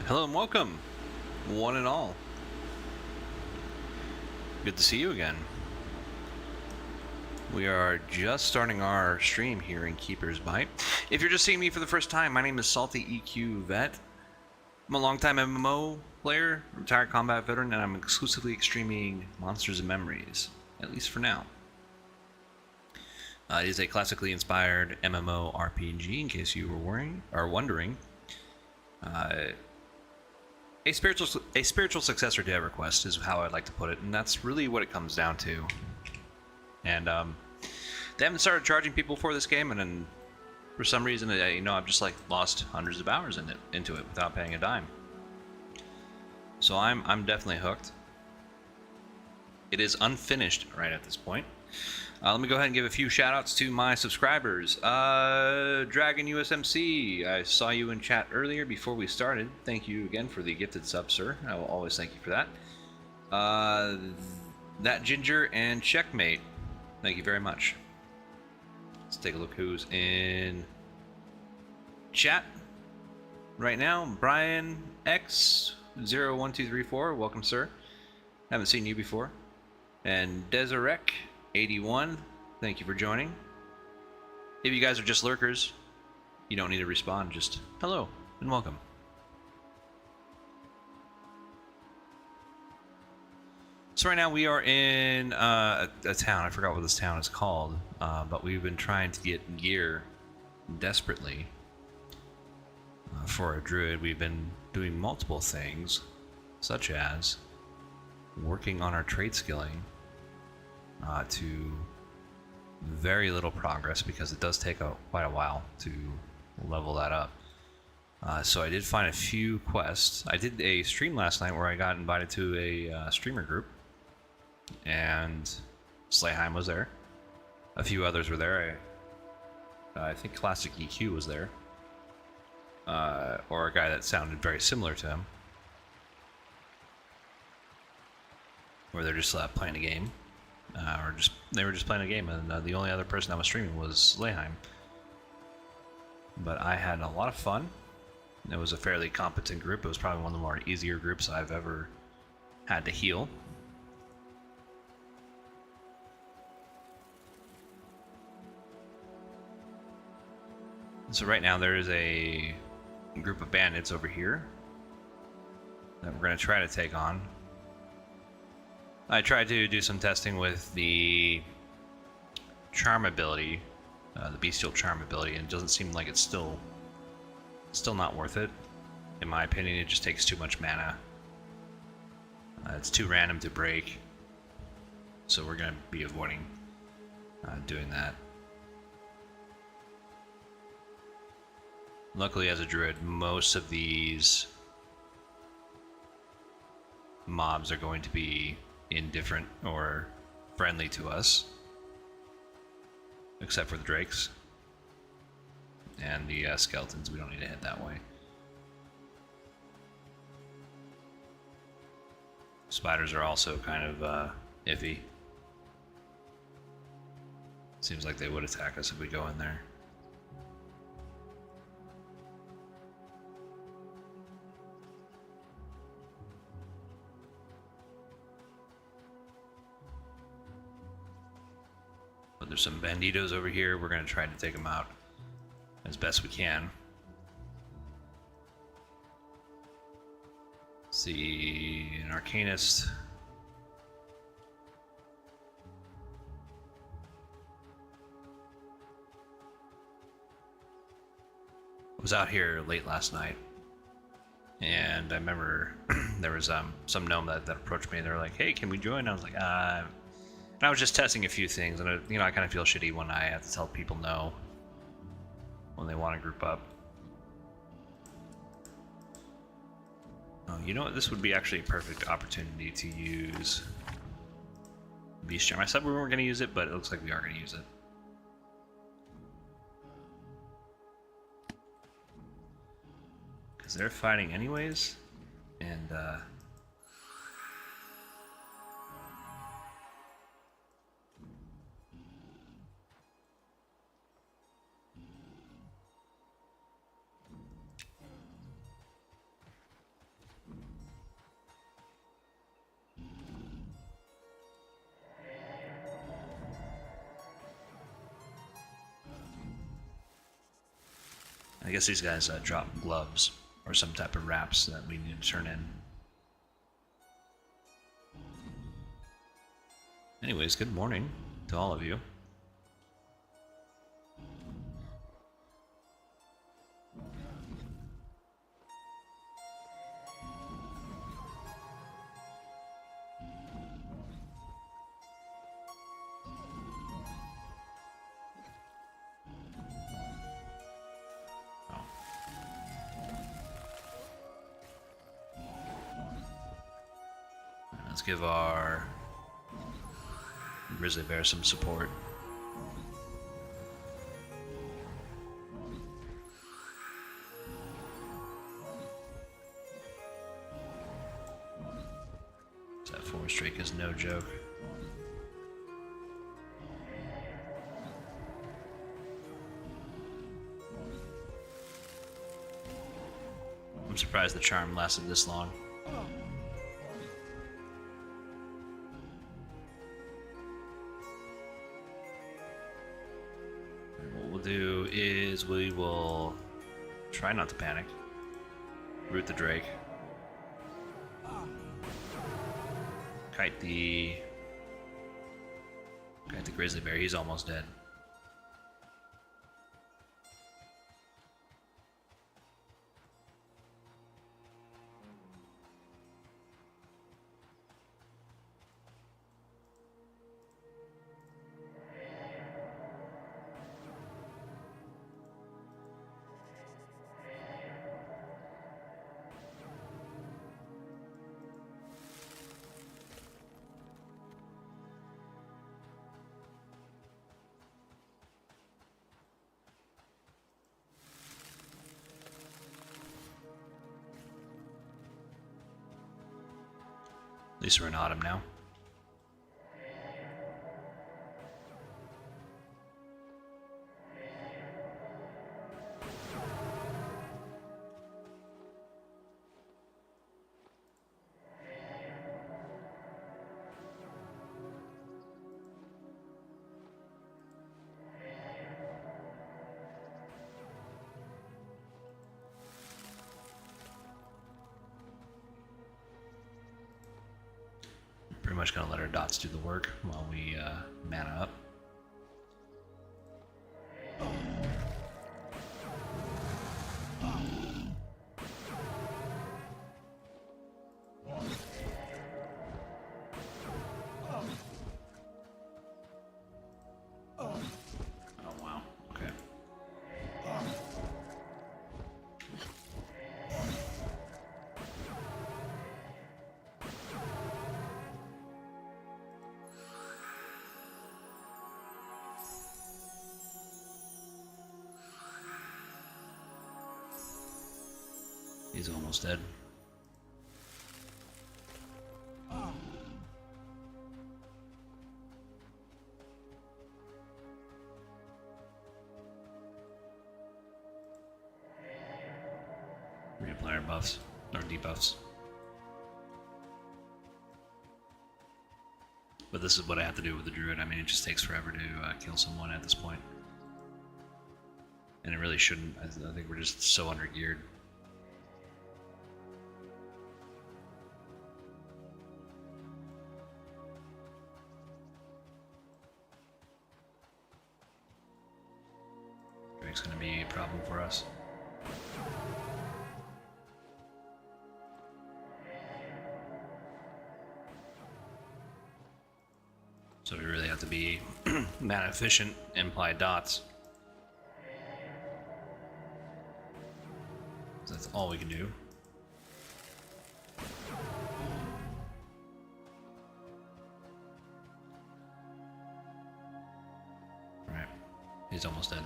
Hello and welcome, one and all. Good to see you again. We are just starting our stream here in Keeper's Bite. If you're just seeing me for the first time, my name is Salty EQ Vet. I'm a longtime MMO player, retired combat veteran, and I'm exclusively streaming Monsters and Memories, at least for now. It is a classically inspired MMO RPG, in case you were wondering. A spiritual successor to EverQuest is how I'd like to put it, and that's really what it comes down to. And they haven't started charging people for this game, and then for some reason, I've just like lost hundreds of hours into it without paying a dime. So I'm definitely hooked. It is unfinished right at this point. Let me go ahead and give a few shout-outs to my subscribers. Dragon USMC, I saw you in chat earlier before we started. Thank you again for the gifted sub, sir. I will always thank you for that. That Ginger and Checkmate, thank you very much. Let's take a look who's in chat right now. Brian X01234, welcome, sir. Haven't seen you before. And Deserek 81, thank you for joining. If you guys are just lurkers, you don't need to respond, just hello and welcome. So right now we are in a town, I forgot what this town is called, but we've been trying to get gear desperately for a druid. We've been doing multiple things, such as working on our trade skilling, to very little progress because it does take quite a while to level that up. So I did find a few quests. I did a stream last night where I got invited to a streamer group, and Slayheim was there. A few others were there. I think Classic EQ was there, or a guy that sounded very similar to him, where they're just playing a game. They were just playing a game, and the only other person that was streaming was Slayheim. But I had a lot of fun. It was a fairly competent group. It was probably one of the more easier groups I've ever had to heal. So right now there is a group of bandits over here that we're going to try to take on. I tried to do some testing with the charm ability, the bestial charm ability, and it doesn't seem like it's still not worth it. In my opinion, it just takes too much mana. It's too random to break, so we're going to be avoiding doing that. Luckily, as a druid, most of these mobs are going to be indifferent or friendly to us, except for the drakes and the skeletons. We don't need to head that way. Spiders are also kind of iffy. Seems like they would attack us if we go in there. But there's some banditos over here. We're going to try to take them out as best we can. See, an arcanist. Was out here late last night, and I remember there was some gnome that approached me. They were like, "Hey, can we join?" I was like, And I was just testing a few things, and I kind of feel shitty when I have to tell people no when they want to group up. Oh, you know what? This would be actually a perfect opportunity to use Beast Charm. I said we weren't going to use it, but it looks like we are going to use it. Because they're fighting anyways, and I guess these guys drop gloves or some type of wraps that we need to turn in. Anyways, good morning to all of you. Let's give our grizzly bear some support. That forest drake is no joke. I'm surprised the charm lasted this long. Do is we will try not to panic. Root the drake. Kite the grizzly bear. He's almost dead. At least we're in autumn now. Pretty much gonna let our dots do the work while we mana up. Oh wow, okay. He's almost dead. Reapply our buffs, or debuffs. But this is what I have to do with the druid. I mean, it just takes forever to kill someone at this point. And it really shouldn't. I think we're just so under-geared. Drake's gonna be a problem for us. So we really have to be mana efficient and apply dots. That's all we can do. Alright, he's almost dead.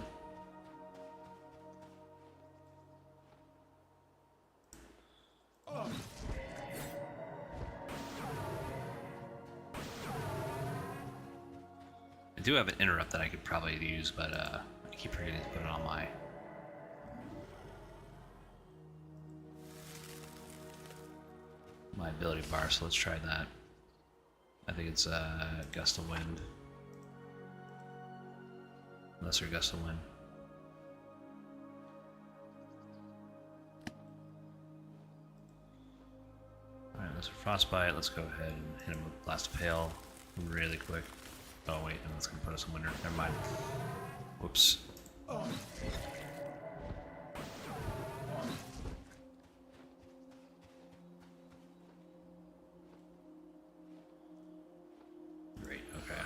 I do have an interrupt that I could probably use, but I keep forgetting to put it on my ability bar, so let's try that. I think it's gust of wind. Lesser gust of wind. That's for frostbite. Let's go ahead and hit him with blast of hail really quick. Oh wait, no, that's gonna put us in winter. Never mind. Whoops. Great. Okay.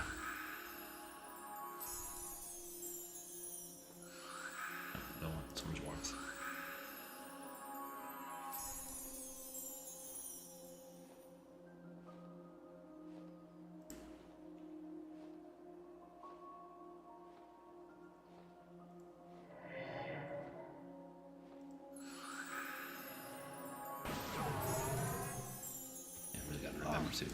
Don't want so much warmth. To.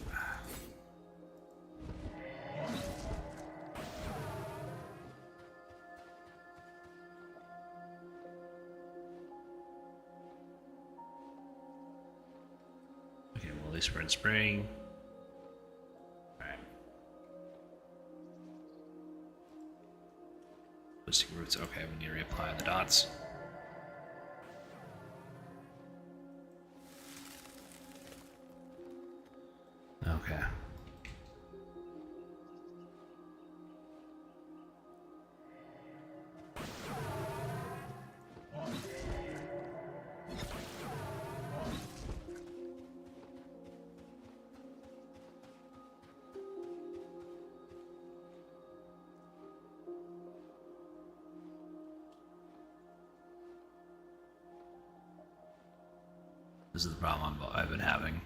Okay, well at least we're in spring. Alright. Listing roots, okay, we need to reapply the dots. Okay. This is the problem I've been having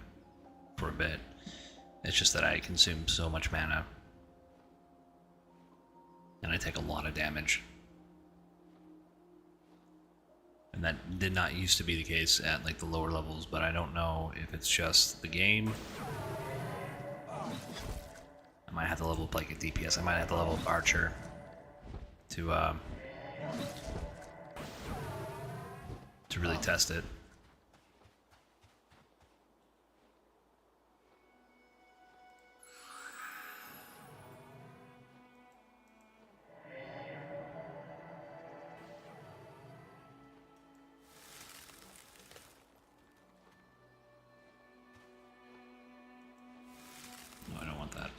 for a bit. It's just that I consume so much mana. And I take a lot of damage. And that did not used to be the case at like the lower levels, but I don't know if it's just the game. I might have to level up like a DPS. I might have to level up Archer to really test it. No, I don't want that.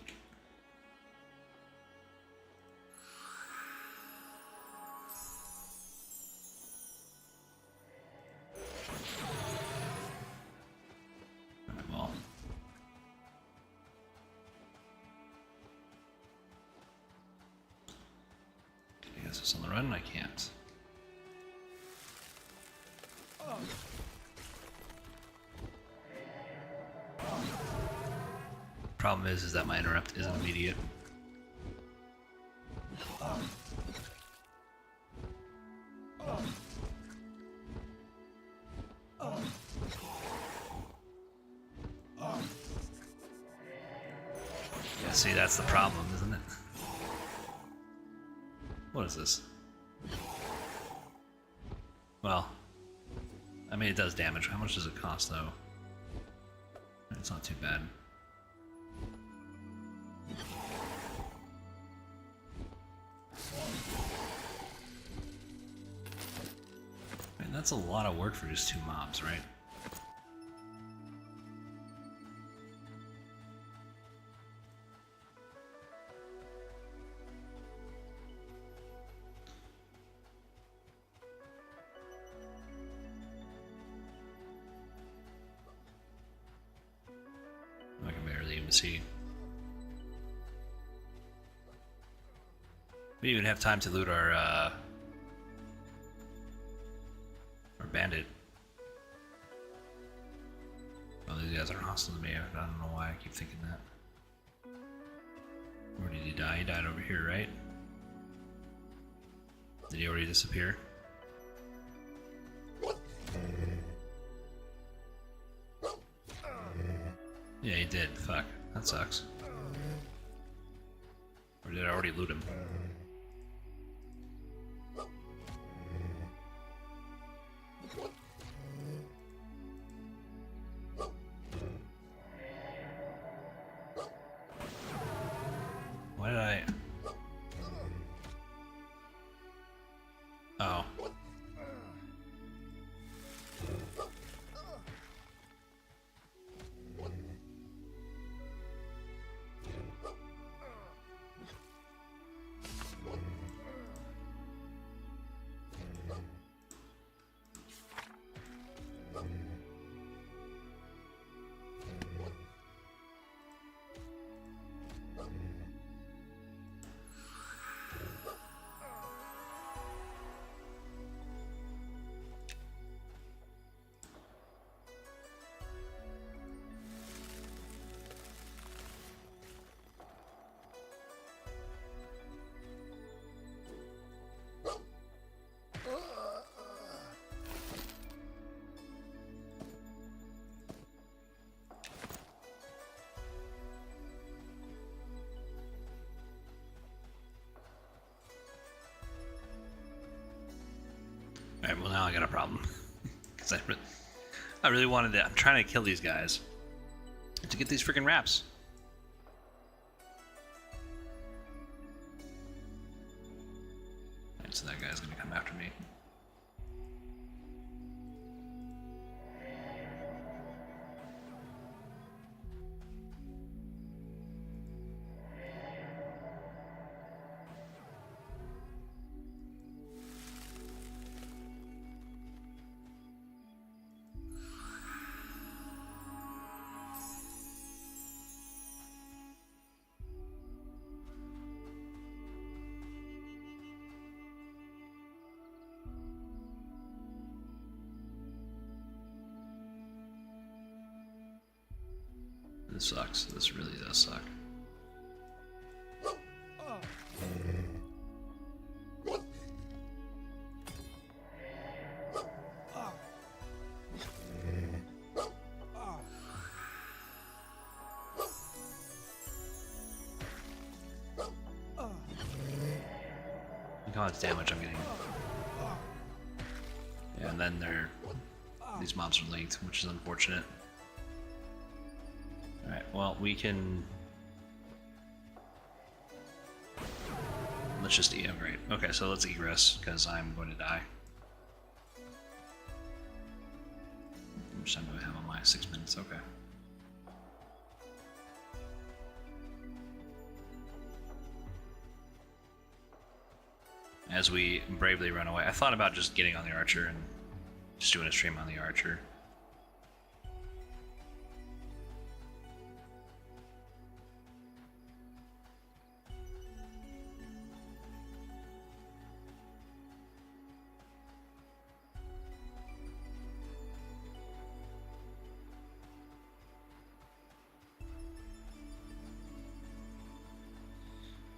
Alright, well. I guess it's on the run, I can't. Problem is that my interrupt isn't immediate. Yeah, see, that's the problem, isn't it? What is this? Well, I mean, it does damage. How much does it cost, though? It's not too bad. Man, that's a lot of work for just 2 mobs, right? I can barely even see. We didn't even have time to loot our bandit. Oh, these guys are hostile to me. I don't know why I keep thinking that. Where did he die? He died over here, right? Did he already disappear? Yeah, he did. Fuck. That sucks. Or did I already loot him? Why did I... Oh. Alright, well now I got a problem. Because I really wanted to... I'm trying to kill these guys. To get these freaking wraps. Alright, so that guy's gonna come after me. This sucks. This really does suck. Look how much damage I'm getting. Yeah, and then these mobs are linked, which is unfortunate. Alright, well, we can... Let's just eat. Oh, great. Okay, so let's egress, because I'm going to die. How much time do I have on my 6 minutes? Okay. As we bravely run away. I thought about just getting on the archer and just doing a stream on the archer.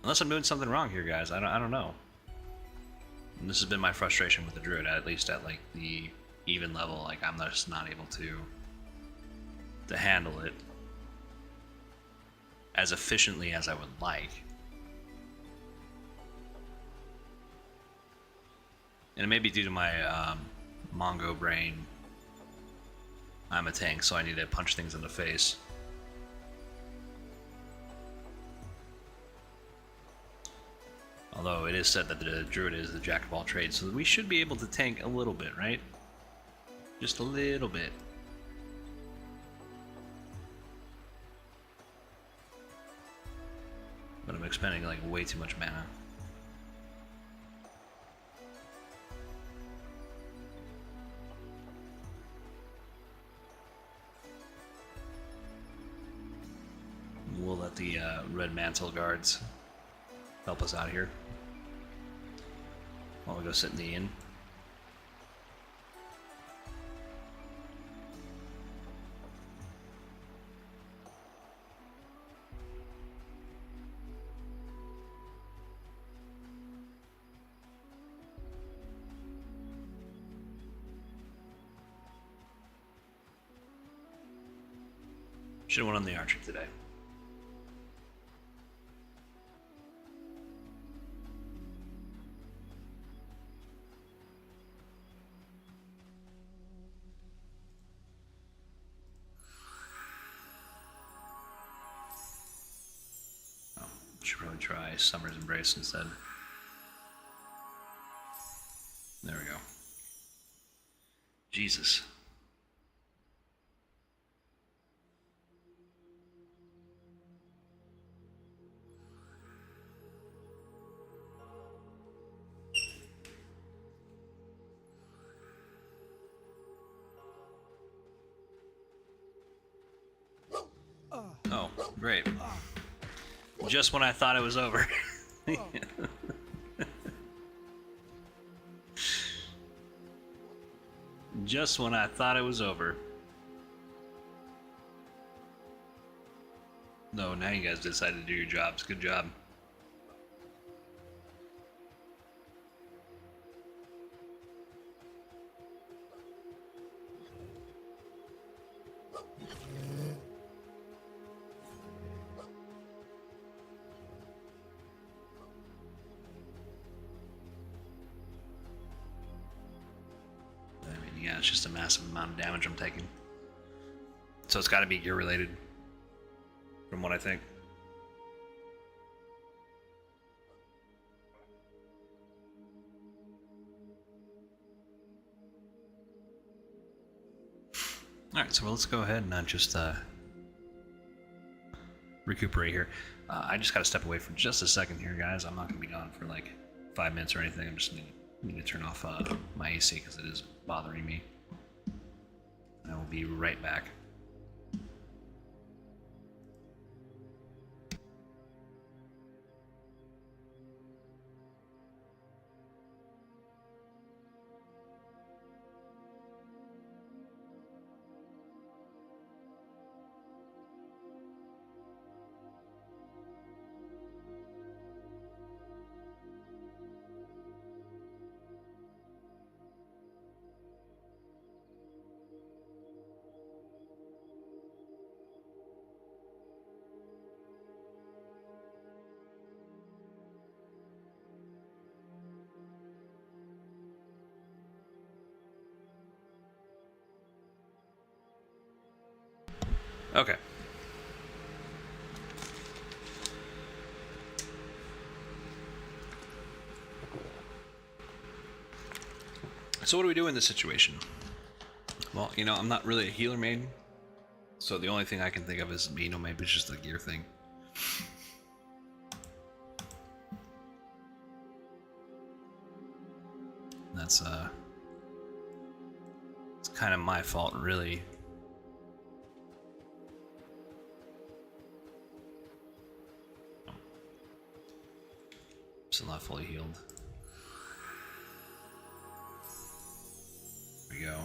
Unless I'm doing something wrong here, guys. I don't know. And this has been my frustration with the druid, at least at like the even level. Like I'm just not able to handle it as efficiently as I would like. And it may be due to my Mongo brain. I'm a tank, so I need to punch things in the face. Although it is said that the druid is the jack of all trades, so we should be able to tank a little bit, right? Just a little bit. But I'm expending like way too much mana. We'll let the red mantle guards help us out here while we go sit in the inn. Should have went on the archer today. Should probably try Summer's Embrace instead. There we go. Jesus. Oh, great. Just when I thought it was over. Just when I thought it was over. No, now you guys decided to do your jobs. Good job. yeah, it's just a massive amount of damage I'm taking. So it's got to be gear related, from what I think. Alright, so let's go ahead and just recuperate here. I just got to step away for just a second here, guys. I'm not going to be gone for like 5 minutes or anything. I'm just need to turn off my AC because it is bothering me. I will be right back. Okay. So what do we do in this situation? Well, you know, I'm not really a healer main, so the only thing I can think of is, you know, maybe it's just a gear thing. That's it's kind of my fault, really. Still not fully healed. There we go.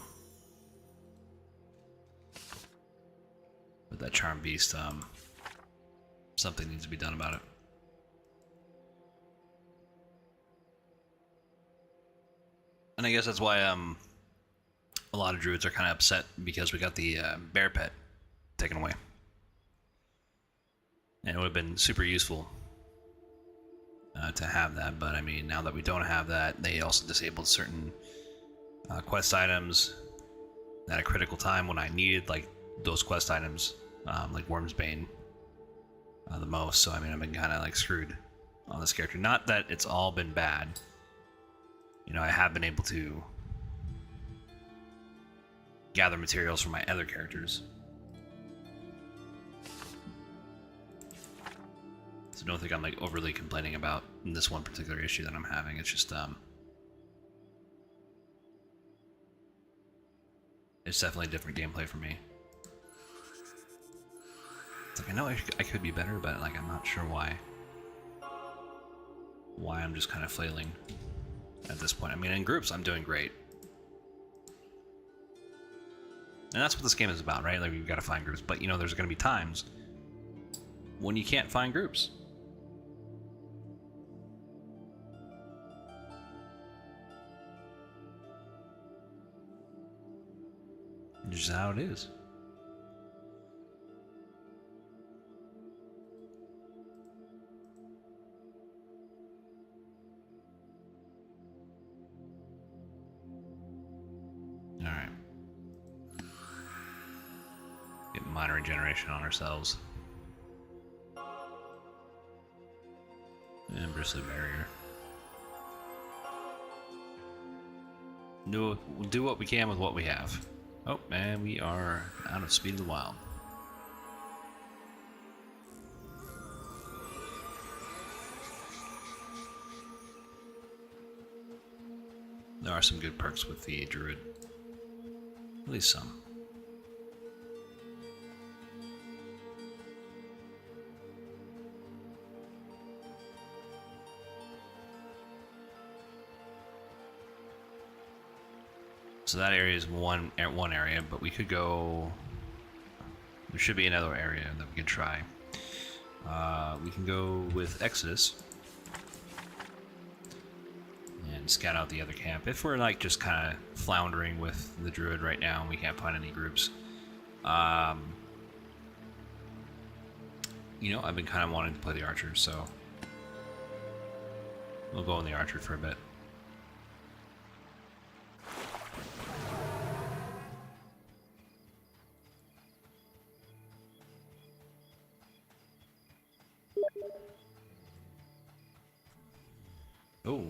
With that charm beast, something needs to be done about it. And I guess that's why a lot of druids are kind of upset, because we got the bear pet taken away. And it would have been super useful to have that, but I mean, now that we don't have that, they also disabled certain quest items at a critical time when I needed like those quest items, like Worm's Bane, the most. So I mean, I've been kind of like screwed on this character. Not that it's all been bad. You know, I have been able to gather materials from my other characters. So don't think I'm like overly complaining about this one particular issue that I'm having. It's just it's definitely different gameplay for me. It's like I know I could be better, but like I'm not sure why I'm just kind of flailing at this point. I mean, in groups I'm doing great, and that's what this game is about, right? Like, we've got to find groups, but you know, there's going to be times when you can't find groups. It's just how it is. All right. Get minor regeneration on ourselves. And bristly barrier. We'll do what we can with what we have. Oh, and we are out of Speed of the Wild. There are some good perks with the druid. At least some. So that area is one area, but we could go. There should be another area that we can try. We can go with Exodus and scout out the other camp. If we're like just kind of floundering with the druid right now and we can't find any groups, you know, I've been kind of wanting to play the archer, so we'll go on the archer for a bit. Oh.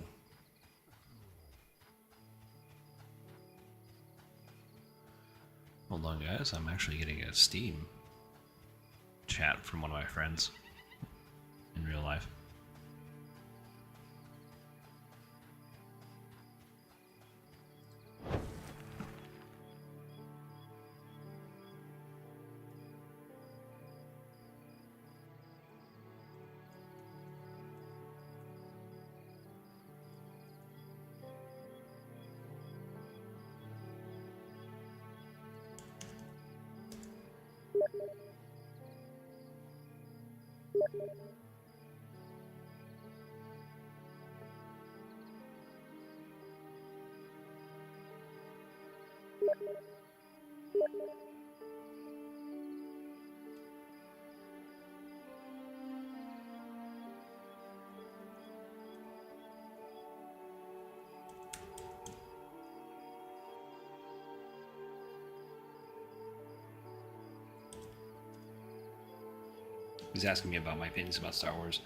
Hold on, guys. I'm actually getting a Steam chat from one of my friends in real life. He's asking me about my opinions about Star Wars.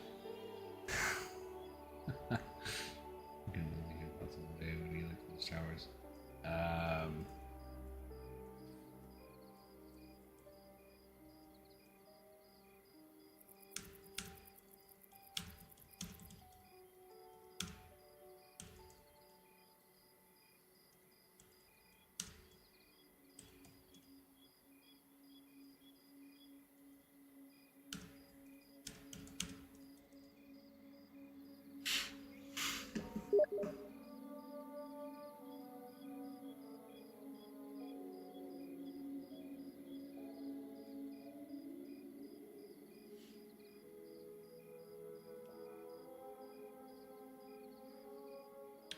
Star Wars.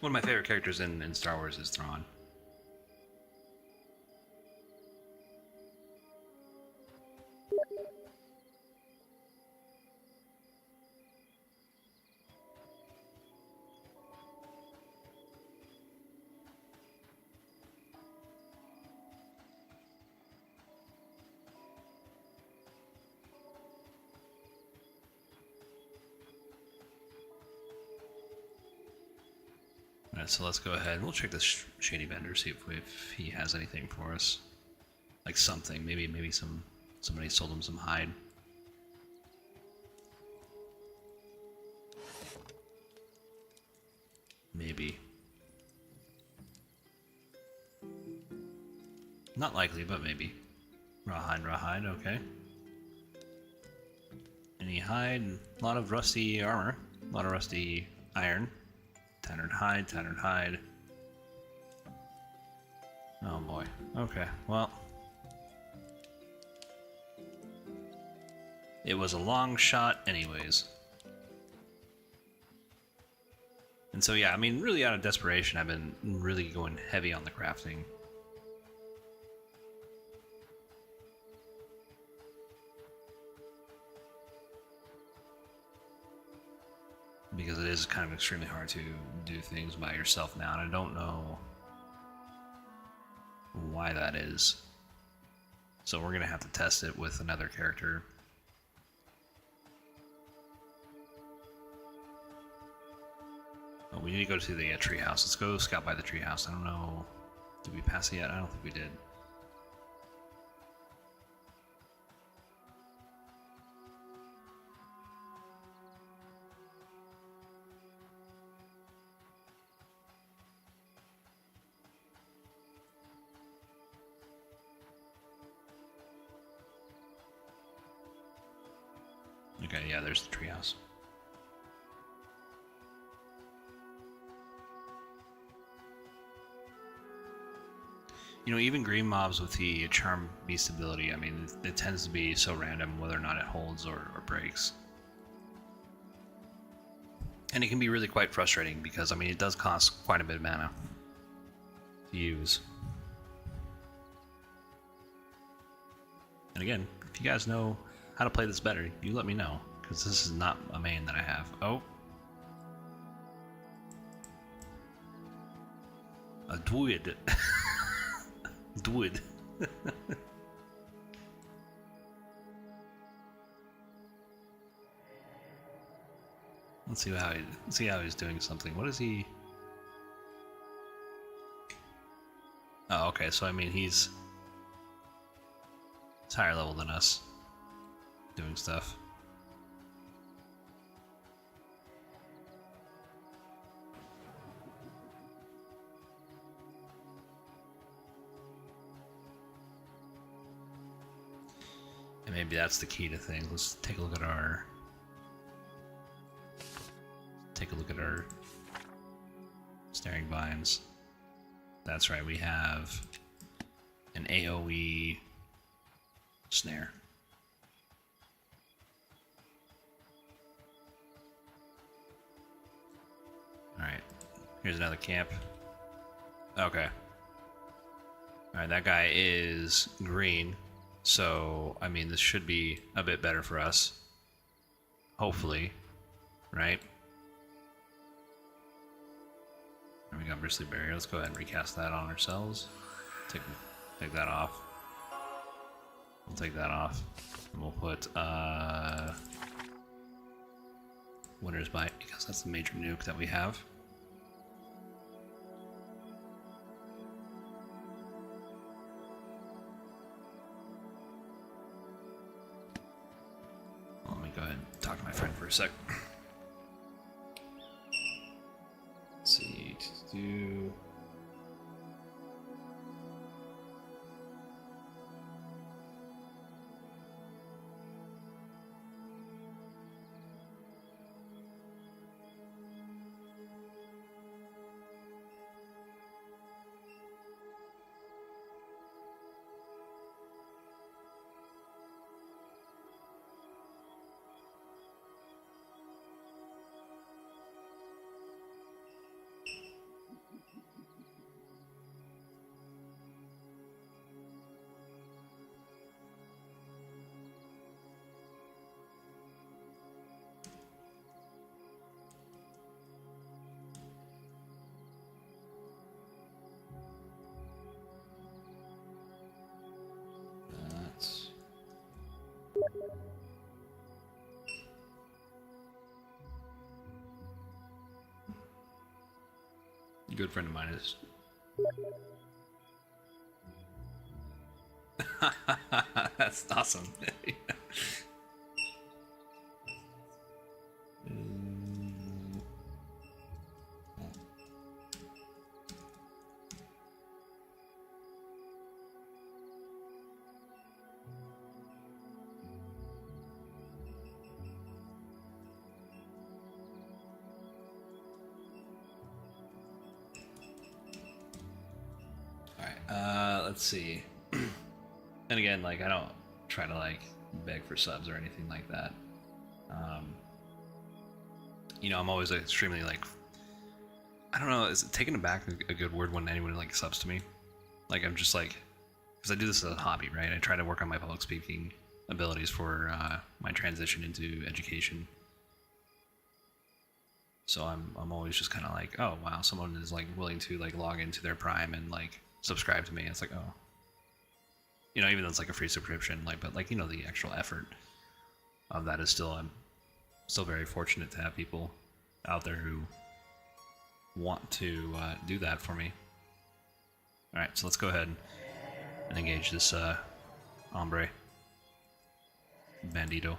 One of my favorite characters in Star Wars is Thrawn. Alright, so let's go ahead. We'll check this shady vendor, see if he has anything for us. Like something. Maybe somebody sold him some hide. Maybe. Not likely, but maybe. Rawhide, okay. Any hide? A lot of rusty armor. A lot of rusty iron. Tattered hide. Oh boy. Okay, well. It was a long shot anyways. And so yeah, I mean, really out of desperation, I've been really going heavy on the crafting. Because it is kind of extremely hard to do things by yourself now, and I don't know why that is. So we're gonna have to test it with another character. Oh, we need to go to the treehouse. Let's go scout by the treehouse. I don't know. Did we pass it yet? I don't think we did. Okay, yeah, there's the treehouse. You know, even green mobs with the charm beast ability, I mean, it tends to be so random whether or not it holds or breaks. And it can be really quite frustrating because, I mean, it does cost quite a bit of mana to use. And again, if you guys know how to play this better, you let me know, because this is not a main that I have. Oh. A druid. Druid. let's see how he's doing something. What is he? Oh, okay. So I mean, he's higher level than us, doing stuff. And maybe that's the key to things. Let's take a look at our snaring vines. That's right, we have an AoE snare. Alright, here's another camp. Okay. Alright, that guy is green, so, I mean, this should be a bit better for us. Hopefully, right? And we got Bristly Barrier. Let's go ahead and recast that on ourselves. Take that off. We'll take that off. And we'll put Winter's Bite, because that's the major nuke that we have. Let me go ahead and talk to my friend for a sec. Let's see, do. A good friend of mine is. That's awesome. Let's see. And again, like, I don't try to like beg for subs or anything like that. You know, I'm always extremely like, I don't know, is taken aback a good word when anyone like subs to me? Like, I'm just like, because I do this as a hobby, right? I try to work on my public speaking abilities for my transition into education. So I'm always just kind of like, oh wow, someone is like willing to like log into their Prime and like subscribe to me. It's like, oh, you know, even though it's like a free subscription, like, but like, you know, the actual effort of that is still, I'm still very fortunate to have people out there who want to do that for me. All right, so let's go ahead and engage this hombre, bandito.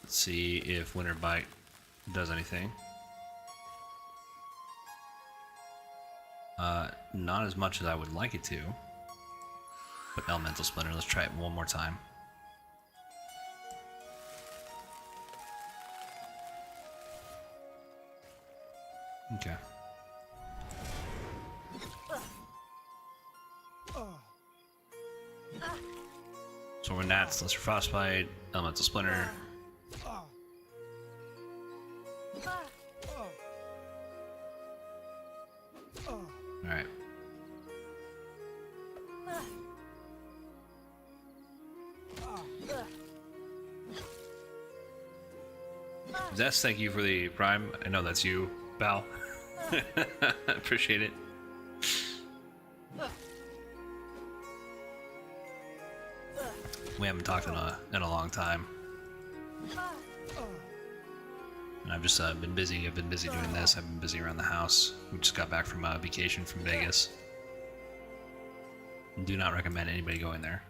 Let's see if Winter Bite does anything. Not as much as I would like it to. But Elemental Splinter, let's try it one more time. Okay. So we're Nats, Lesser Frostbite, Elemental Splinter. Alright. Zest, thank you for the Prime. I know that's you, pal. Appreciate it. We haven't talked in a long time. And I've just been busy. I've been busy doing this. I've been busy around the house. We just got back from vacation from Vegas. Do not recommend anybody going there.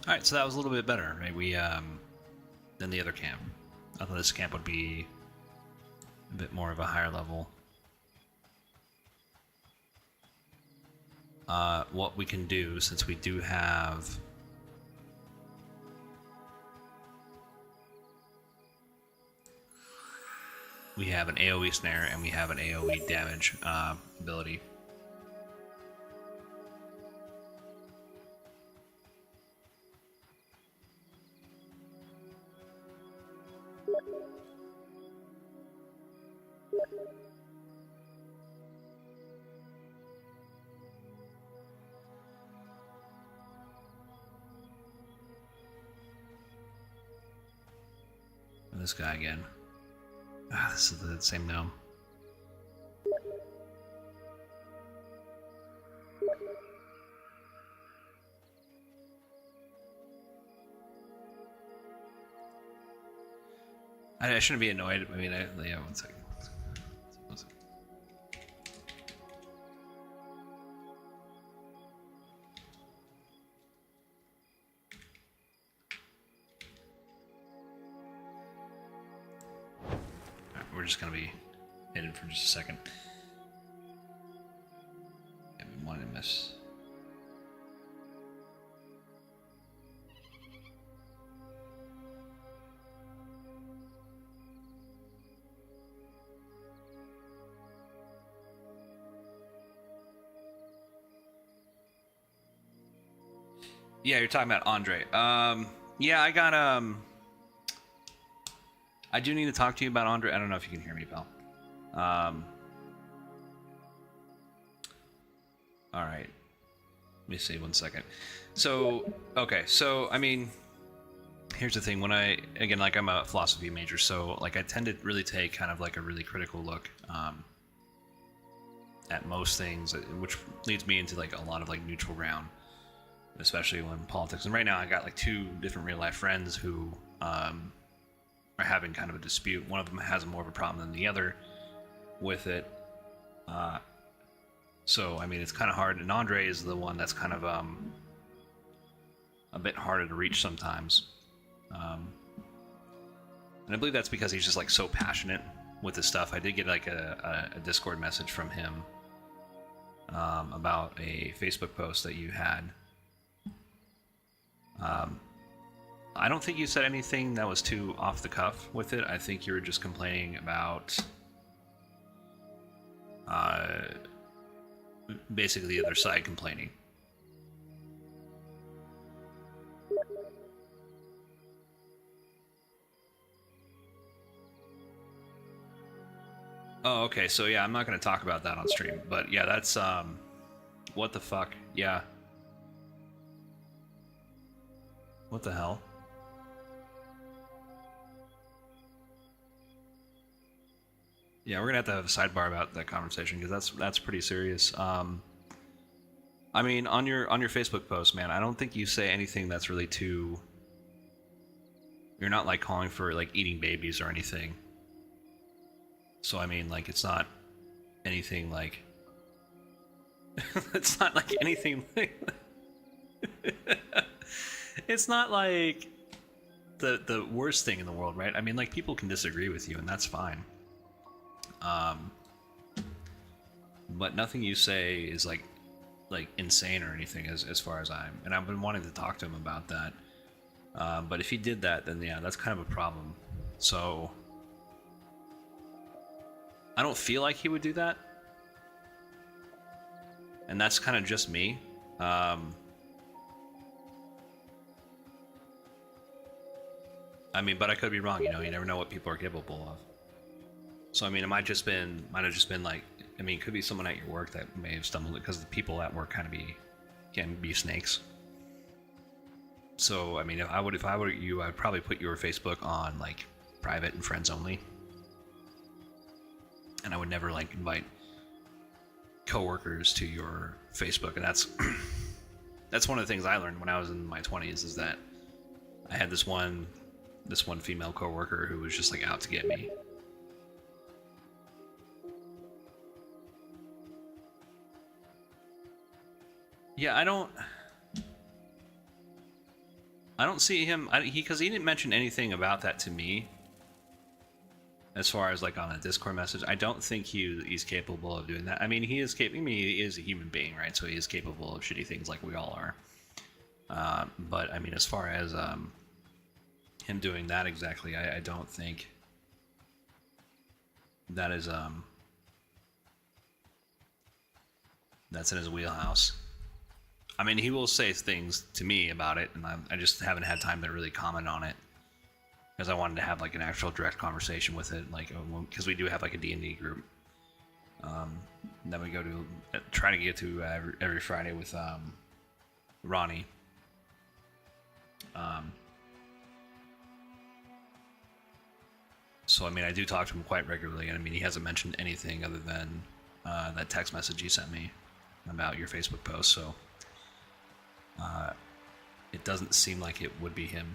Alright, so that was a little bit better, right? We, than the other camp. I thought this camp would be a bit more of a higher level. What we can do, since we do have... We have an AoE snare and we have an AoE damage ability. This guy again. Ah, this is the same gnome. I shouldn't be annoyed. I mean, yeah, one second. One second. We're just gonna be hidden for just a second. Yeah, we wanted to miss. Yeah, you're talking about Andre. Yeah, I got I do need to talk to you about Andre. I don't know if you can hear me, pal. All right. Let me see 1 second. So, okay. So, I mean, here's the thing. When again, like I'm a philosophy major, so like I tend to really take kind of like a really critical look at most things, which leads me into like a lot of like neutral ground, especially when politics. And right now I got like 2 different real life friends who are having kind of a dispute. One of them has more of a problem than the other with it. So, I mean, it's kind of hard. And Andre is the one that's kind of a bit harder to reach sometimes. And I believe that's because he's just like so passionate with this stuff. I did get like a Discord message from him about a Facebook post that you had. I don't think you said anything that was too off the cuff with it. I think you were just complaining about basically the other side complaining. Oh, okay. So yeah, I'm not going to talk about that on stream, but yeah, that's what the fuck? Yeah. What the hell? Yeah, we're gonna have to have a sidebar about that conversation because that's pretty serious. I mean, on your Facebook post, man, I don't think you say anything that's really too. You're not like calling for like eating babies or anything. So I mean, like, it's not anything like. It's not like anything like. It's not like the worst thing in the world, right? I mean, like, people can disagree with you, and that's fine. But nothing you say is like insane or anything as far as and I've been wanting to talk to him about that. But if he did that, then yeah, that's kind of a problem. So I don't feel like he would do that. And that's kind of just me. I mean, but I could be wrong, you know, you never know what people are capable of. So I mean, it might have just been like, I mean, it could be someone at your work that may have stumbled, because the people at work can be snakes. So I mean, if I were you, I'd probably put your Facebook on like private and friends only, and I would never like invite coworkers to your Facebook. And that's that's one of the things I learned when I was in my 20s, is that I had this one female coworker who was just like out to get me. Yeah, I don't see him, because he didn't mention anything about that to me. As far as like on a Discord message, I don't think he's capable of doing that. I mean, he is a human being, right? So he is capable of shitty things like we all are. But I mean, as far as him doing that exactly, I don't think that is that's in his wheelhouse. I mean, he will say things to me about it, and I just haven't had time to really comment on it, because I wanted to have like an actual direct conversation with it, like, because we do have like a D&D group that we go to, try to get to every Friday with Ronnie. So I mean, I do talk to him quite regularly, and I mean, he hasn't mentioned anything other than that text message you sent me about your Facebook post. So it doesn't seem like it would be him.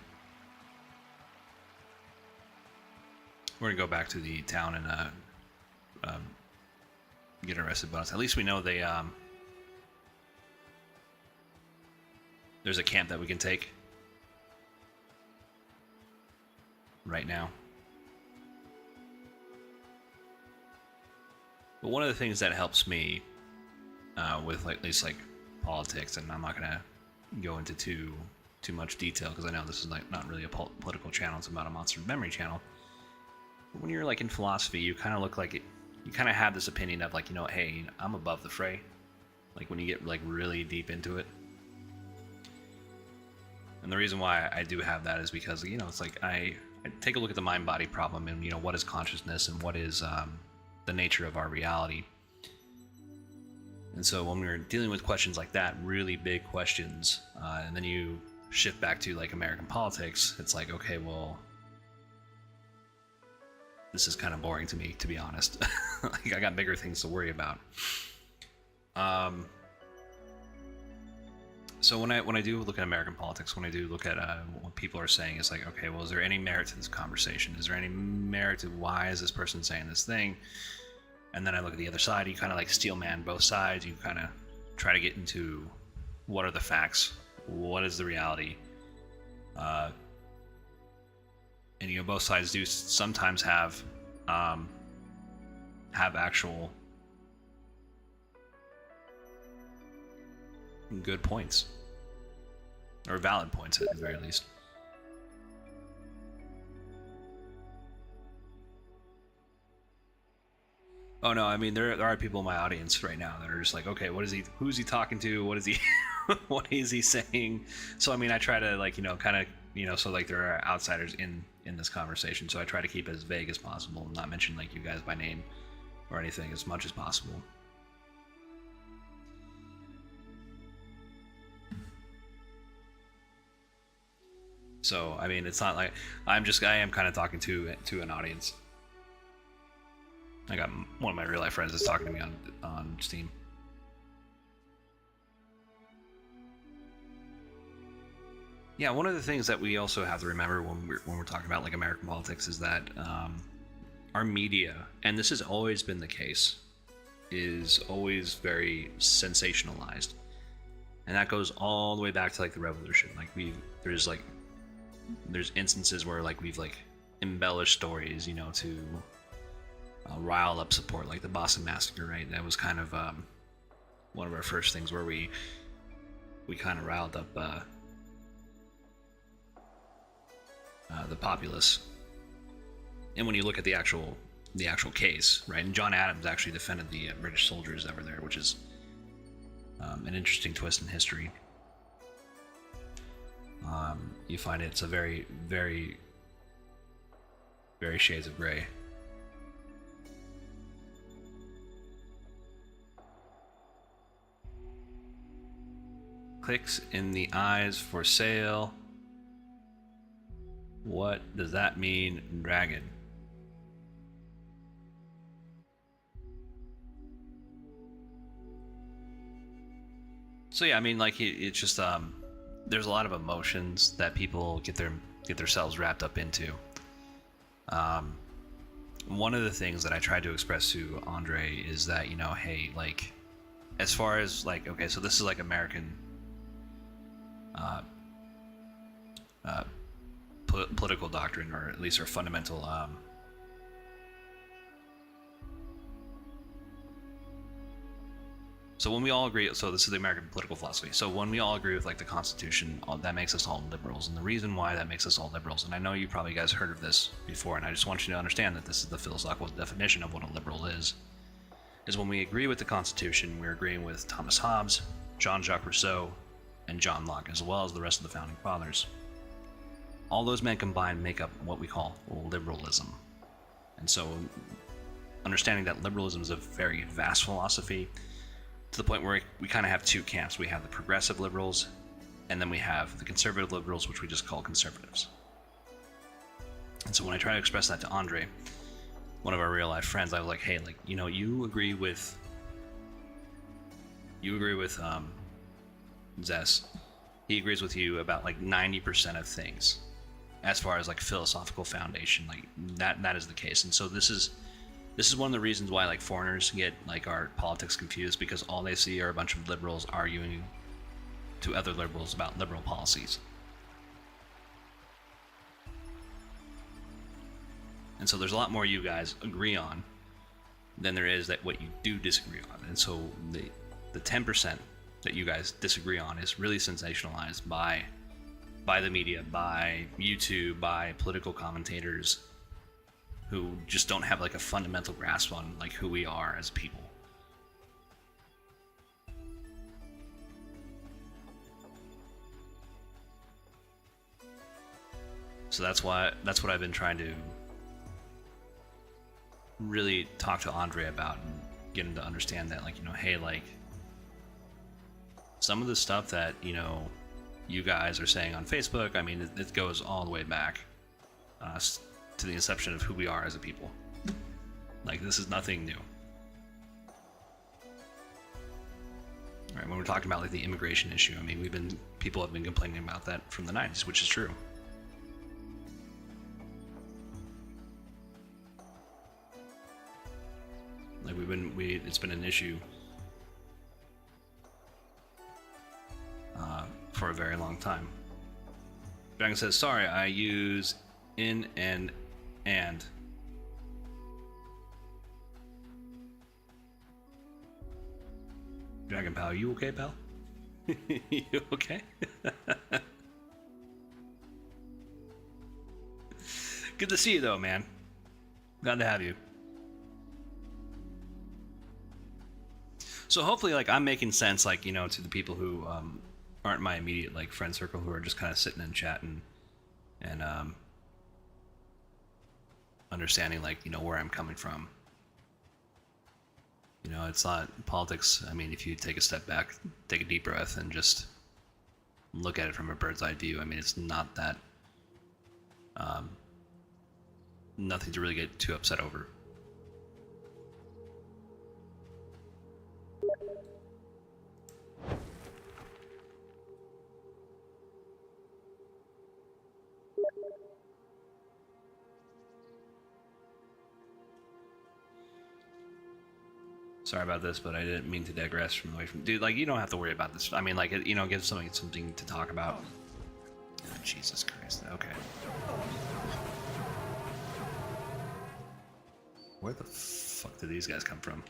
We're gonna go back to the town and get arrested, but at least we know there's a camp that we can take right now. But one of the things that helps me with like, at least like politics, and I'm not gonna go into too much detail because I know this is like not really a political channel, it's about a Monster of Memory channel. But when you're like in philosophy, you kind of look like it. You kind of have this opinion of like, you know, hey, I'm above the fray. Like when you get like really deep into it. And the reason why I do have that is because, you know, it's like I take a look at the mind-body problem, and you know, what is consciousness and what is the nature of our reality. And so when we're dealing with questions like that, really big questions, and then you shift back to like American politics, it's like, okay, well, this is kind of boring to me, to be honest. Like I got bigger things to worry about. So when I do look at American politics, when I do look at what people are saying, it's like, okay, well, is there any merit to this conversation? Is there any merit to why is this person saying this thing? And then I look at the other side. You kind of like steel man both sides. You kind of try to get into what are the facts, what is the reality, and you know, both sides do sometimes have actual good points, or valid points at the very least. Oh no, I mean there are people in my audience right now that are just like, okay, who's he talking to? What is he what is he saying? So I mean, I try to like, you know, kind of, you know, so like there are outsiders in this conversation, so I try to keep it as vague as possible and not mention like you guys by name or anything as much as possible. So I mean, it's not like I am kind of talking to an audience. I got one of my real life friends that's talking to me on Steam. Yeah, one of the things that we also have to remember when we're talking about like American politics is that our media, and this has always been the case, is always very sensationalized, and that goes all the way back to like the revolution. Like there's instances where like we've like embellished stories, you know, to rile up support, like the Boston Massacre, right? That was kind of one of our first things where we kind of riled up the populace. And when you look at the actual case, right? And John Adams actually defended the British soldiers that were there, which is an interesting twist in history. You find it's a very, very, very shades of gray. clicks in the eyes for sale. What does that mean, dragon? So yeah, I mean, like it's just there's a lot of emotions that people get themselves wrapped up into. One of the things that I tried to express to Andre is that, you know, hey, like, as far as like, okay, so this is like American political doctrine, or at least our fundamental so when we all agree, so this is the American political philosophy, so when we all agree with like the Constitution, that makes us all liberals. And the reason why that makes us all liberals, and I know you probably guys heard of this before, and I just want you to understand that this is the philosophical definition of what a liberal is when we agree with the Constitution, we're agreeing with Thomas Hobbes, Jean-Jacques Rousseau, and John Locke, as well as the rest of the founding fathers. All those men combined make up what we call liberalism. And so understanding that liberalism is a very vast philosophy, to the point where we kind of have two camps. We have the progressive liberals, and then we have the conservative liberals, which we just call conservatives. And so when I try to express that to Andre, one of our real life friends, I was like, hey, like, you know, you agree with Zess. He agrees with you about like 90% of things as far as like philosophical foundation. Like that is the case. And so this is one of the reasons why like foreigners get like our politics confused, because all they see are a bunch of liberals arguing to other liberals about liberal policies. And so there's a lot more you guys agree on than there is that what you do disagree on. And so the 10% that you guys disagree on is really sensationalized by the media, by YouTube, by political commentators who just don't have like a fundamental grasp on like who we are as people. So that's what I've been trying to really talk to Andre about, and get him to understand that, like, you know, hey, like, some of the stuff that, you know, you guys are saying on Facebook, I mean, it goes all the way back to the inception of who we are as a people. Like, this is nothing new. All right, when we're talking about like the immigration issue, I mean, people have been complaining about that from the 90s, which is true. Like it's been an issue for a very long time. Dragon says, sorry, I use in and. Dragon pal, you okay, pal? You okay? Good to see you though, man. Glad to have you. So hopefully, like, I'm making sense, like, you know, to the people who aren't my immediate like friend circle, who are just kind of sitting and chatting and understanding, like, you know, where I'm coming from. You know, it's not politics. I mean, if you take a step back, take a deep breath, and just look at it from a bird's eye view, I mean, it's not that nothing to really get too upset over. Sorry about this, but I didn't mean to digress from away from... Dude, like, you don't have to worry about this. I mean, like, you know, give something to talk about. Oh, Jesus Christ. Okay. Where the fuck did these guys come from?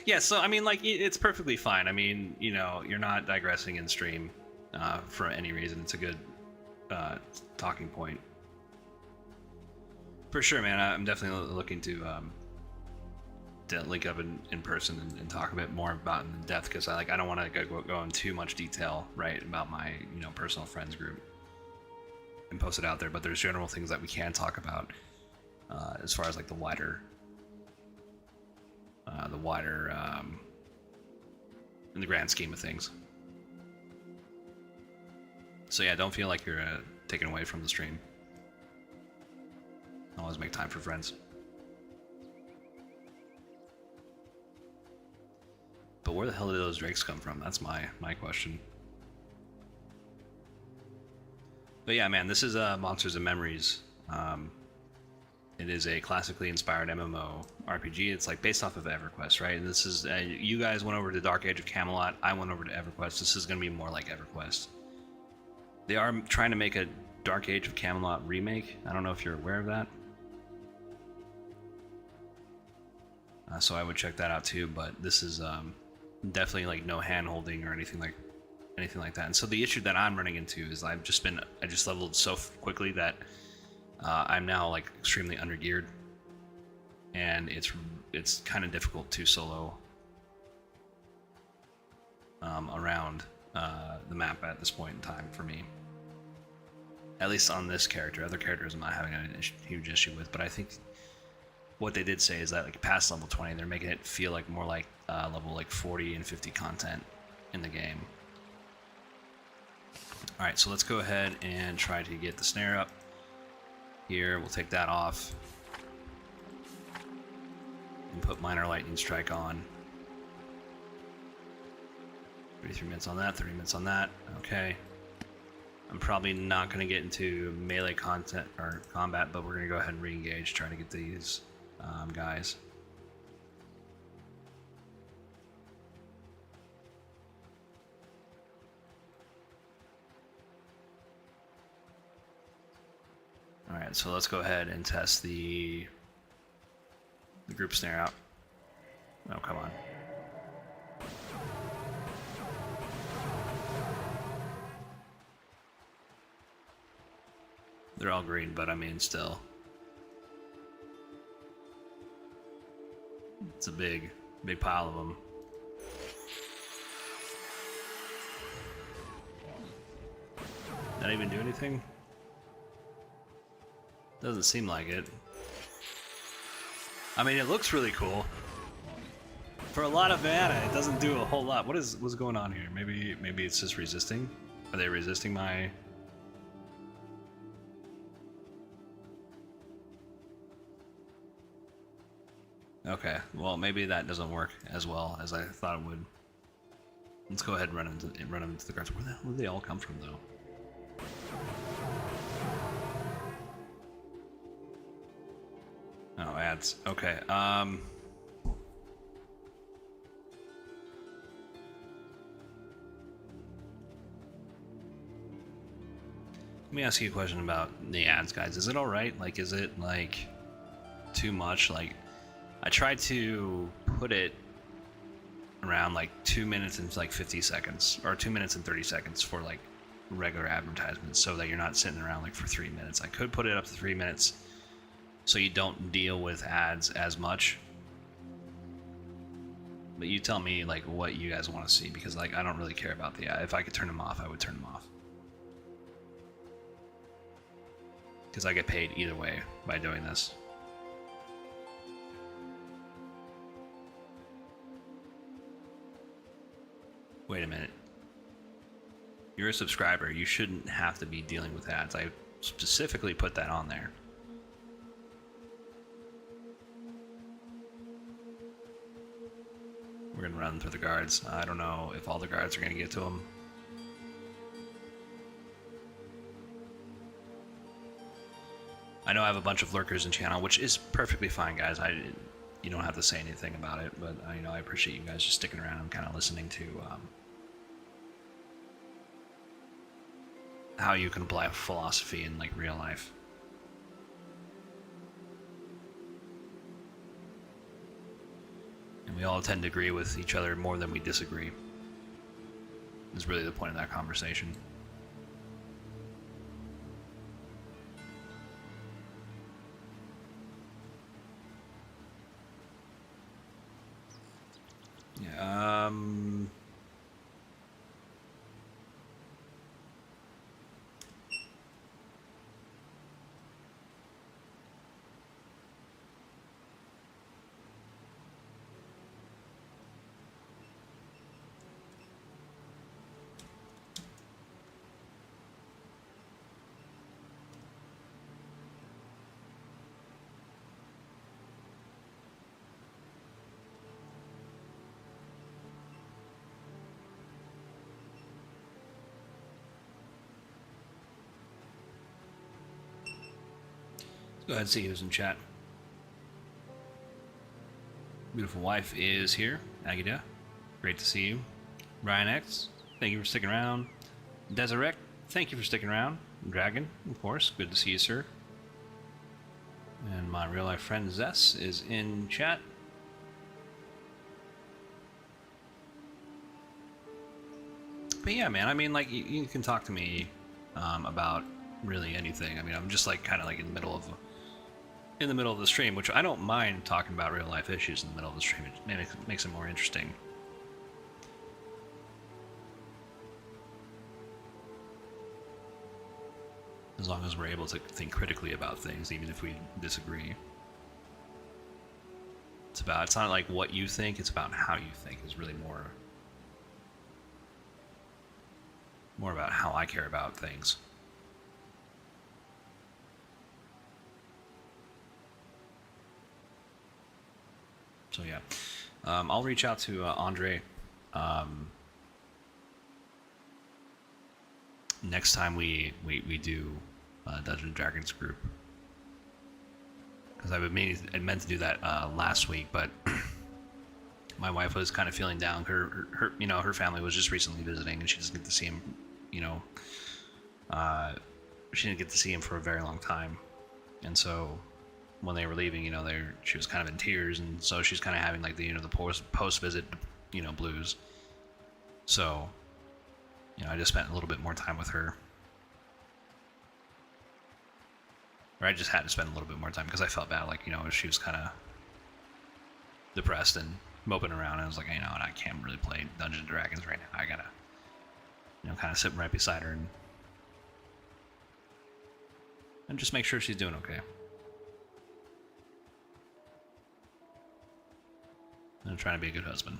Yeah, so, I mean, like, it's perfectly fine. I mean, you know, you're not digressing in stream for any reason. It's a good talking point. For sure, man. I'm definitely looking to link up in person and talk a bit more about it in depth, because I don't want to go in too much detail, right, about my, you know, personal friends group and post it out there. But there's general things that we can talk about as far as like the wider in the grand scheme of things. So yeah, don't feel like you're taken away from the stream. Always make time for friends. But where the hell did those drakes come from? That's my question. But yeah, man, this is Monsters and Memories. It is a classically inspired MMO RPG. It's like based off of EverQuest, right? And this is you guys went over to Dark Age of Camelot. I went over to EverQuest. This is going to be more like EverQuest. They are trying to make a Dark Age of Camelot remake. I don't know if you're aware of that. So I would check that out too. But this is definitely like no hand holding or anything like that. And so the issue that I'm running into is I just leveled so quickly that I'm now like extremely undergeared, and it's kind of difficult to solo around the map at this point in time for me. At least on this character. Other characters I'm not having a huge issue with, but I think what they did say is that like past level 20, they're making it feel like more like level like 40 and 50 content in the game. All right, so let's go ahead and try to get the snare up. Here, we'll take that off and put Minor Lightning Strike on. 33 minutes on that, 30 minutes on that. Okay. I'm probably not going to get into melee content or combat, but we're going to go ahead and re-engage, trying to get these guys. Alright, so let's go ahead and test the group snare out. Oh, come on. They're all green, but I mean, still. It's a big pile of them. Not even do anything? Doesn't seem like it. I mean, it looks really cool. For a lot of mana, it doesn't do a whole lot. What's going on here? Maybe it's just resisting? Are they resisting my... Okay, well maybe that doesn't work as well as I thought it would. Let's go ahead and run them into the guards. Where the hell did they all come from though? Oh, ads. Okay. Let me ask you a question about the ads, guys. Is it all right? Like, is it like too much? Like, I tried to put it around like 2 minutes and like 50 seconds, or 2 minutes and 30 seconds for like regular advertisements, so that you're not sitting around like for 3 minutes. I could put it up to 3 minutes, so you don't deal with ads as much. But you tell me like what you guys want to see, because like I don't really care about the ad. If I could turn them off, I would turn them off, because I get paid either way by doing this. Wait a minute. You're a subscriber. You shouldn't have to be dealing with ads. I specifically put that on there. We're gonna run through the guards. I don't know if all the guards are gonna get to them. I know I have a bunch of lurkers in channel, which is perfectly fine, guys. You don't have to say anything about it, but I appreciate you guys just sticking around and kind of listening to how you can apply philosophy in like real life. And we all tend to agree with each other more than we disagree. Is really the point of that conversation. Yeah, Go ahead and see who's in chat. Beautiful wife is here. Agida, great to see you. Ryan X, thank you for sticking around. Desiree, thank you for sticking around. Dragon, of course, good to see you, sir. And my real life friend Zess is in chat. But yeah, man, I mean, like, you can talk to me about really anything. I mean, I'm just like kind of like in the middle of the stream, which I don't mind talking about real life issues in the middle of the stream. It makes it more interesting. As long as we're able to think critically about things, even if we disagree. It's not like what you think, it's about how you think is really more about how I care about things. So yeah, I'll reach out to Andre next time we do Dungeons and Dragons group, because I meant to do that last week, but my wife was kind of feeling down. Her family was just recently visiting, and she doesn't get to see him. She didn't get to see him for a very long time, and so when they were leaving, she was kind of in tears, and so she's kind of having like the post visit, blues. So, I just spent a little bit more time with her, or I just had to spend a little bit more time because I felt bad, like she was kind of depressed and moping around, and I was like, and I can't really play Dungeons and Dragons right now. I gotta, kind of sit right beside her and just make sure she's doing okay. I'm trying to be a good husband.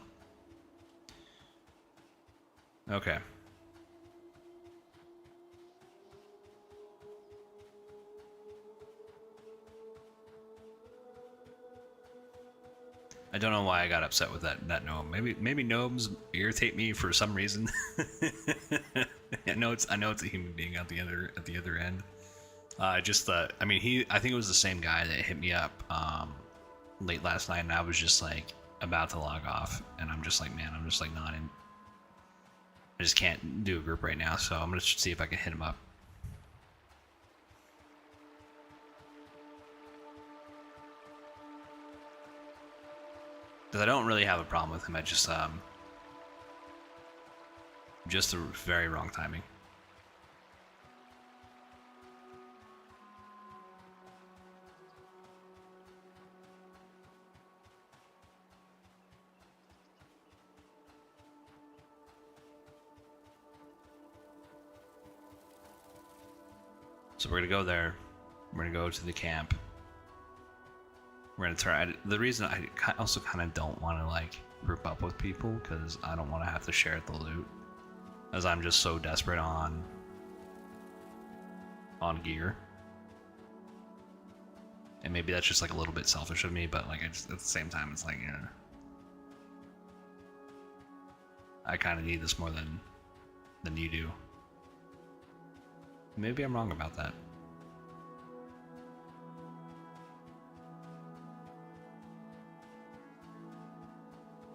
Okay. I don't know why I got upset with that gnome. Maybe gnomes irritate me for some reason. I know it's a human being at the other end. I think it was the same guy that hit me up late last night, and I was just like about to log off, and I'm just like, man, I'm just like not in. I just can't do a group right now, so I'm gonna see if I can hit him up. Because I don't really have a problem with him. I just the very wrong timing. So we're gonna go there. We're gonna go to the camp. We're gonna try. The reason I also kind of don't want to like group up with people, because I don't want to have to share the loot, as I'm just so desperate on gear. And maybe that's just like a little bit selfish of me, but like at the same time, it's like, I kind of need this more than you do. Maybe I'm wrong about that.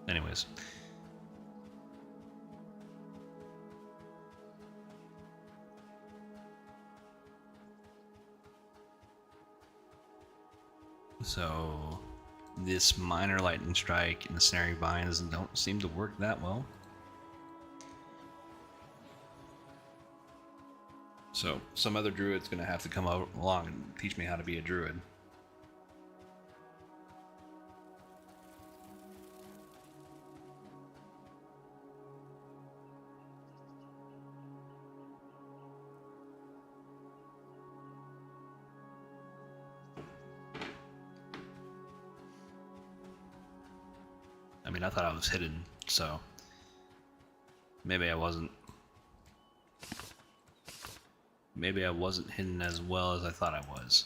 Anyways. So, this minor lightning strike and the snaring vines don't seem to work that well. So, some other druid's gonna have to come along and teach me how to be a druid. I mean, I thought I was hidden, so maybe I wasn't. Maybe I wasn't hidden as well as I thought I was.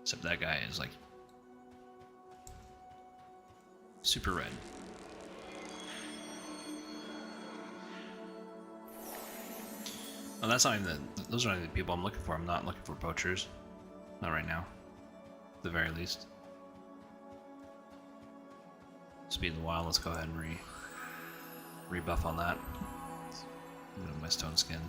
Except that guy is like super red. Oh, that's not even those are not even the people I'm looking for. I'm not looking for poachers. Not right now. At the very least. Speed of the Wild, let's go ahead and rebuff on that. My stone skin.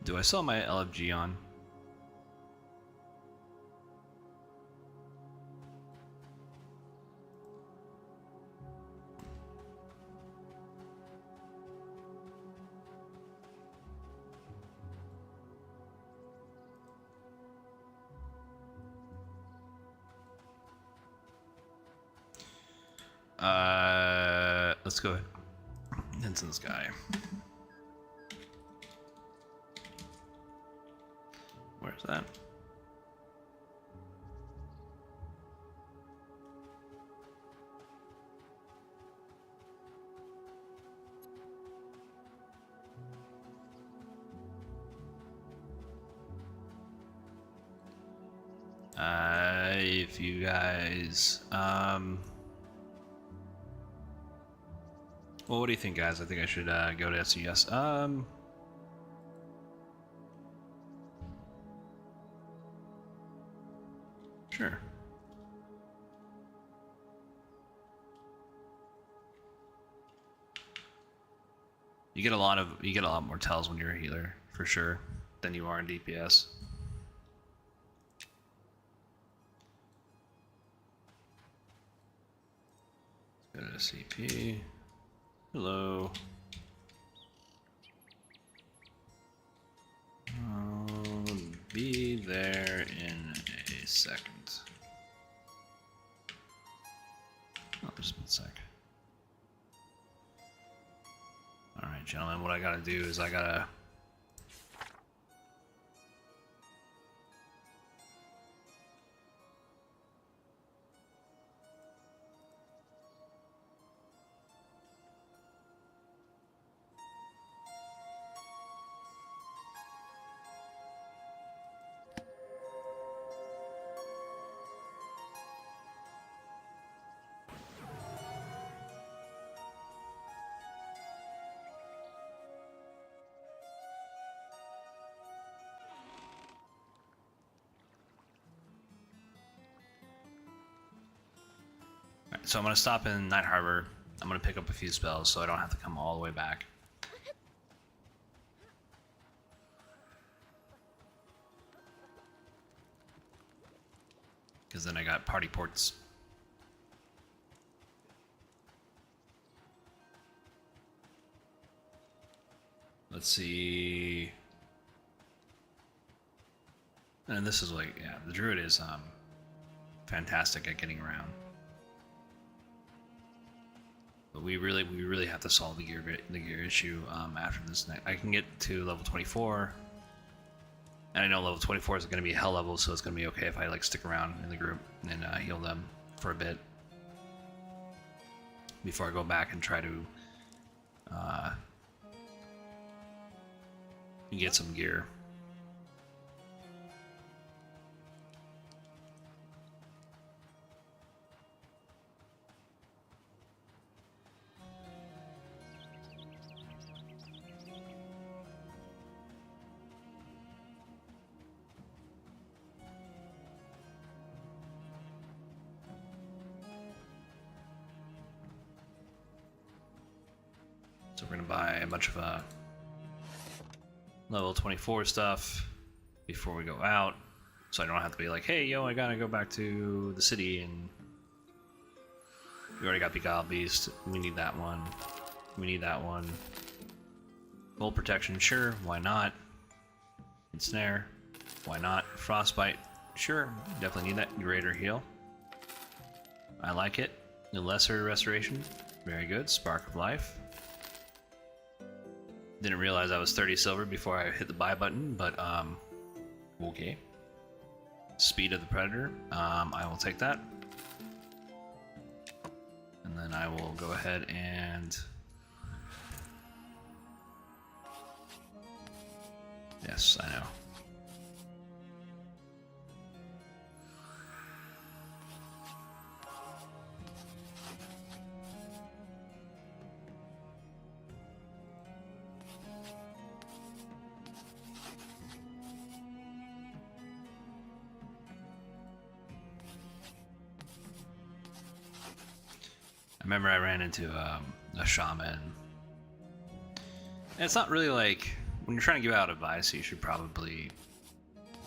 Do I still have my LFG on? Let's go ahead. Into this guy. Where's that? If you guys, well, what do you think, guys? I think I should go to SES. Sure. You get a lot more tells when you're a healer, for sure, than you are in DPS. Let's go to CP. Hello. I'll be there in a second. Oh, just a sec. Alright, gentlemen, what I gotta do is I gotta... So I'm going to stop in Night Harbor. I'm going to pick up a few spells so I don't have to come all the way back. Because then I got party ports. Let's see. And this is like, yeah, the druid is fantastic at getting around. But we really have to solve the gear issue after this night. I can get to level 24, and I know level 24 is going to be a hell level, so it's going to be okay if I like stick around in the group and heal them for a bit before I go back and try to get some gear. So we're gonna buy a bunch of level 24 stuff before we go out, so I don't have to be like, hey, yo, I gotta go back to the city, and we already got Beguiled Beast. We need that one. We need that one. Gold protection, sure, why not? Ensnare. Why not? Frostbite. Sure, definitely need that. Greater heal. I like it. The lesser restoration. Very good. Spark of life. Didn't realize I was 30 silver before I hit the buy button, but okay. Speed of the Predator. I will take that. And then I will go ahead and... Yes, I know. I remember I ran into a shaman. And it's not really like, when you're trying to give out advice, you should probably,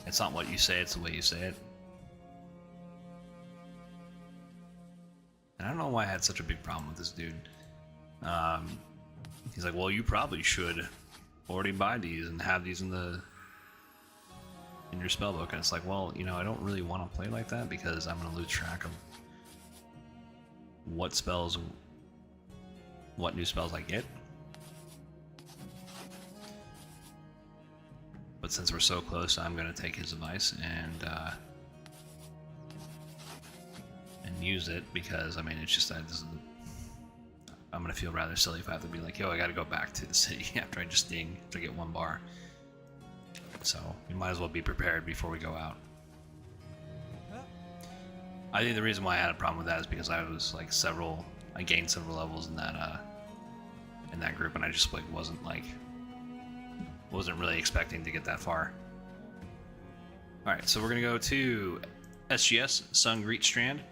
it's not what you say, it's the way you say it. And I don't know why I had such a big problem with this dude. He's like, well, you probably should already buy these and have these in your spellbook. And it's like, well, you know, I don't really want to play like that because I'm going to lose track of what spells, what new spells I get. But since we're so close, I'm going to take his advice and use it, because I mean, it's just that it doesn't, I'm going to feel rather silly if I have to be like, yo, I got to go back to the city after I just ding to get one bar. So we might as well be prepared before we go out. I think the reason why I had a problem with that is because I was like I gained several levels in that group, and I just like wasn't really expecting to get that far. All right, so we're gonna go to SGS Sun Greet Strand.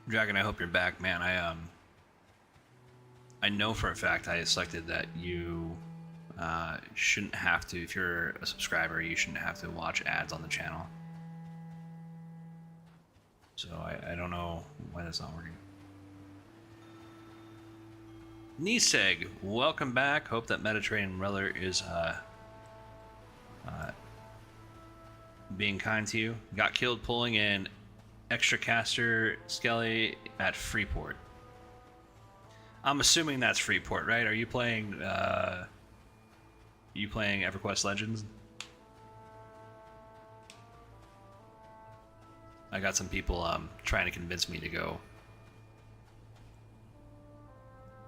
Dragon, I hope you're back, man. I know for a fact I selected that you shouldn't have to, if you're a subscriber, you shouldn't have to watch ads on the channel. So I don't know why that's not working. Niseg, welcome back. Hope that Mediterranean Reller is being kind to you. Got killed pulling in Extra Caster Skelly at Freeport. I'm assuming that's Freeport, right? Are you playing EverQuest Legends? I got some people trying to convince me to go.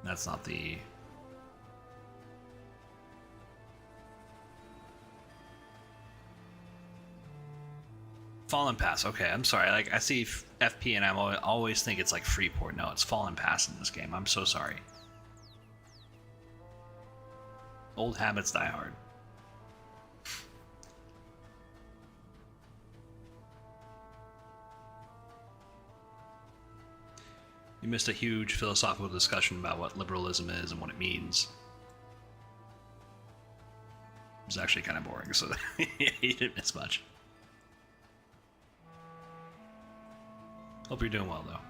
That's not the... Fallen Pass, okay, I'm sorry. Like, I see FP and I always think it's like Freeport. No, it's Fallen Pass in this game. I'm so sorry. Old habits die hard. You missed a huge philosophical discussion about what liberalism is and what it means. It was actually kind of boring, so you didn't miss much. Hope you're doing well, though.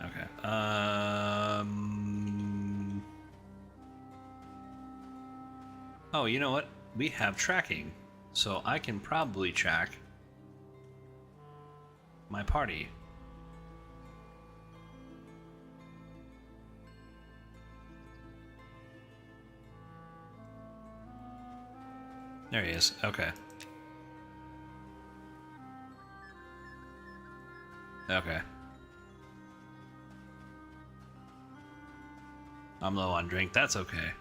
Okay. Oh, you know what? We have tracking, so I can probably track my party. There he is. Okay. Okay. I'm low on drink. That's okay.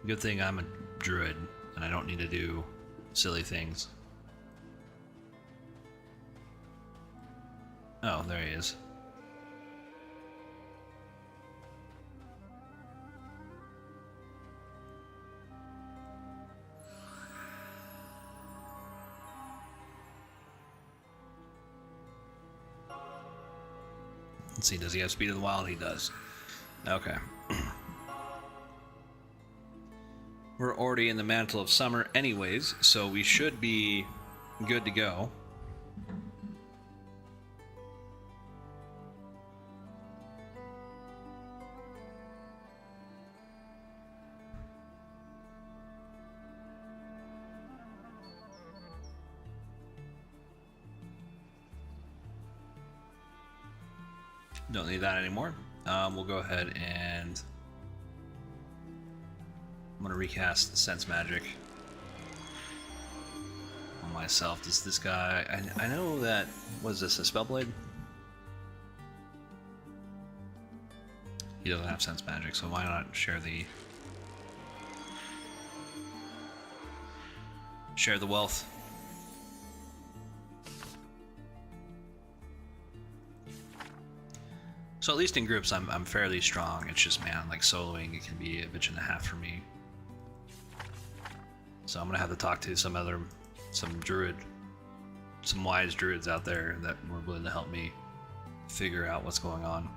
Good thing I'm a druid and I don't need to do silly things. Oh, there he is. Let's see, does he have Speed of the Wild? He does. Okay. We're already in the mantle of summer anyways, so we should be good to go. Don't need that anymore. We'll go ahead and I'm gonna recast the sense magic on myself. Does this guy? I know that. Was this a spellblade? He doesn't have sense magic, so why not share the wealth? So at least in groups, I'm fairly strong. It's just, man, like soloing, it can be a bitch and a half for me. So I'm gonna have to talk to some wise druids out there that were willing to help me figure out what's going on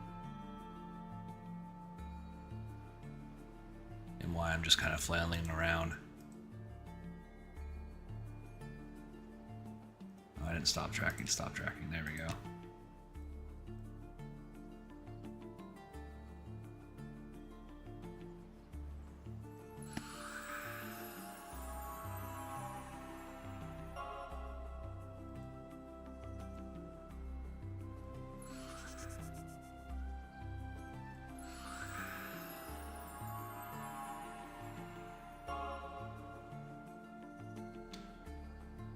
and why I'm just kind of flailing around. Oh, I didn't stop tracking. There we go.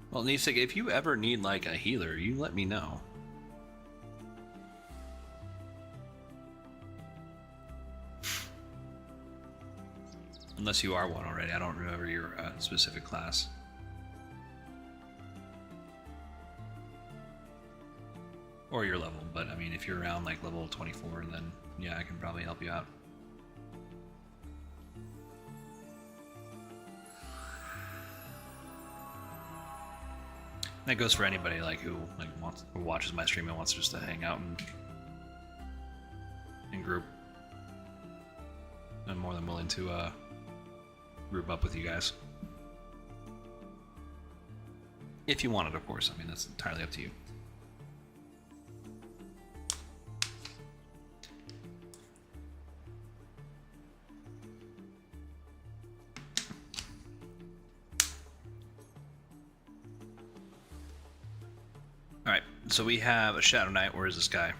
Well, Nisik, if you ever need like a healer, you let me know. Unless you are one already. I don't remember your specific class. Or your level, but I mean, if you're around like level 24, then yeah, I can probably help you out. That goes for anybody like who watches my stream and wants just to hang out and group. I'm more than willing to group up with you guys. If you want it, of course. I mean, that's entirely up to you. Alright, so we have a Shadow Knight. Where is this guy?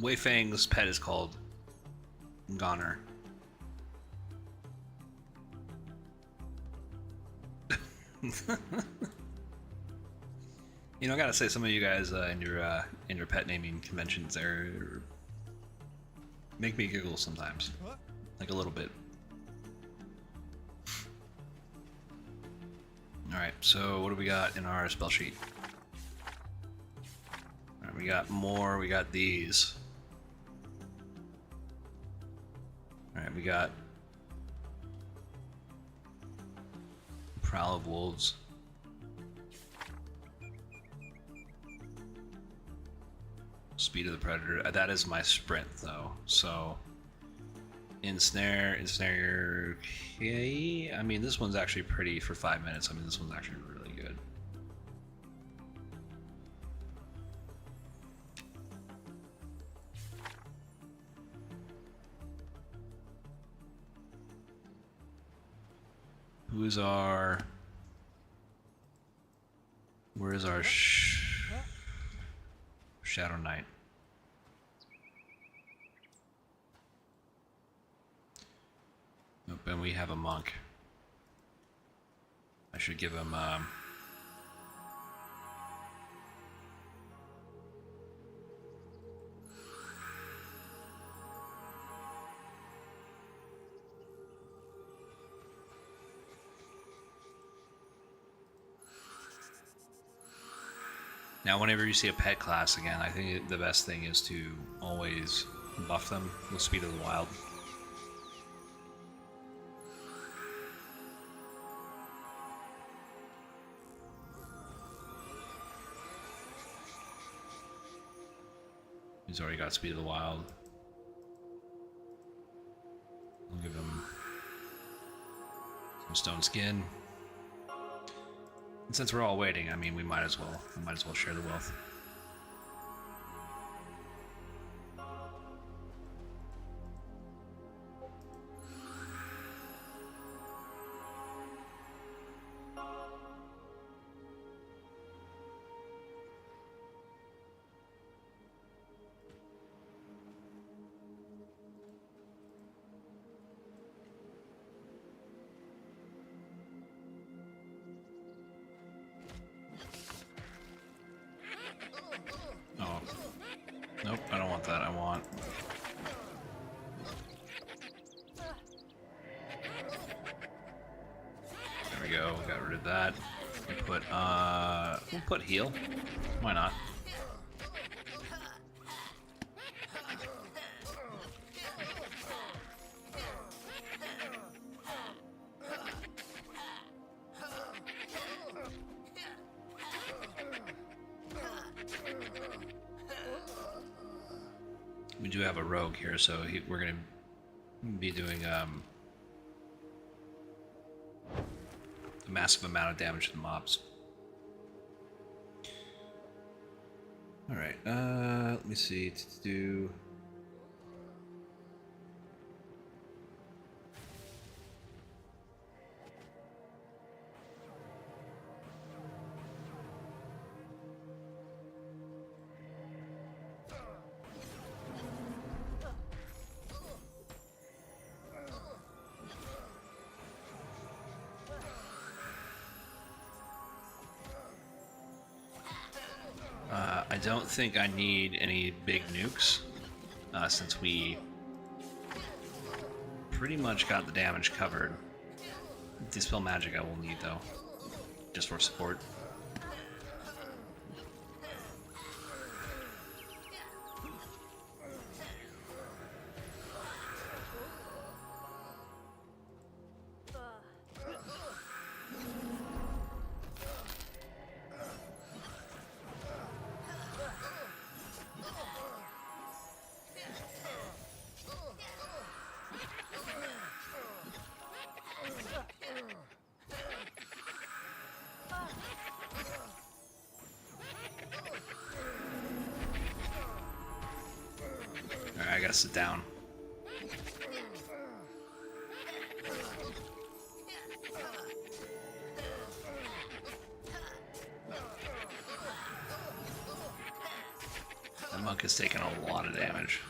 Wei Fang's pet is called Goner. You know, I gotta say, some of you guys in your pet naming conventions there make me giggle sometimes, like a little bit. Alright, so what do we got in our spell sheet? Alright, we got more, we got these. Alright, we got Prowl of Wolves. Speed of the Predator. That is my sprint though, so Ensnare, okay. I mean, this one's actually pretty for 5 minutes. I mean, this one's actually really good. Who is our... Where is our Shadow Knight? Nope, and we have a monk. I should give him Now, whenever you see a pet class again, I think the best thing is to always buff them with Speed of the Wild. He's already got Speed of the Wild. I'll give him some stone skin. And since we're all waiting, I mean, we might as well share the wealth. Oh. Nope, I don't want that. I want... There we go, got rid of that. We'll put heal. Why not? We do have a rogue here, so we're going to be doing a massive amount of damage to the mobs. Alright, let me see. To do... I don't think I need any big nukes, since we pretty much got the damage covered. Dispel magic I will need though, just for support. Alright, I gotta sit down. That monk is taking a lot of damage.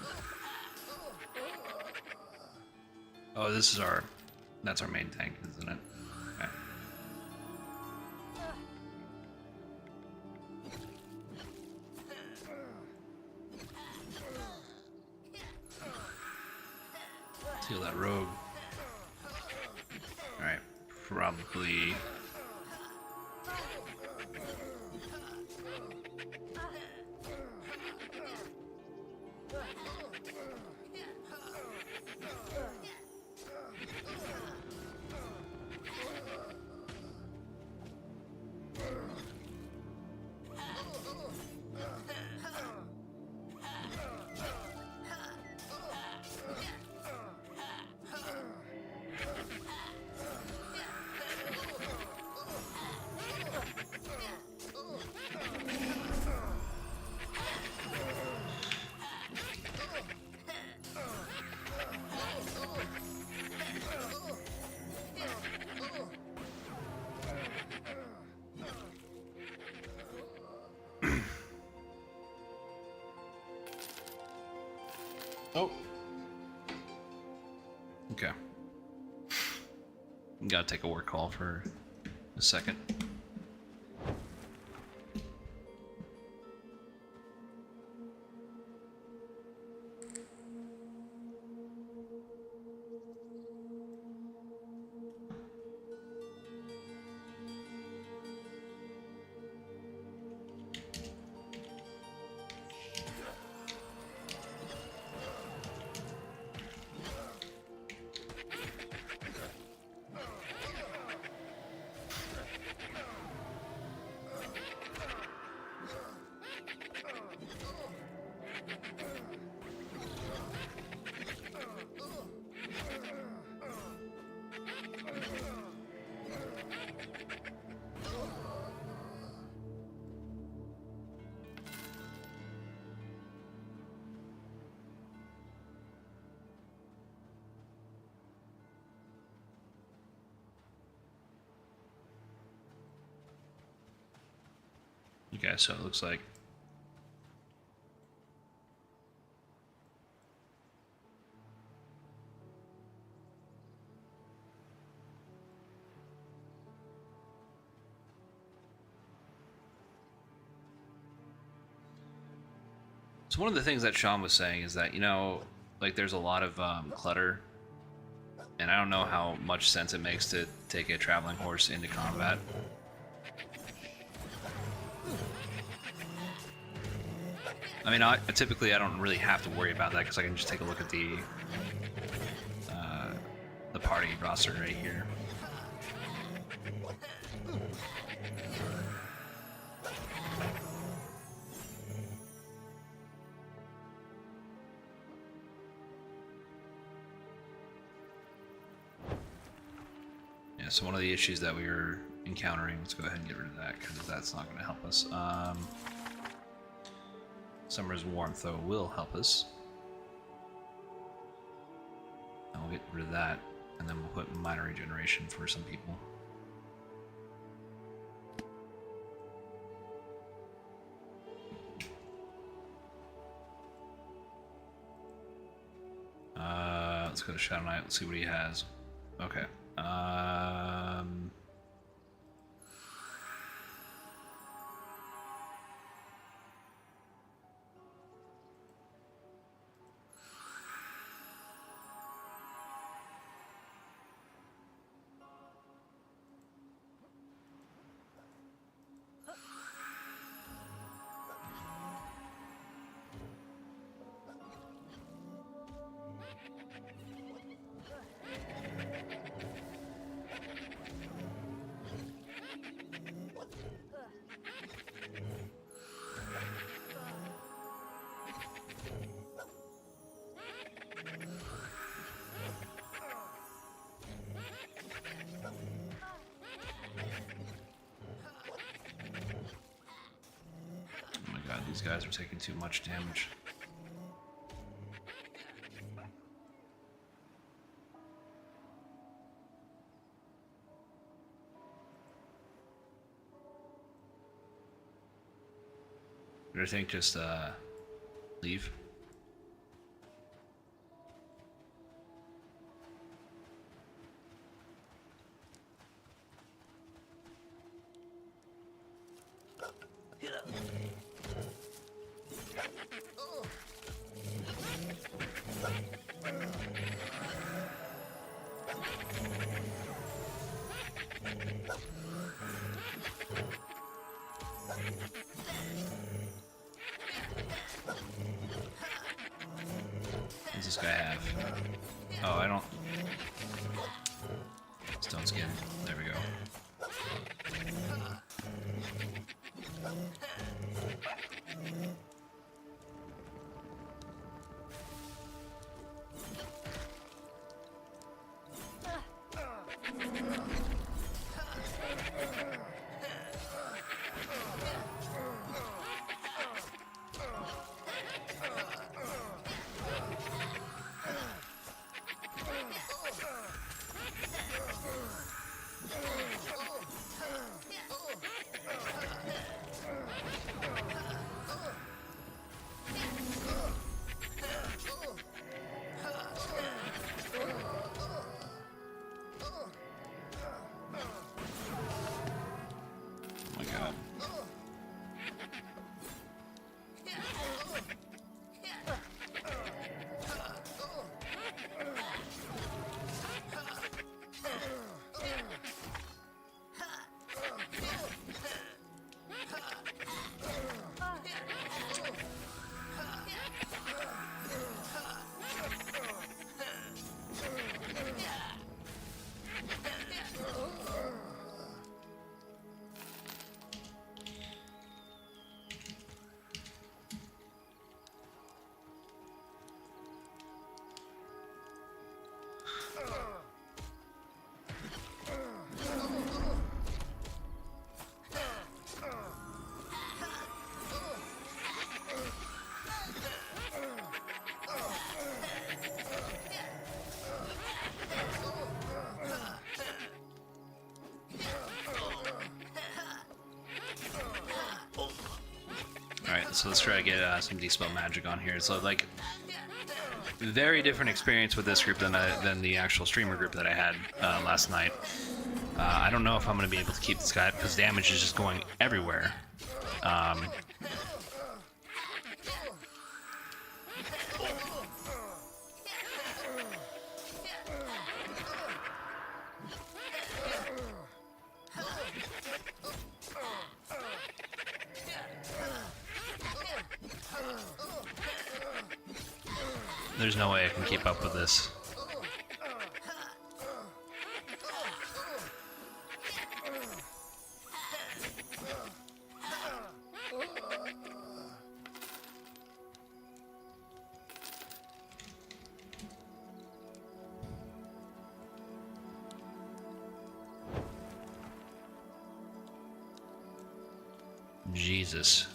Oh, this is that's our main tank, isn't it? Okay. Steal that rogue. Alright, probably... Oh. Okay. Gotta take a work call for a second. Okay, so it looks like. So one of the things that Sean was saying is that, you know, like there's a lot of clutter, and I don't know how much sense it makes to take a traveling horse into combat. I mean, typically I don't really have to worry about that because I can just take a look at the party roster right here. Yeah, so one of the issues that we were encountering, let's go ahead and get rid of that because that's not going to help us. Summer's warmth, though, will help us. And we'll get rid of that, and then we'll put minor regeneration for some people. Let's go to Shadow Knight. Let's see what he has. Okay. These guys are taking too much damage. I think just leave. What does this guy have? Oh, I don't. Stone skin. There we go. so let's try to get some Dispel Magic on here. So, like, very different experience with this group than the actual streamer group that I had last night. I don't know if I'm going to be able to keep this guy because damage is just going everywhere. There's no way I can keep up with this. Jesus.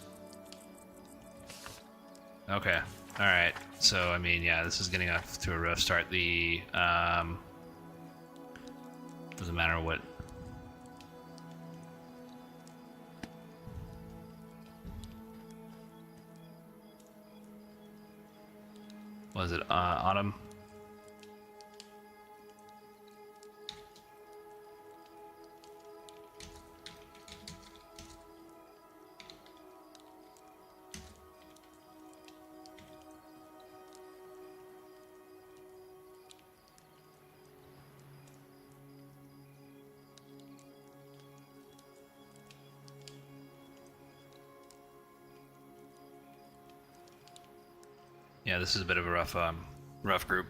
Okay. All right. So, I mean, yeah, this is getting off to a rough start. The, doesn't matter what. Was it, Autumn? Yeah, this is a bit of a rough group.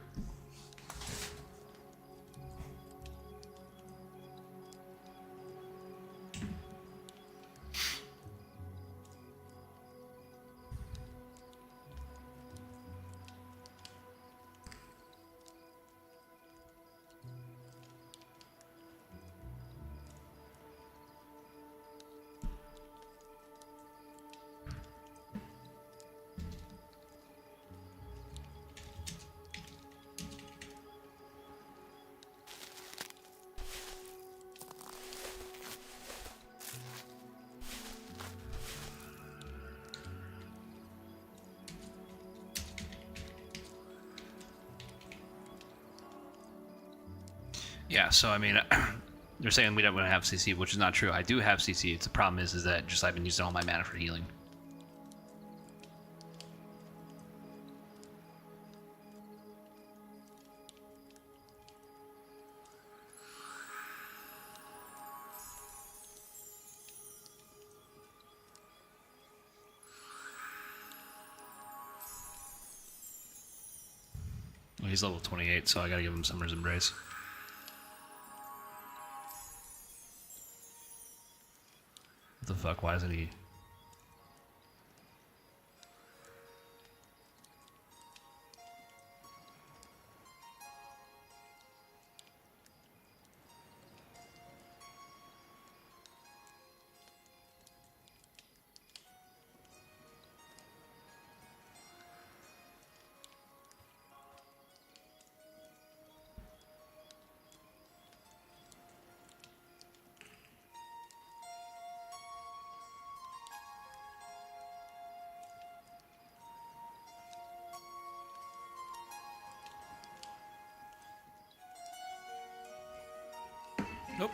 Yeah, so I mean, they're saying we don't have CC, which is not true. I do have CC. The problem is that just I've been using all my mana for healing. Well, he's level 28, so I gotta give him Summer's Embrace. What the fuck? Why isn't he? Nope.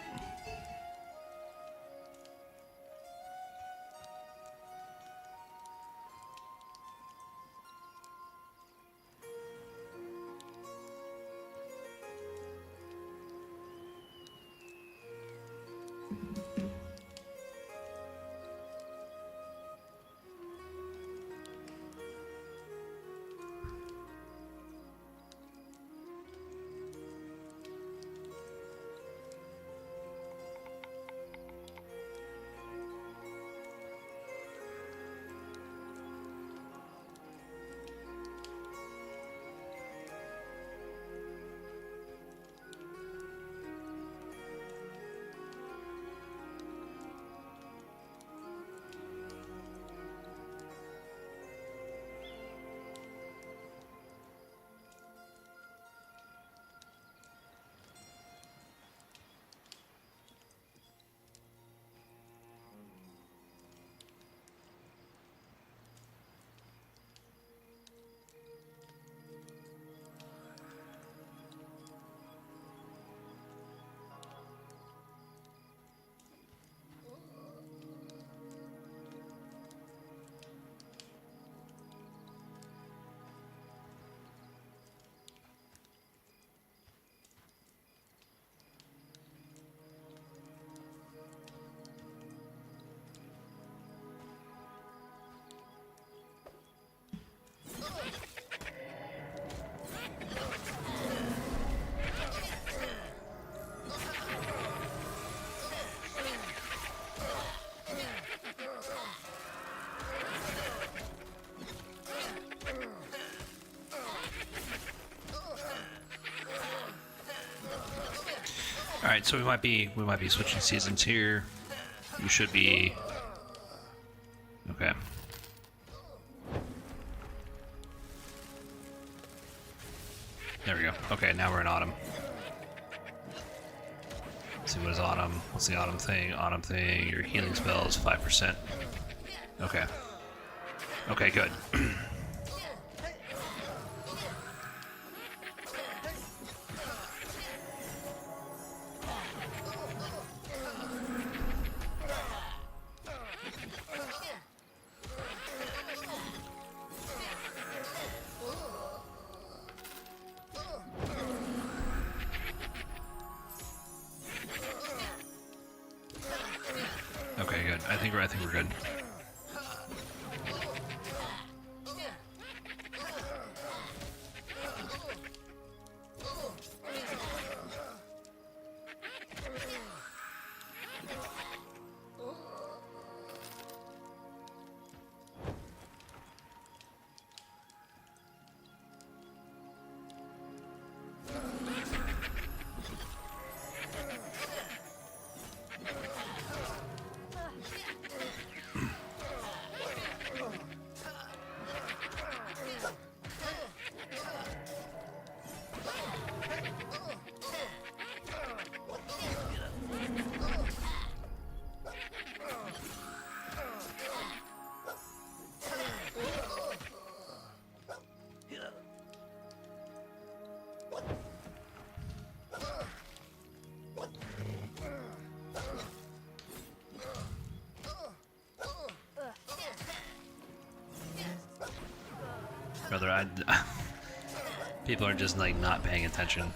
right, so we might be switching seasons here. We should be okay. There we go. Okay, now we're in autumn. Let's see, what is autumn? What's the autumn thing? Autumn thing. Your healing spell is 5%. Okay. Okay, good. Okay, good. I think we're good. Brother, people are just like not paying attention.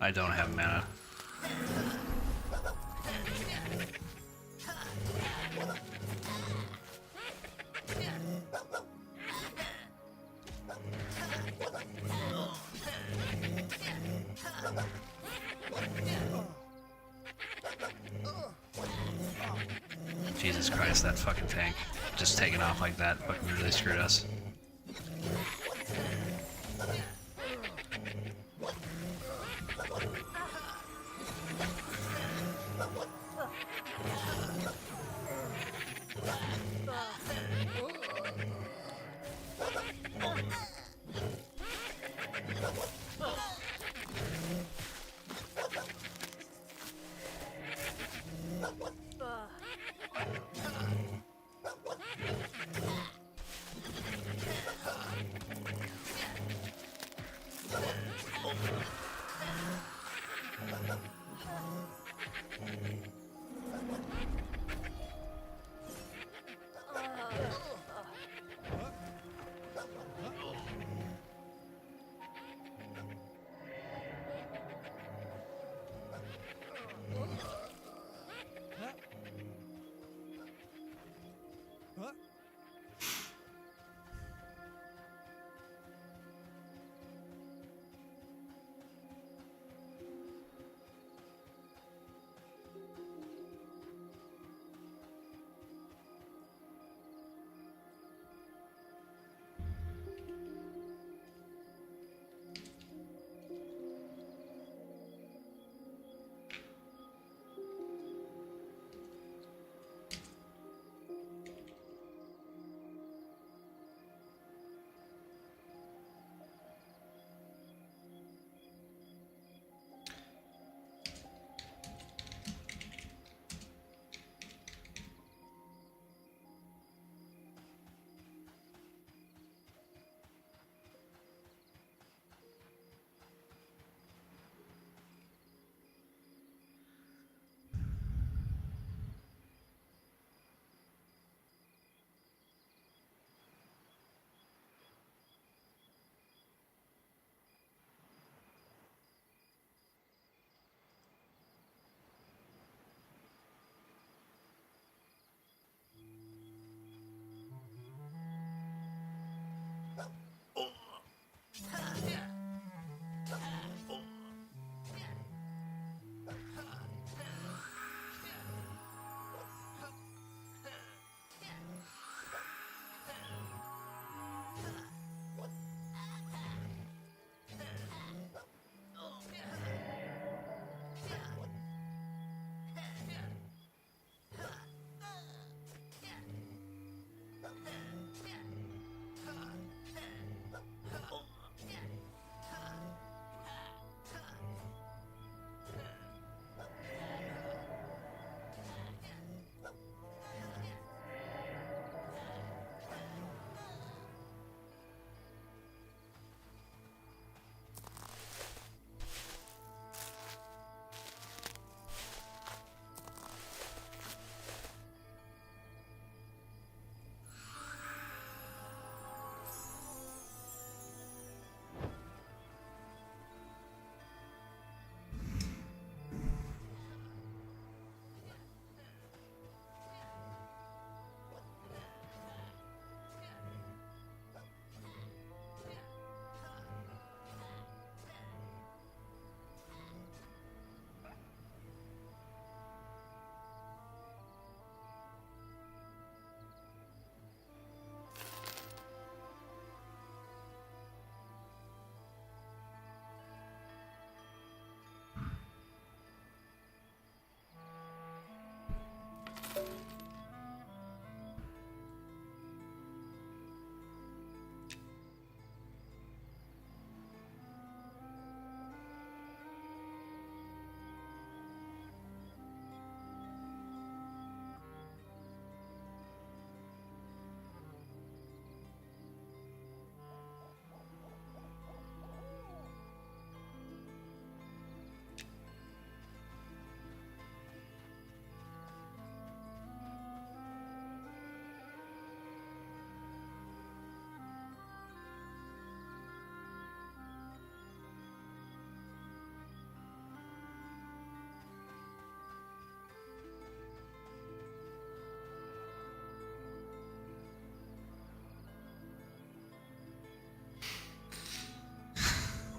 I don't have mana. Jesus Christ, that fucking tank. Just taking off like that fucking really screwed us.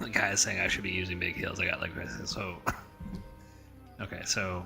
The guy is saying I should be using big heals. I got like this. So, okay, so.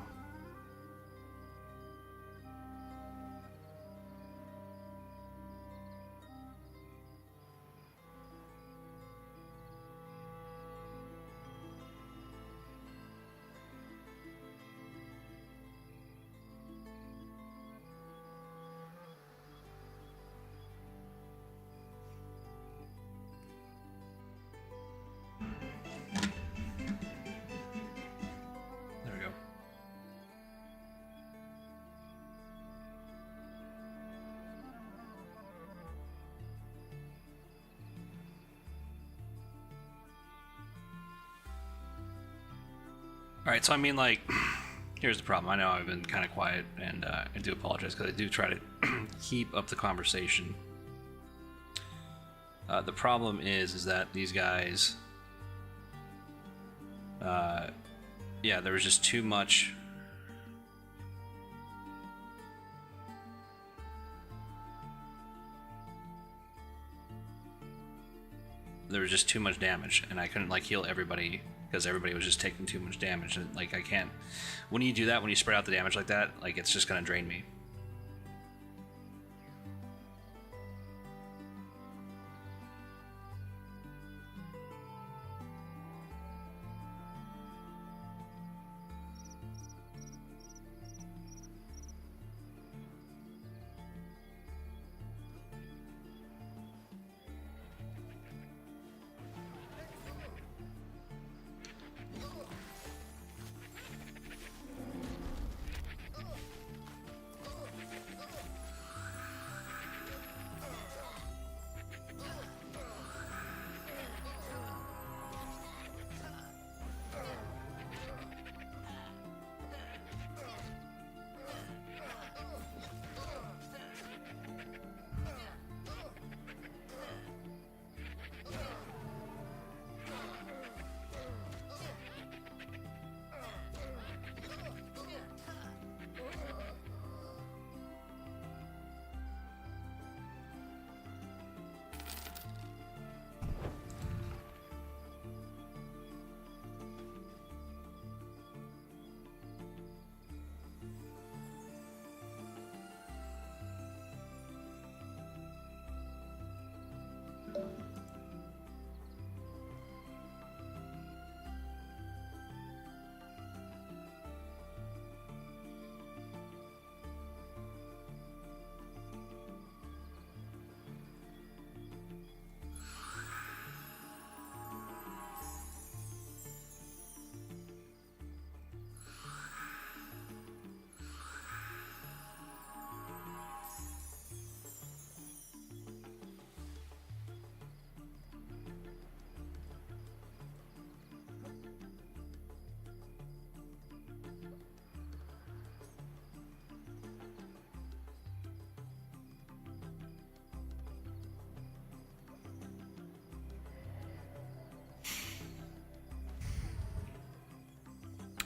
Alright, so I mean, like, here's the problem. I know I've been kind of quiet, and I do apologize, because I do try to keep up the conversation. The problem is that these guys... yeah, there was just too much... There was just too much damage, and I couldn't, like, heal everybody... because everybody was just taking too much damage, and like I can't. When you do that, when you spread out the damage like that, like it's just gonna drain me.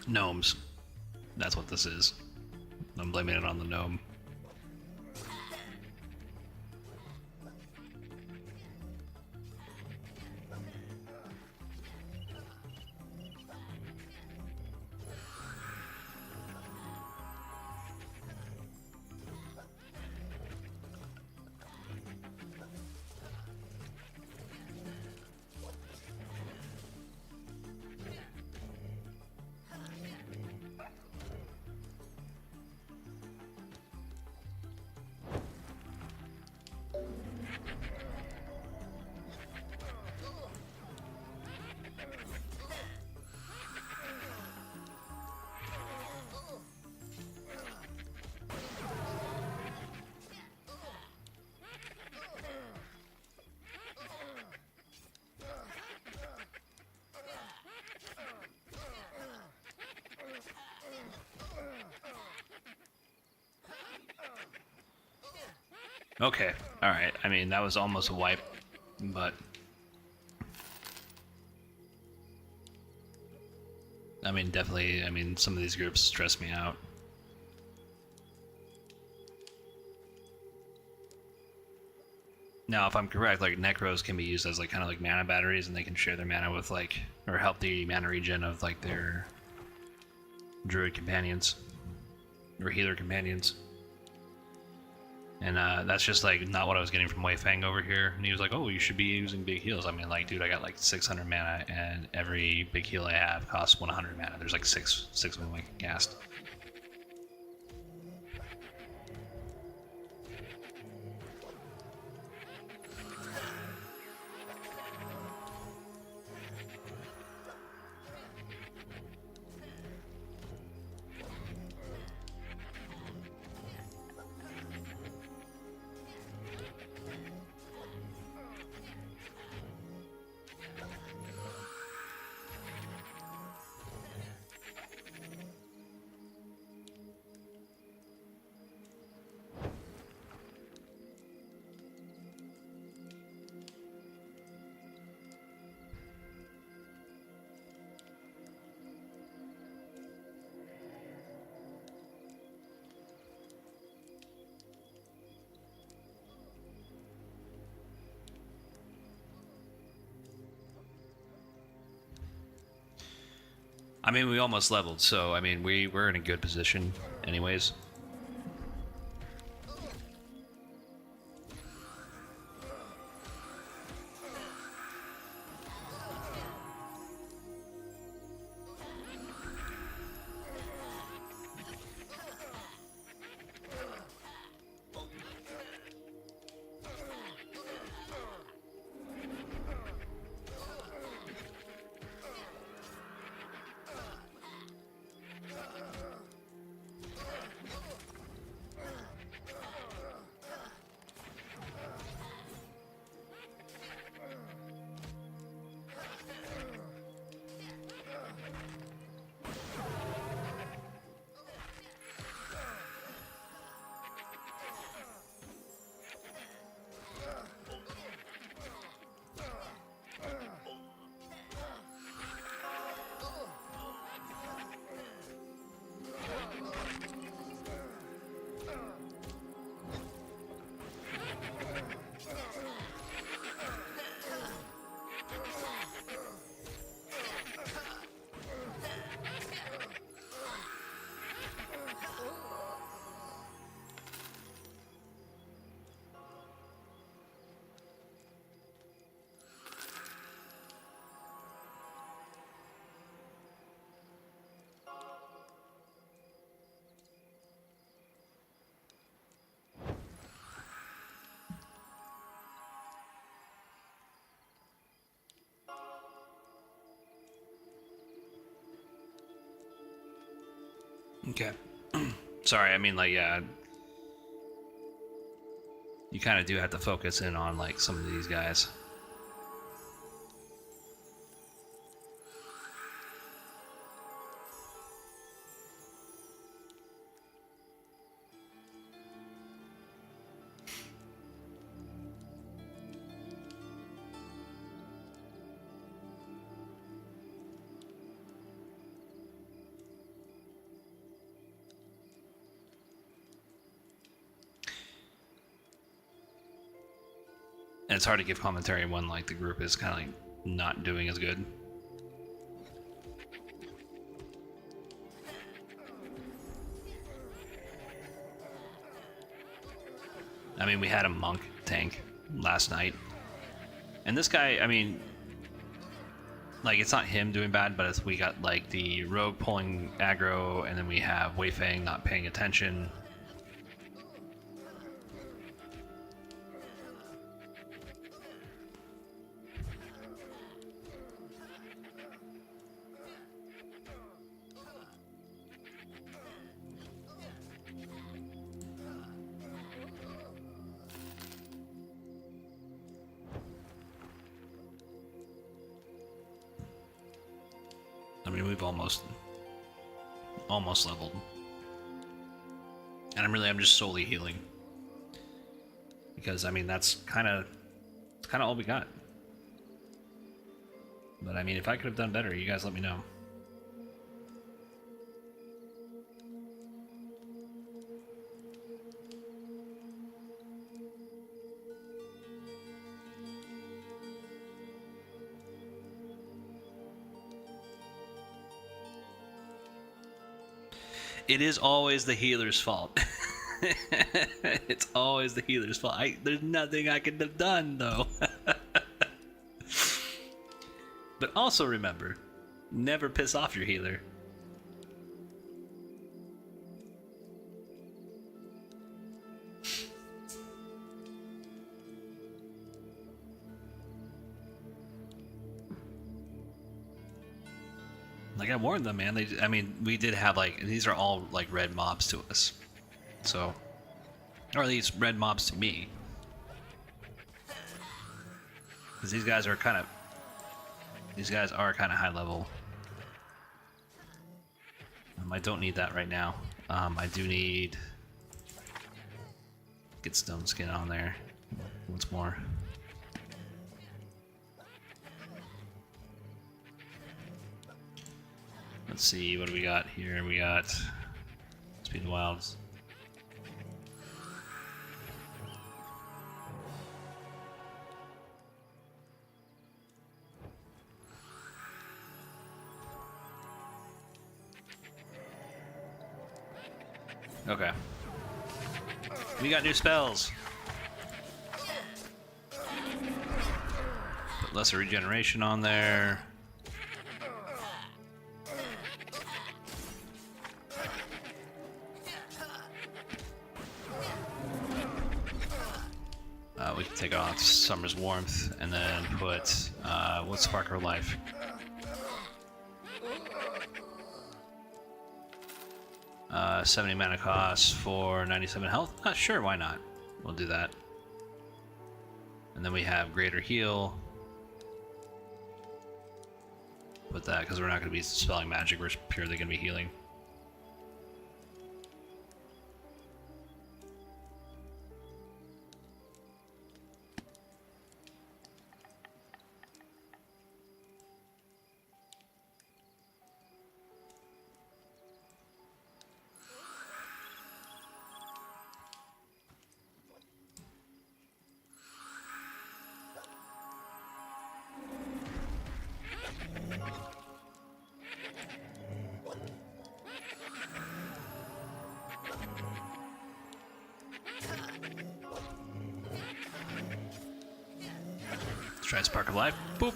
Gnomes. That's what this is. I'm blaming it on the gnome. Okay, alright. I mean, that was almost a wipe, but... I mean, definitely, I mean, some of these groups stress me out. Now, if I'm correct, like necros can be used as like kind of like mana batteries, and they can share their mana with like, or help the mana regen of like their druid companions or healer companions. And that's just like not what I was getting from Wei Fang over here. And he was like, "Oh, you should be using big heals." I mean, like, dude, I got like 600 mana, and every big heal I have costs 100 mana. There's like six of them I can cast. I mean, we almost leveled, so I mean, we're in a good position, anyways. Okay. Sorry, I mean, like, yeah, you kind of do have to focus in on like some of these guys. And it's hard to give commentary when like the group is kind of like not doing as good. I mean, we had a monk tank last night, and this guy, I mean, like, it's not him doing bad, but we got like the rogue pulling aggro, and then we have Wei Fang not paying attention. I mean, we've almost leveled, and I'm just solely healing, because I mean that's kind of all we got. But I mean, if I could have done better, you guys let me know. It is always the healer's fault. It's always the healer's fault. There's nothing I could have done, though. But also remember, never piss off your healer. Like I warned them, man. I mean, we did have like these are all like red mobs to us, so, or at least red mobs to me, because these guys are kind of high level. I don't need that right now. I do need get stone skin on there once more. Let's see, what do we got here? We got Speed of the Wilds. Okay. We got new spells. Put lesser regeneration on there. We can take off Summer's Warmth and then put what's Spark Her Life? Uh, 70 mana cost for 97 health? Sure, why not? We'll do that. And then we have Greater Heal. Put that because we're not going to be spelling magic, we're purely going to be healing. Let's try Spark of Life. Boop.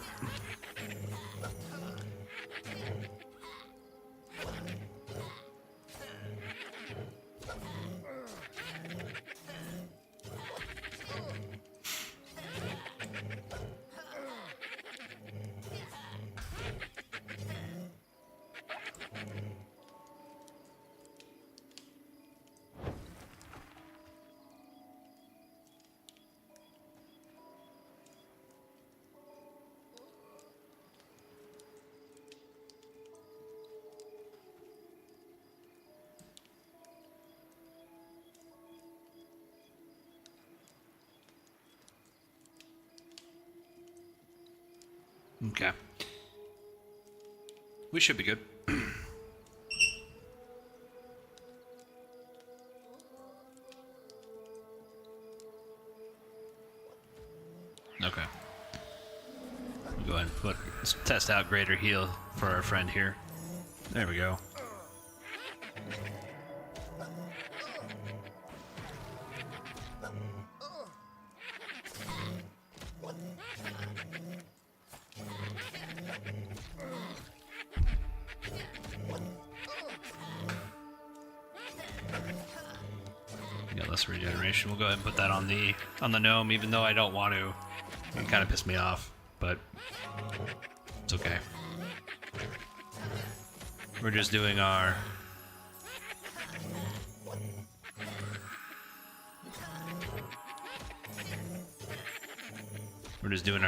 Okay. We should be good. Okay. We'll go ahead and let's test out Greater Heal for our friend here. There we go. Regeneration. We'll go ahead and put that on the gnome, even though I don't want to. It kind of pissed me off, but it's okay. We're just doing our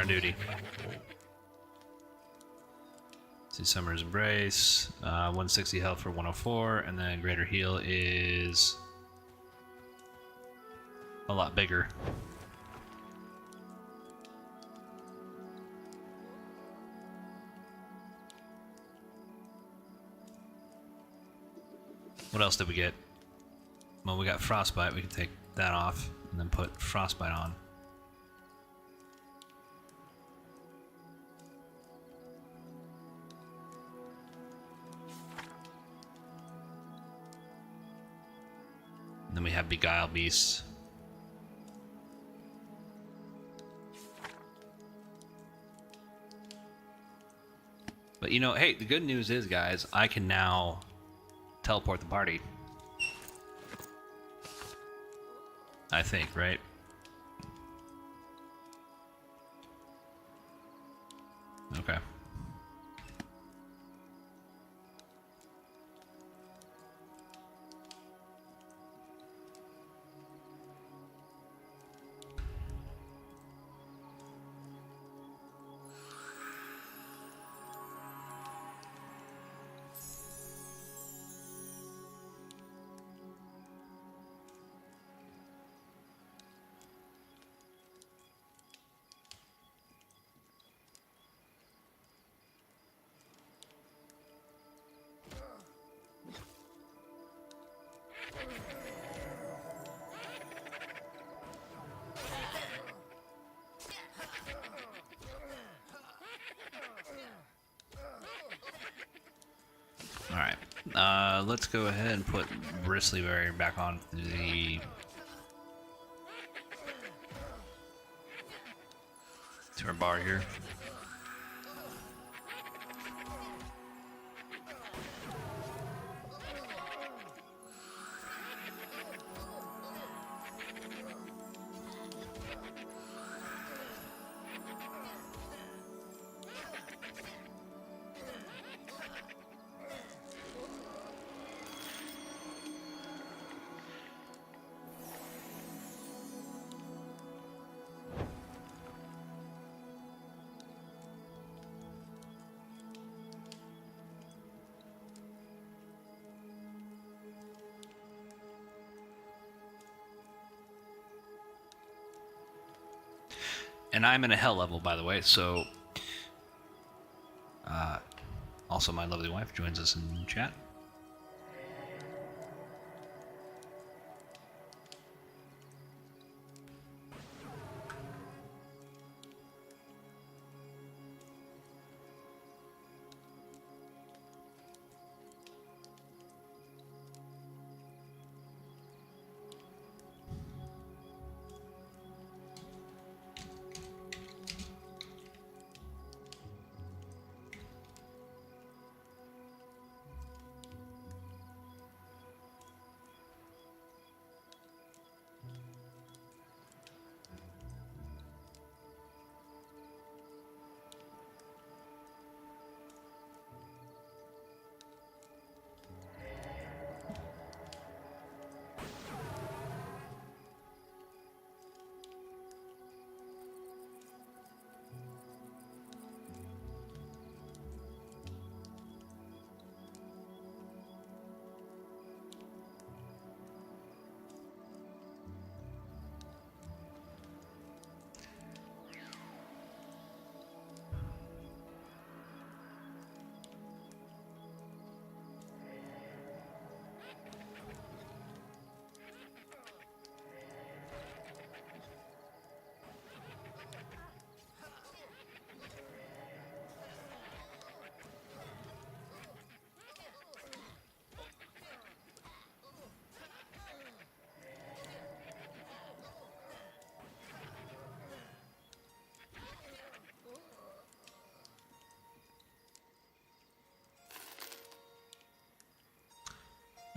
duty. See, Summer's Embrace, 160 health for 104, and then Greater Heal is a lot bigger. What else did we get? Well, we got Frostbite. We can take that off and then put Frostbite on. Then we have Beguile Beast. But you know, hey, the good news is, guys, I can now teleport the party. I think, right? Okay. Alright, let's go ahead and put Bristlyberry back on to our bar here. And I'm in a hell level, by the way, so... also, my lovely wife joins us in chat.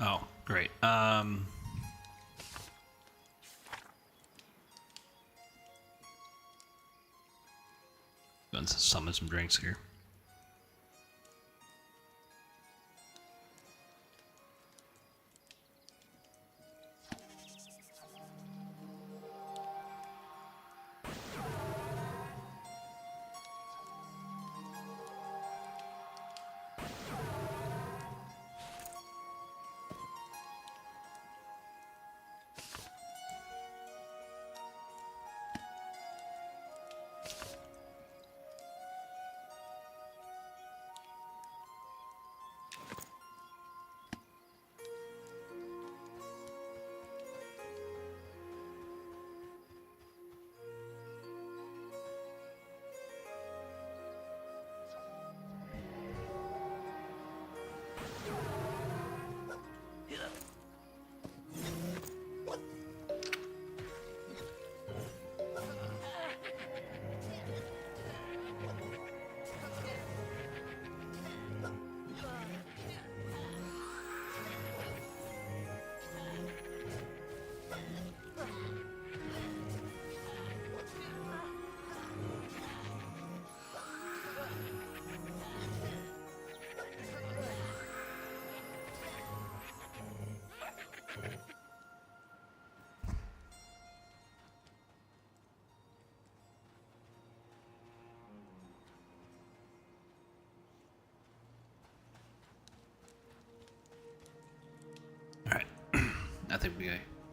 Oh, great. Going to summon some drinks here.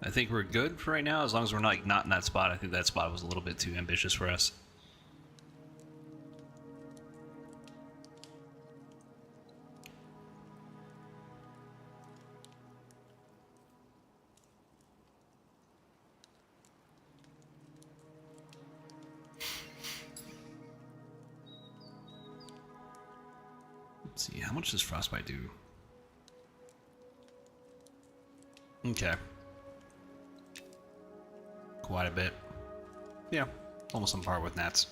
I think we're good for right now, as long as we're not in that spot. I think that spot was a little bit too ambitious for us. Let's see, how much does frostbite do? Okay. Quite a bit. Yeah, almost on par with gnats.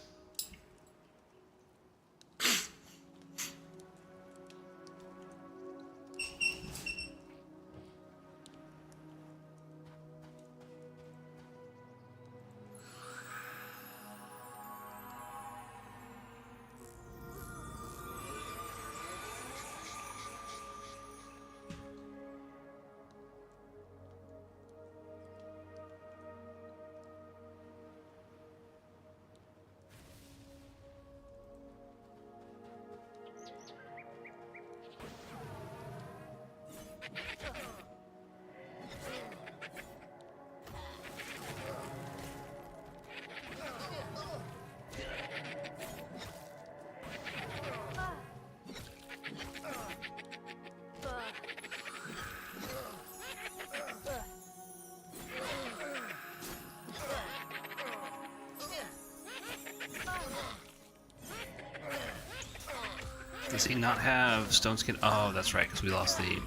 Does he not have stone skin? Oh, that's right, because we lost the...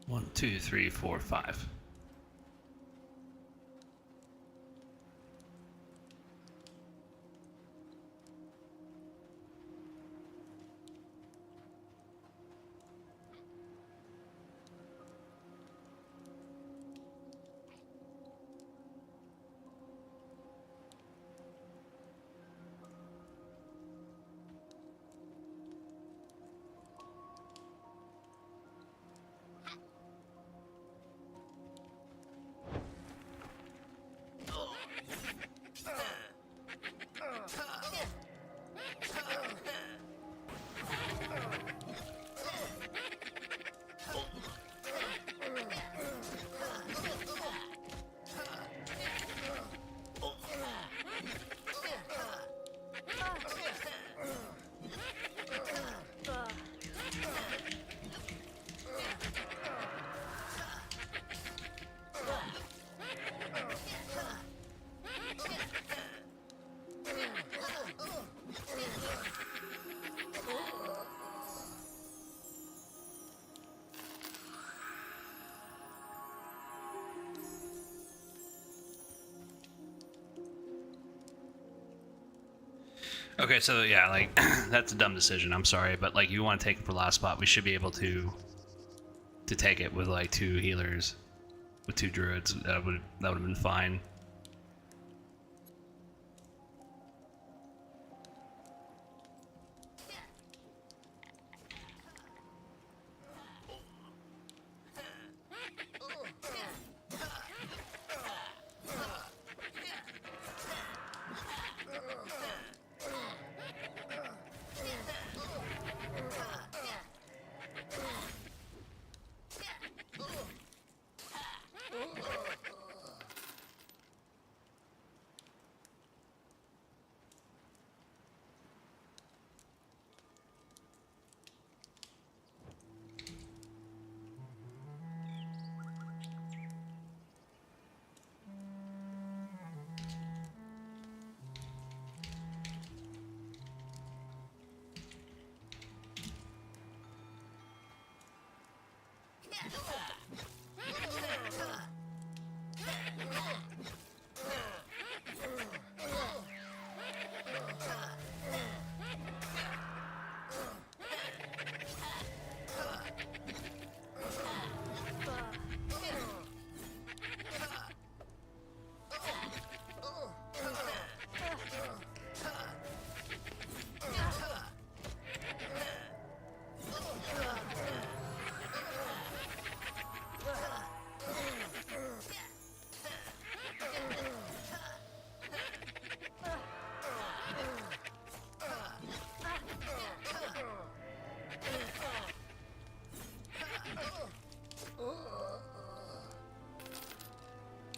One, two, three, four, five. Okay, so yeah, like, that's a dumb decision, I'm sorry, but like, you want to take him for last spot, we should be able to to take it with like 2 healers, with 2 druids. That would have been fine.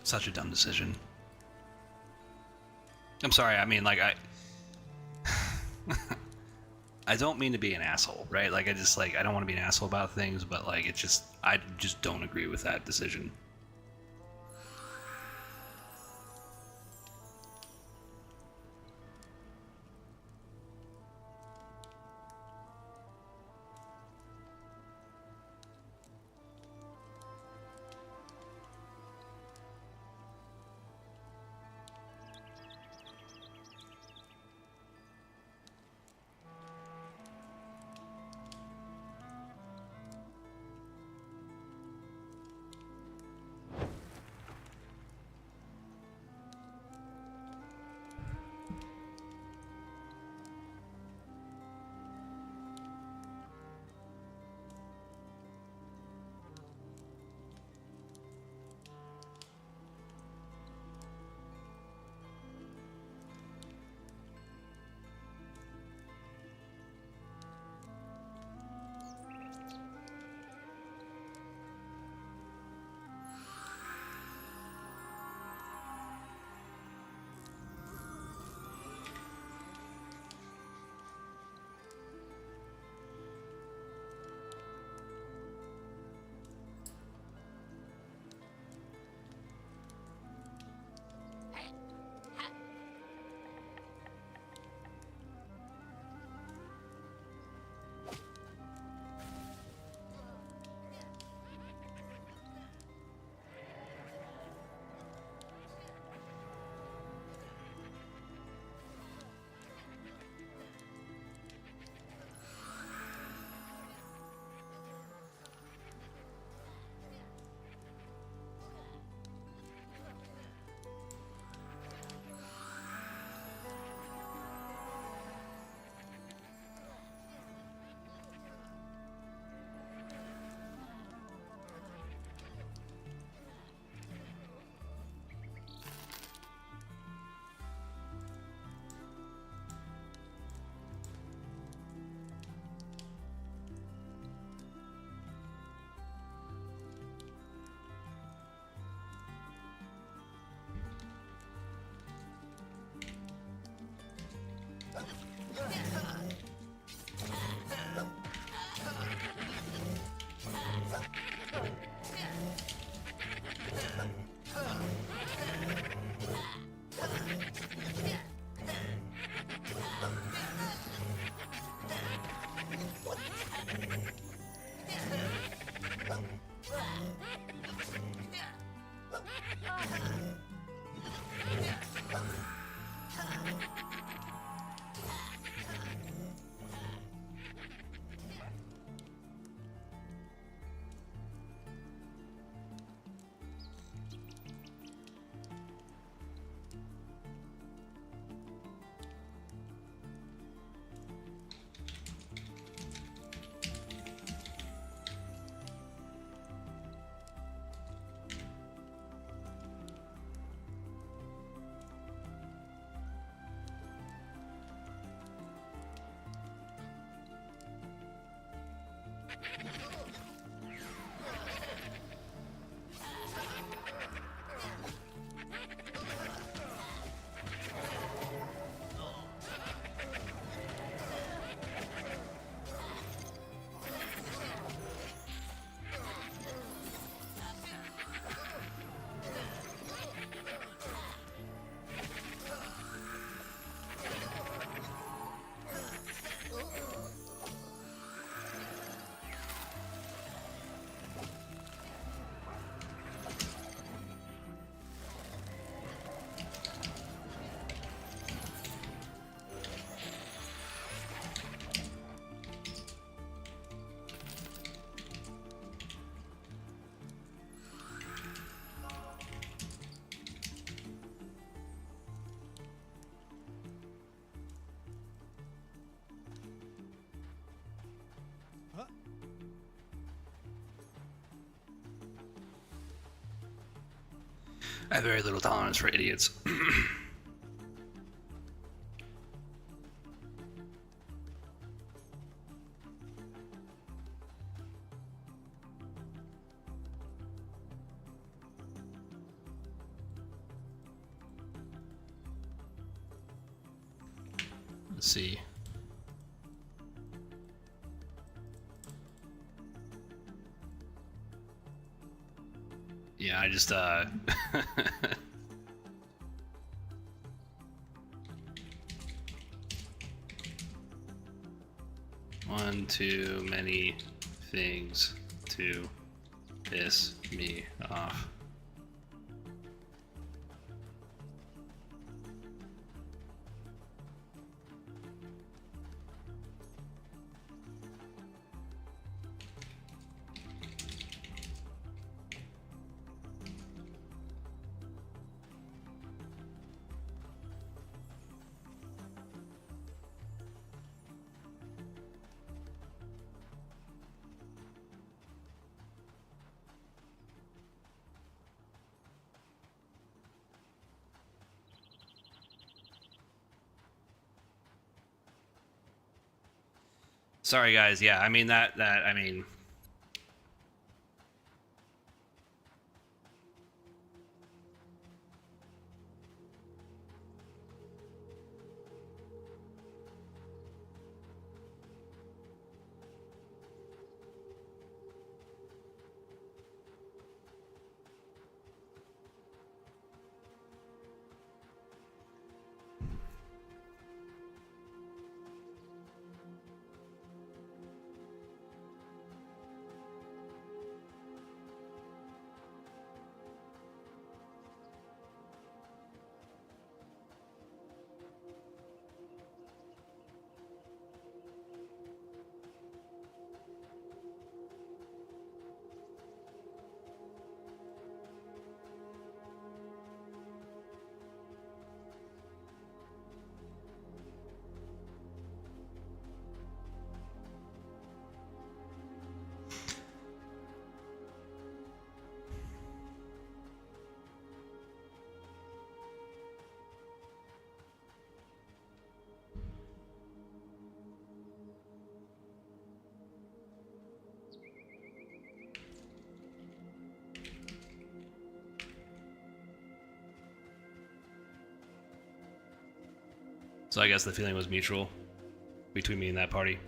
Such a dumb decision. I'm sorry, I mean, like, I don't mean to be an asshole, right? Like, I don't want to be an asshole about things, but, like, I just don't agree with that decision. I have very little tolerance for idiots. Let's see. Yeah, I just one too many things to piss me off. Sorry, guys. Yeah, I mean I mean. So I guess the feeling was mutual between me and that party.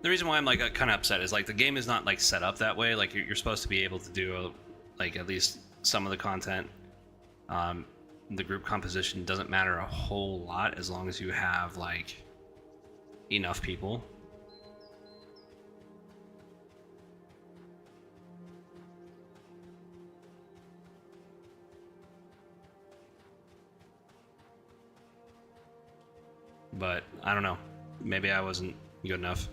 The reason why I'm like kind of upset is like the game is not like set up that way. Like you're supposed to be able to do like at least some of the content. The group composition doesn't matter a whole lot as long as you have like enough people. But I don't know. Maybe I wasn't good enough.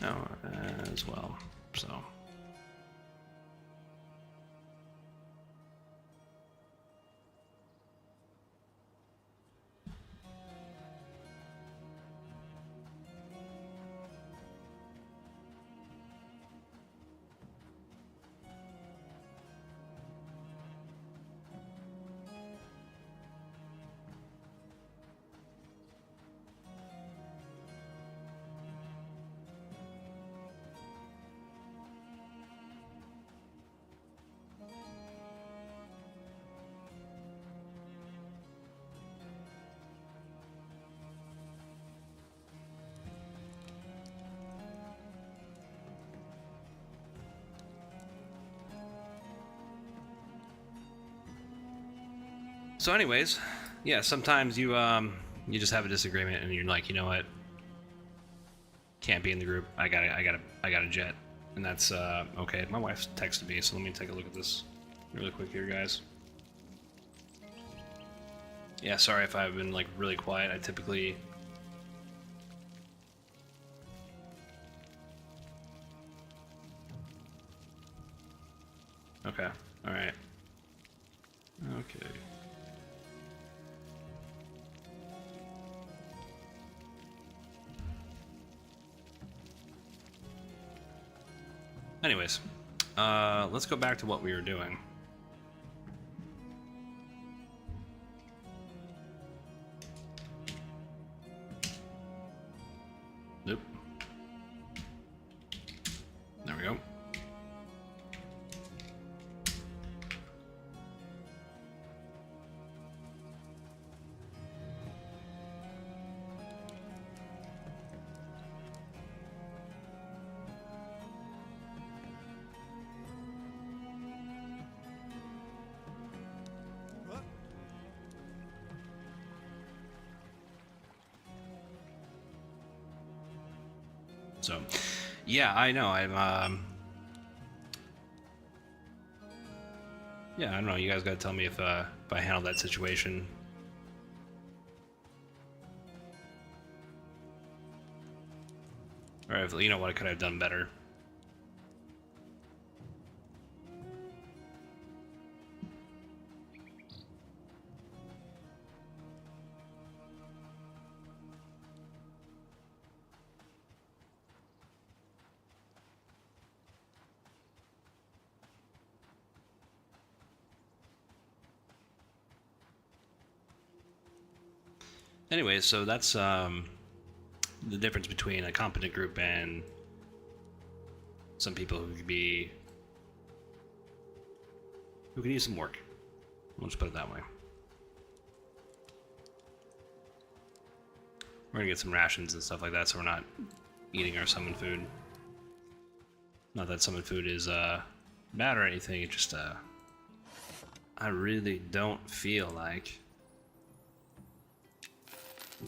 Oh, as well. So. So anyways, yeah, sometimes you just have a disagreement and you're like, you know what? Can't be in the group. I got a jet. And that's okay. My wife texted me, so let me take a look at this really quick here, guys. Yeah, sorry if I've been like really quiet. I typically Okay. All right. Okay. Anyways, let's go back to what we were doing. Nope. There we go. So, yeah, I know. Yeah, I don't know. You guys gotta tell me if I handled that situation. Or if, you know what, I could have done better. Anyways, so that's the difference between a competent group and some people who could use some work. Let's put it that way. We're gonna get some rations and stuff like that, so we're not eating our summon food. Not that summon food is bad or anything. It just I really don't feel like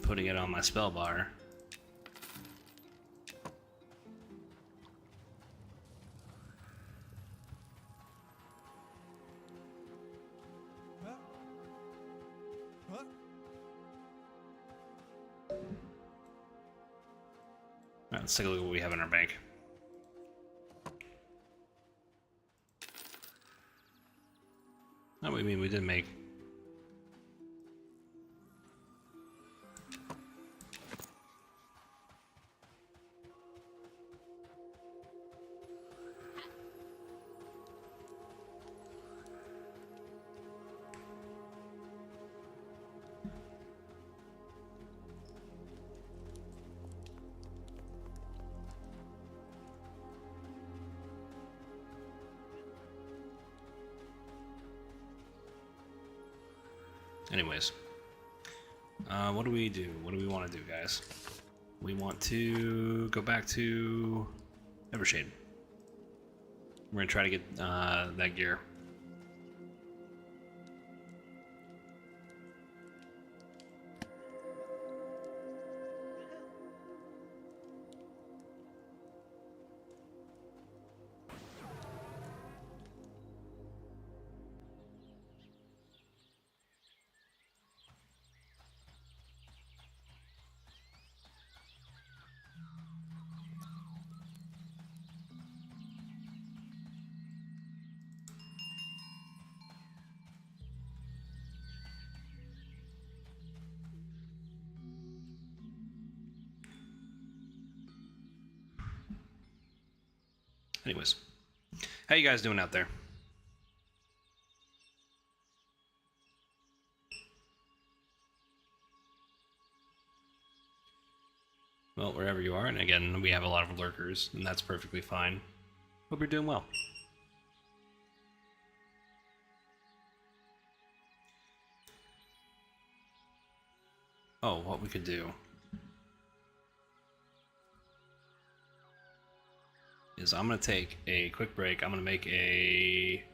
putting it on my spell bar. Alright, let's take a look at what we have in our bank. Oh, we mean we did make. Anyways, what do we do? What do we want to do, guys? We want to go back to Evershade. We're gonna try to get that gear. Anyways, how you guys doing out there? Well, wherever you are, and again, we have a lot of lurkers, and that's perfectly fine. Hope you're doing well. Oh, what we could do is I'm gonna take a quick break. I'm gonna make a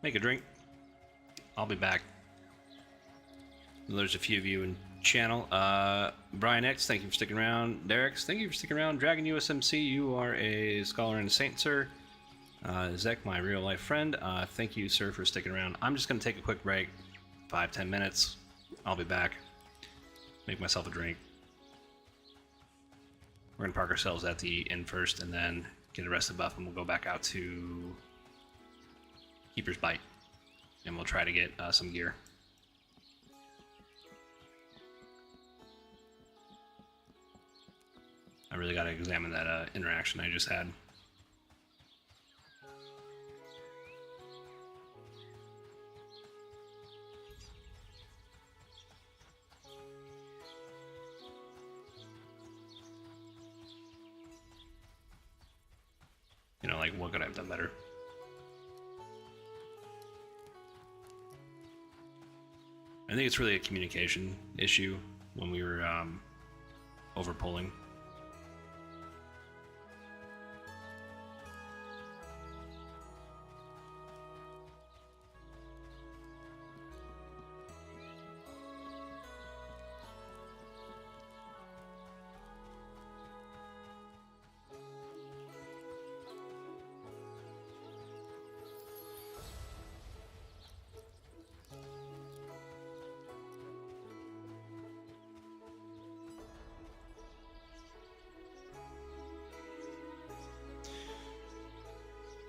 drink. I'll be back. There's a few of you in channel. Brian X, thank you for sticking around. Derek's, thank you for sticking around. Dragon USMC, you are a scholar and a saint, sir. Zek, my real life friend, thank you, sir, for sticking around. I'm just gonna take a quick break, 5-10 minutes. I'll be back. Make myself a drink. We're gonna park ourselves at the inn first, and then get a rested buff, and we'll go back out to Keeper's Bite, and we'll try to get some gear. I really gotta examine that interaction I just had. You know, like, what could I have done better? I think it's really a communication issue when we were over pulling.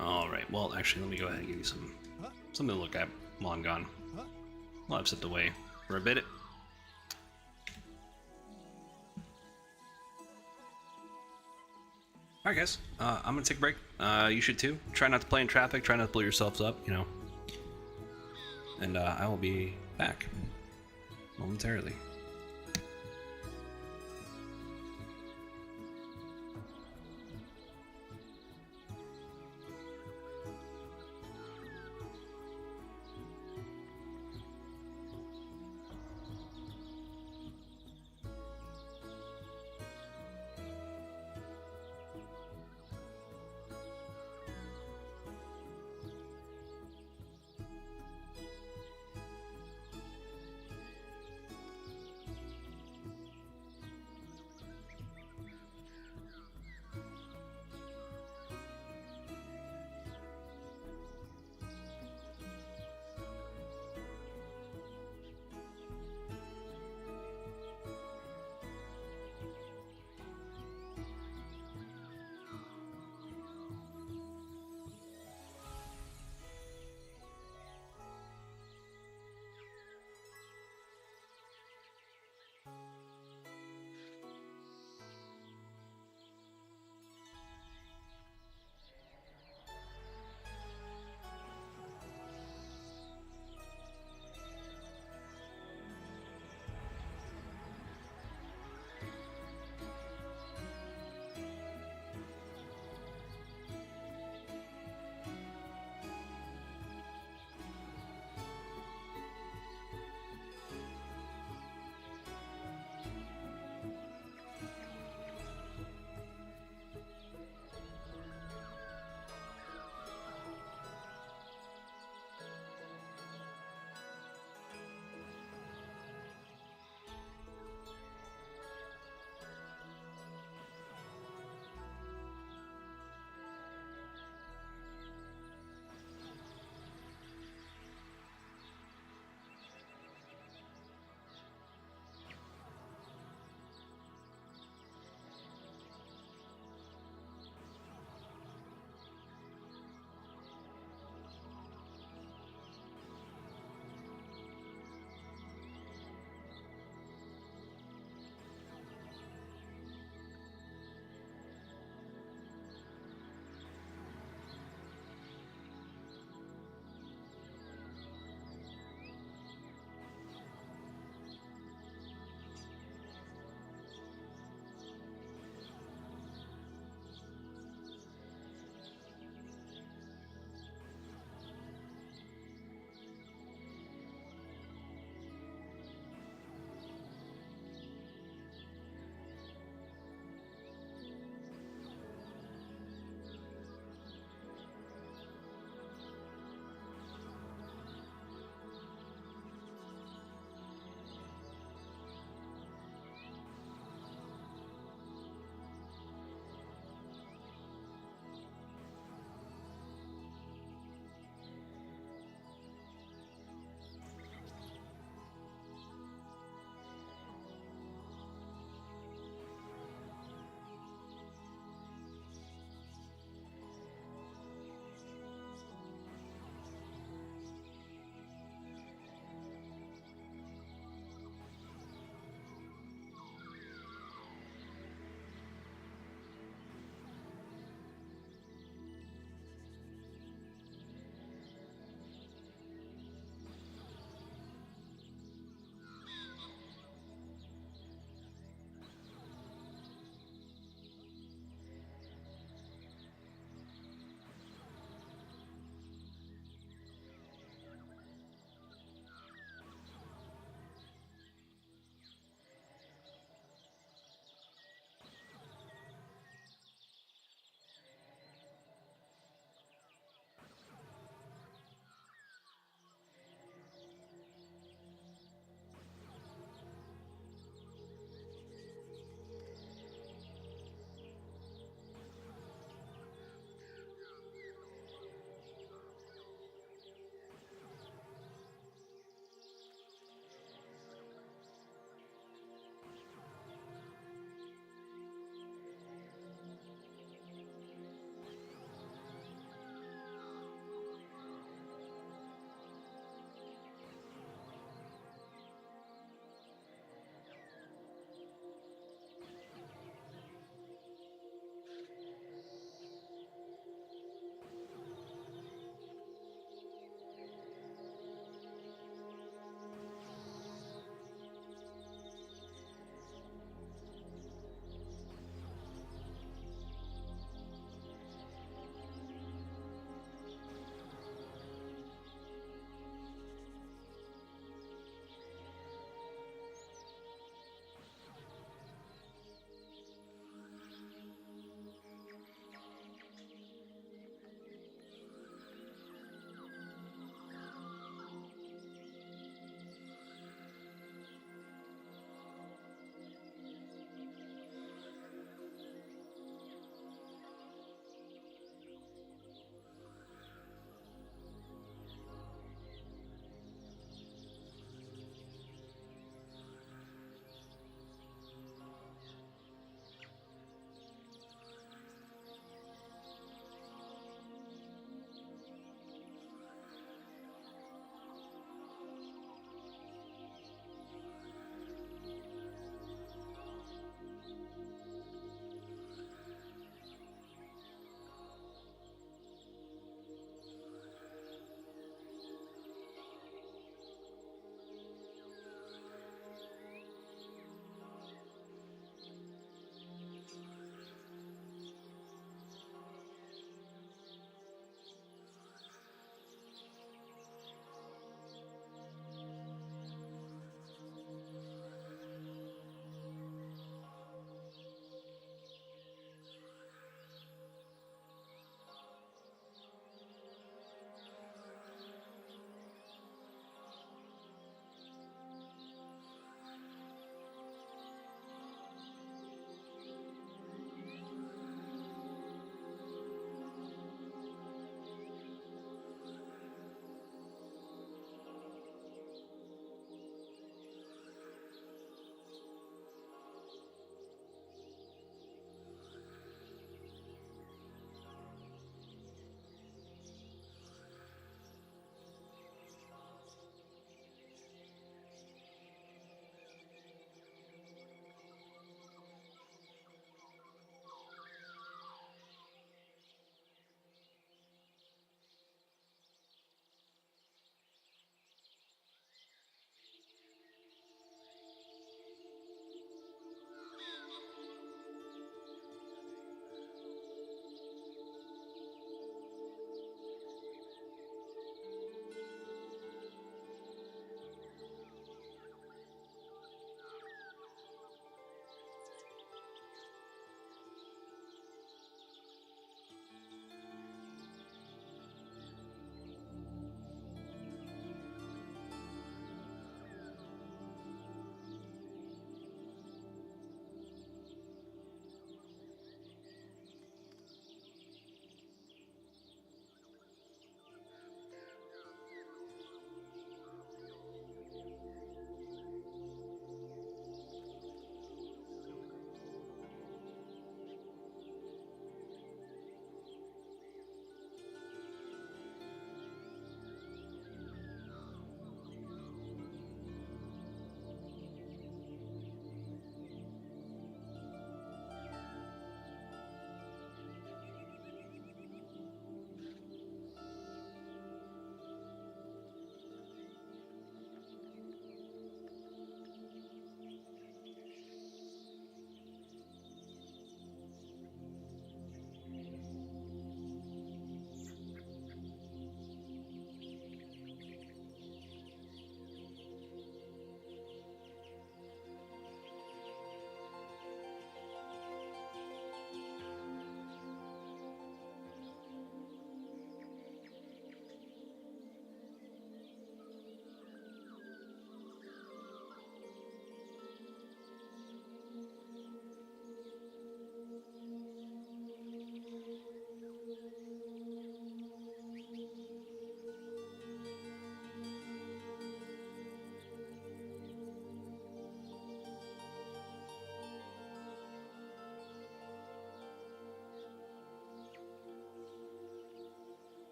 Alright, well, actually, let me go ahead and give you something to look at while I'm gone. While I've stepped away for a bit. Alright, guys, I'm gonna take a break. You should too. Try not to play in traffic, try not to blow yourselves up, you know. And I will be back momentarily.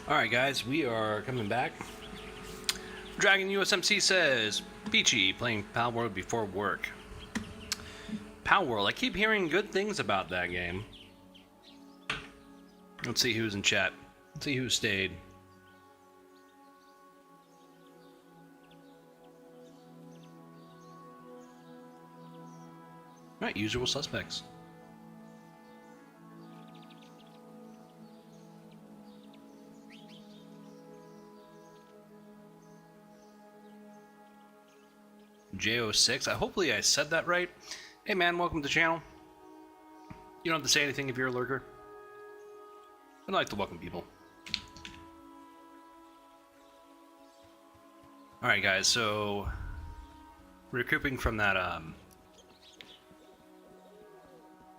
Alright guys, we are coming back. Dragon USMC says, Peachy, playing Palworld before work. Palworld, I keep hearing good things about that game. Let's see who's in chat. Let's see who stayed. Alright, usual suspects. J06. Hopefully I said that right. Hey man, welcome to the channel. You don't have to say anything if you're a lurker. I like to welcome people. Alright guys, so recouping from that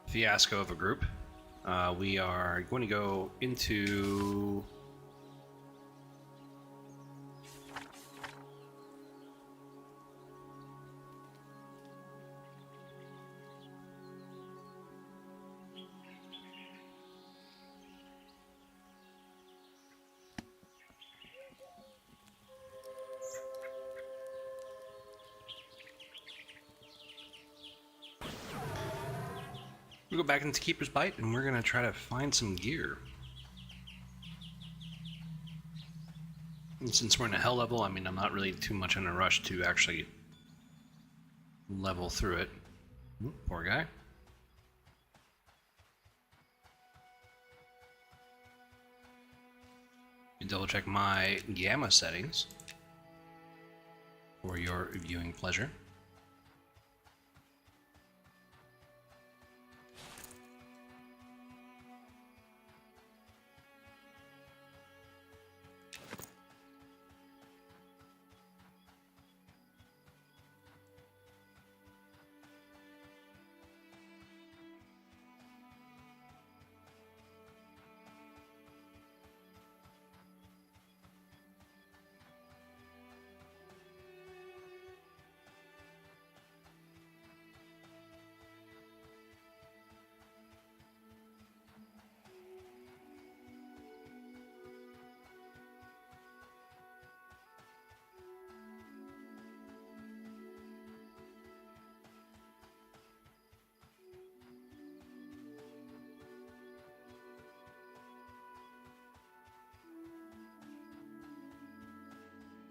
fiasco of a group, we are going to go into we'll go back into Keeper's Bite and we're gonna try to find some gear. And since we're in a hell level, I mean, I'm not really too much in a rush to actually level through it. Ooh, poor guy. You double check my gamma settings for your viewing pleasure.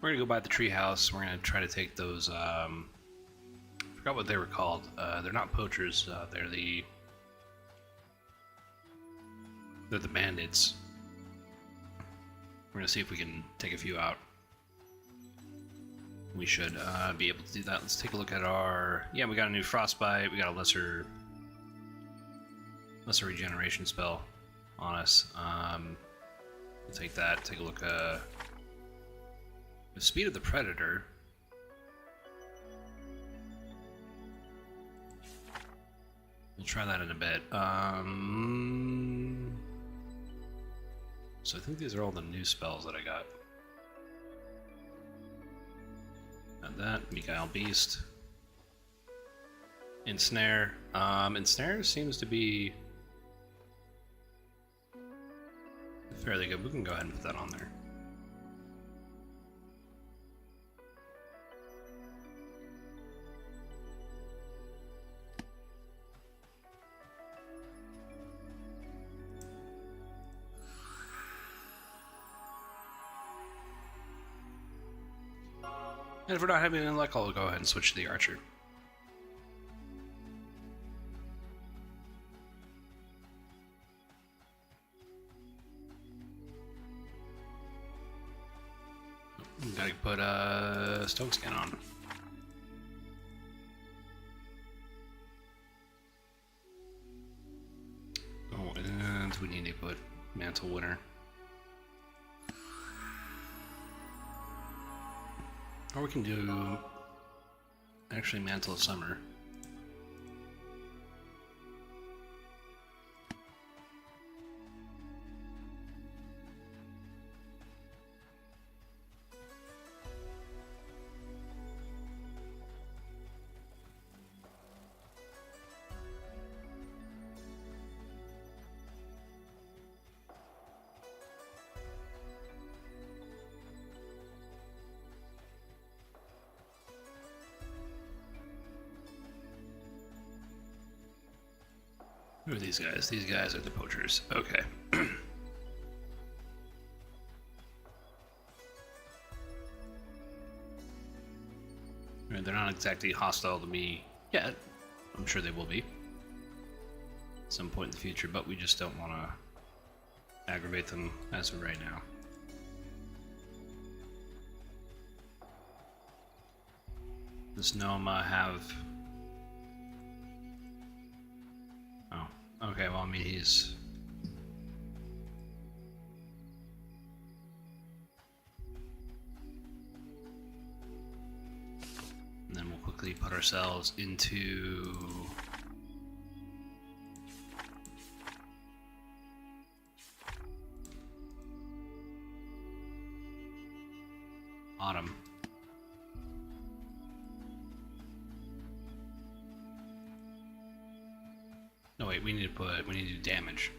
We're gonna go by the treehouse. We're gonna try to take those. I forgot what they were called. They're not poachers. They're the bandits. We're gonna see if we can take a few out. We should be able to do that. Let's take a look at our. Yeah, we got a new frostbite. We got a lesser regeneration spell on us. We'll take that. Take a look. The speed of the predator. We'll try that in a bit. So I think these are all the new spells that I got. Got that. Mikael Beast. Ensnare. Ensnare seems to be fairly good. We can go ahead and put that on there. And if we're not having any luck, I'll go ahead and switch to the archer. Gotta put a stone skin on. Oh, and we need to put Mantle Winter. Or we can do actually Mantle of Summer. Who are these guys? These guys are the poachers. Okay. They're not exactly hostile to me yet. I'm sure they will be at some point in the future, but we just don't want to aggravate them as of right now. Does Noma have... Oh, okay, well, I mean, he's... And then we'll quickly put ourselves into... Autumn. No, wait, we need to do damage.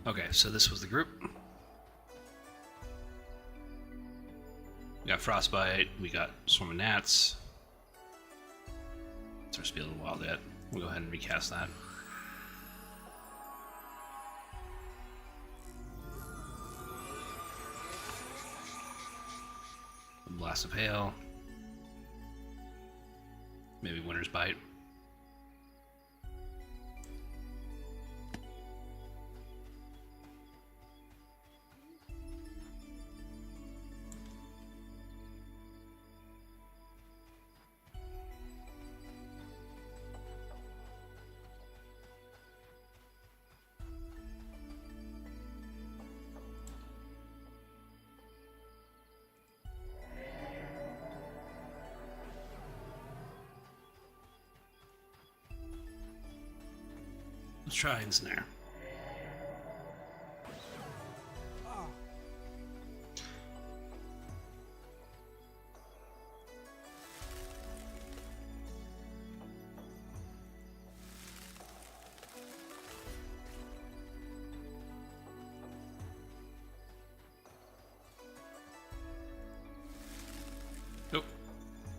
Okay, so this was the group. We got Frostbite, we got Swarm of Gnats. It's supposed to be a little wild yet. We'll go ahead and recast that. Blast of Hail. Maybe Winter's Bite. Let's try Ensnare. Nope.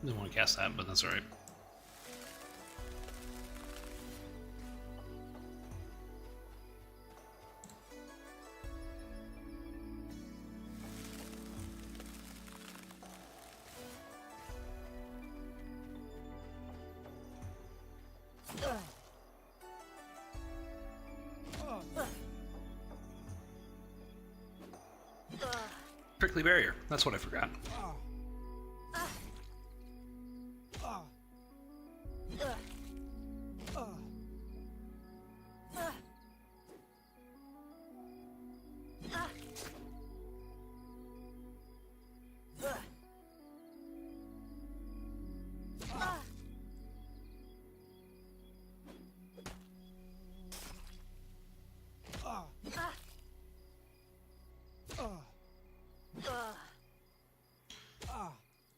Didn't want to cast that, but that's alright. Prickly Barrier. That's what I forgot.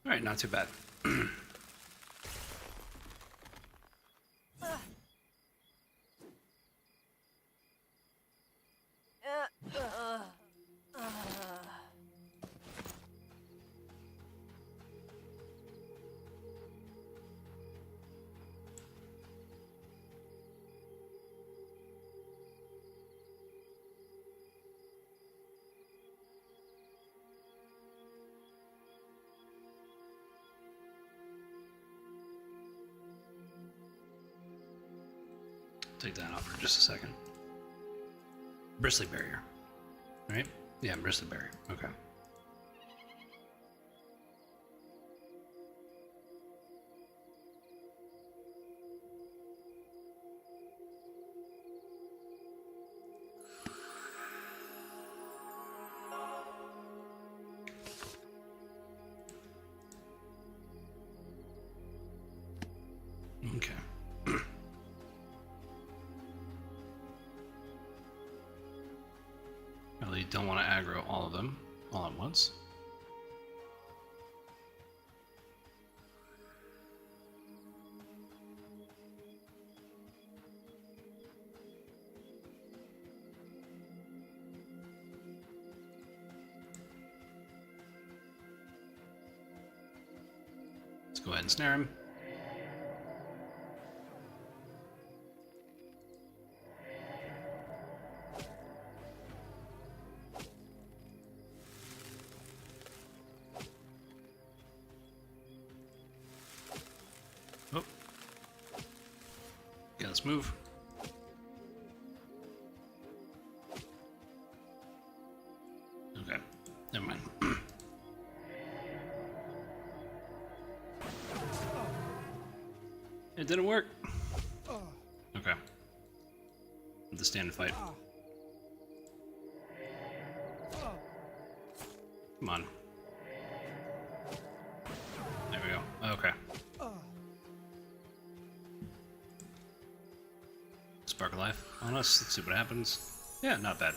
Alright, not too bad. Take that off for just a second. Bristly Barrier, right? Yeah, Bristly Barrier. Okay. don't want to aggro all of them all at once. Let's go ahead and snare him. Oh. Okay, let's move. Okay, never mind. It didn't work. Okay. The stand and fight. Come on. There we go. Okay. Spark of life on us. Let's see what happens. Yeah, not bad.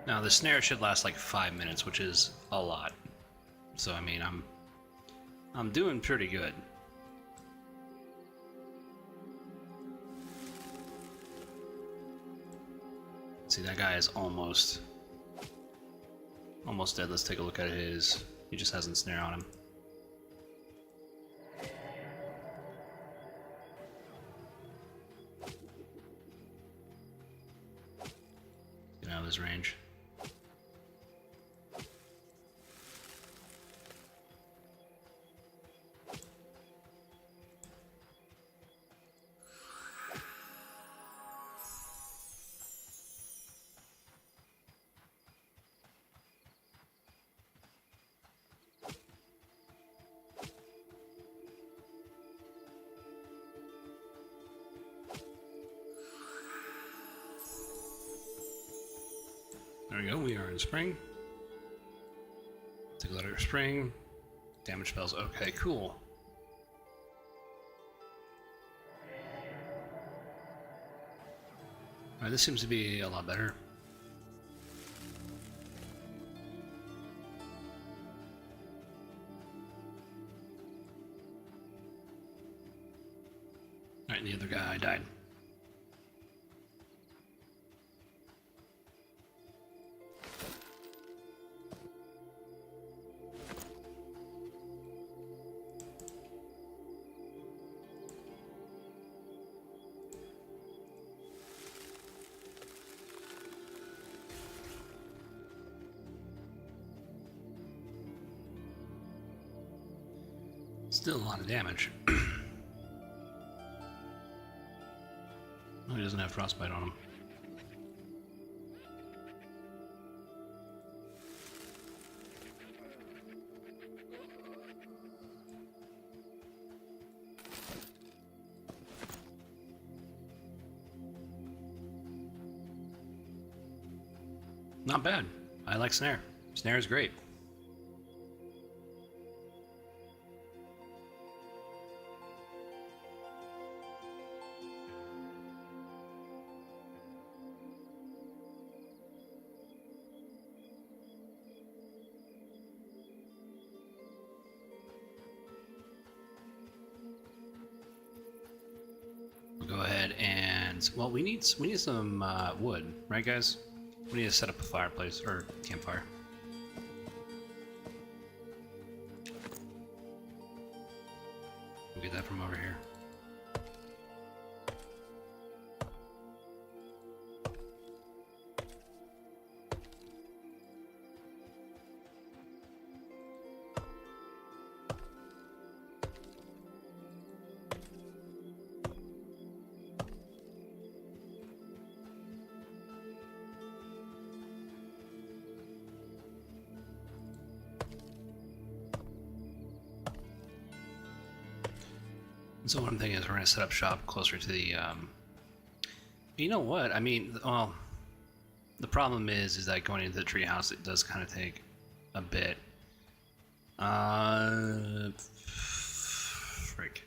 Now the snare should last like 5 minutes, which is a lot. So I mean, I'm doing pretty good. See, that guy is almost dead. Let's take a look at his. He just has a snare on him. Get out of his range. There we go, we are in spring. Take a letter of spring. Damage spells, okay, cool. Alright, this seems to be a lot better. Alright, the other guy died. Still a lot of damage. Oh, he doesn't have frostbite on him. Not bad. I like snare. Snare is great. Go ahead and, well, we need some wood, right, guys? We need to set up a fireplace or campfire. We'll get that from over here. So what I'm thinking is we're going to set up shop closer to the, you know what, I mean, well, the problem is that going into the treehouse, it does kind of take a bit. Frick.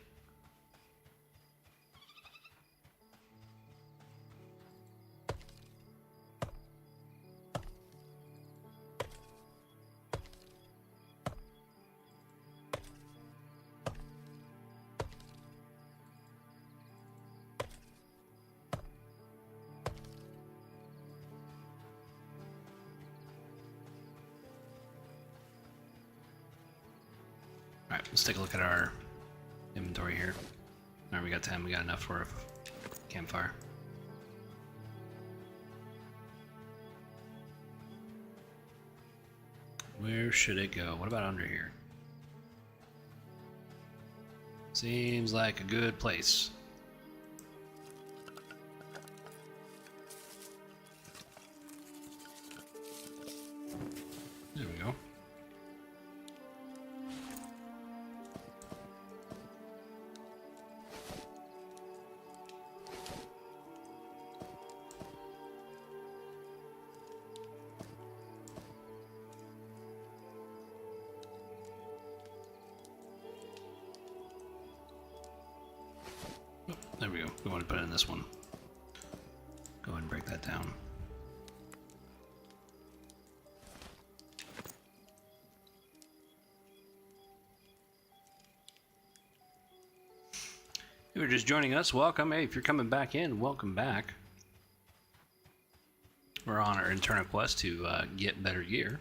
Alright, let's take a look at our inventory here. Alright, we got 10, we got enough for a campfire. Where should it go? What about under here? Seems like a good place. There we go. Oh, there we go. We want to put it in this one. Go ahead and break that down. If you're just joining us, welcome. Hey, if you're coming back in, welcome back. We're on our internal quest to get better gear.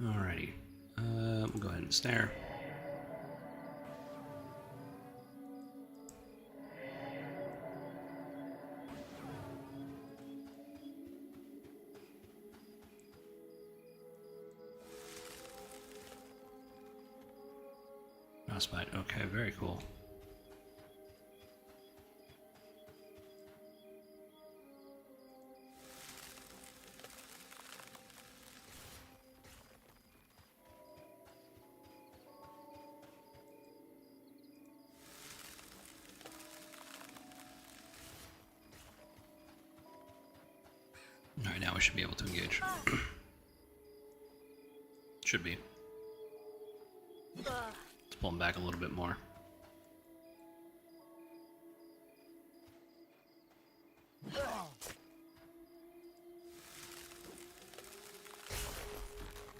Alrighty. We'll go ahead and snare. Frostbite. Okay, very cool. Alright, now we should be able to engage. Should be. Let's pull him back a little bit more.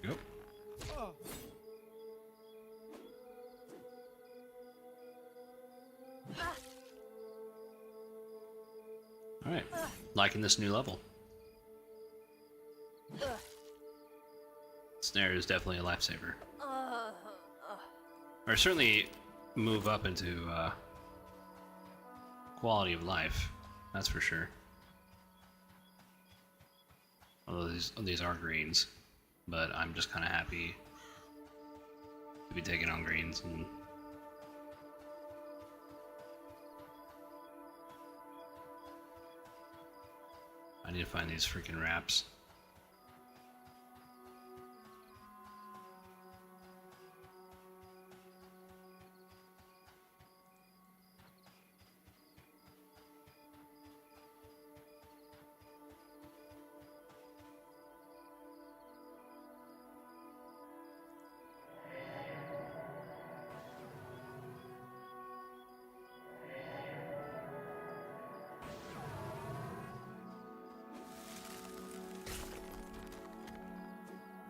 Go. Alright, liking this new level. Snare is definitely a lifesaver. Or certainly move up into quality of life, that's for sure. Although these are greens, but I'm just kind of happy to be taking on greens. And I need to find these freaking wraps.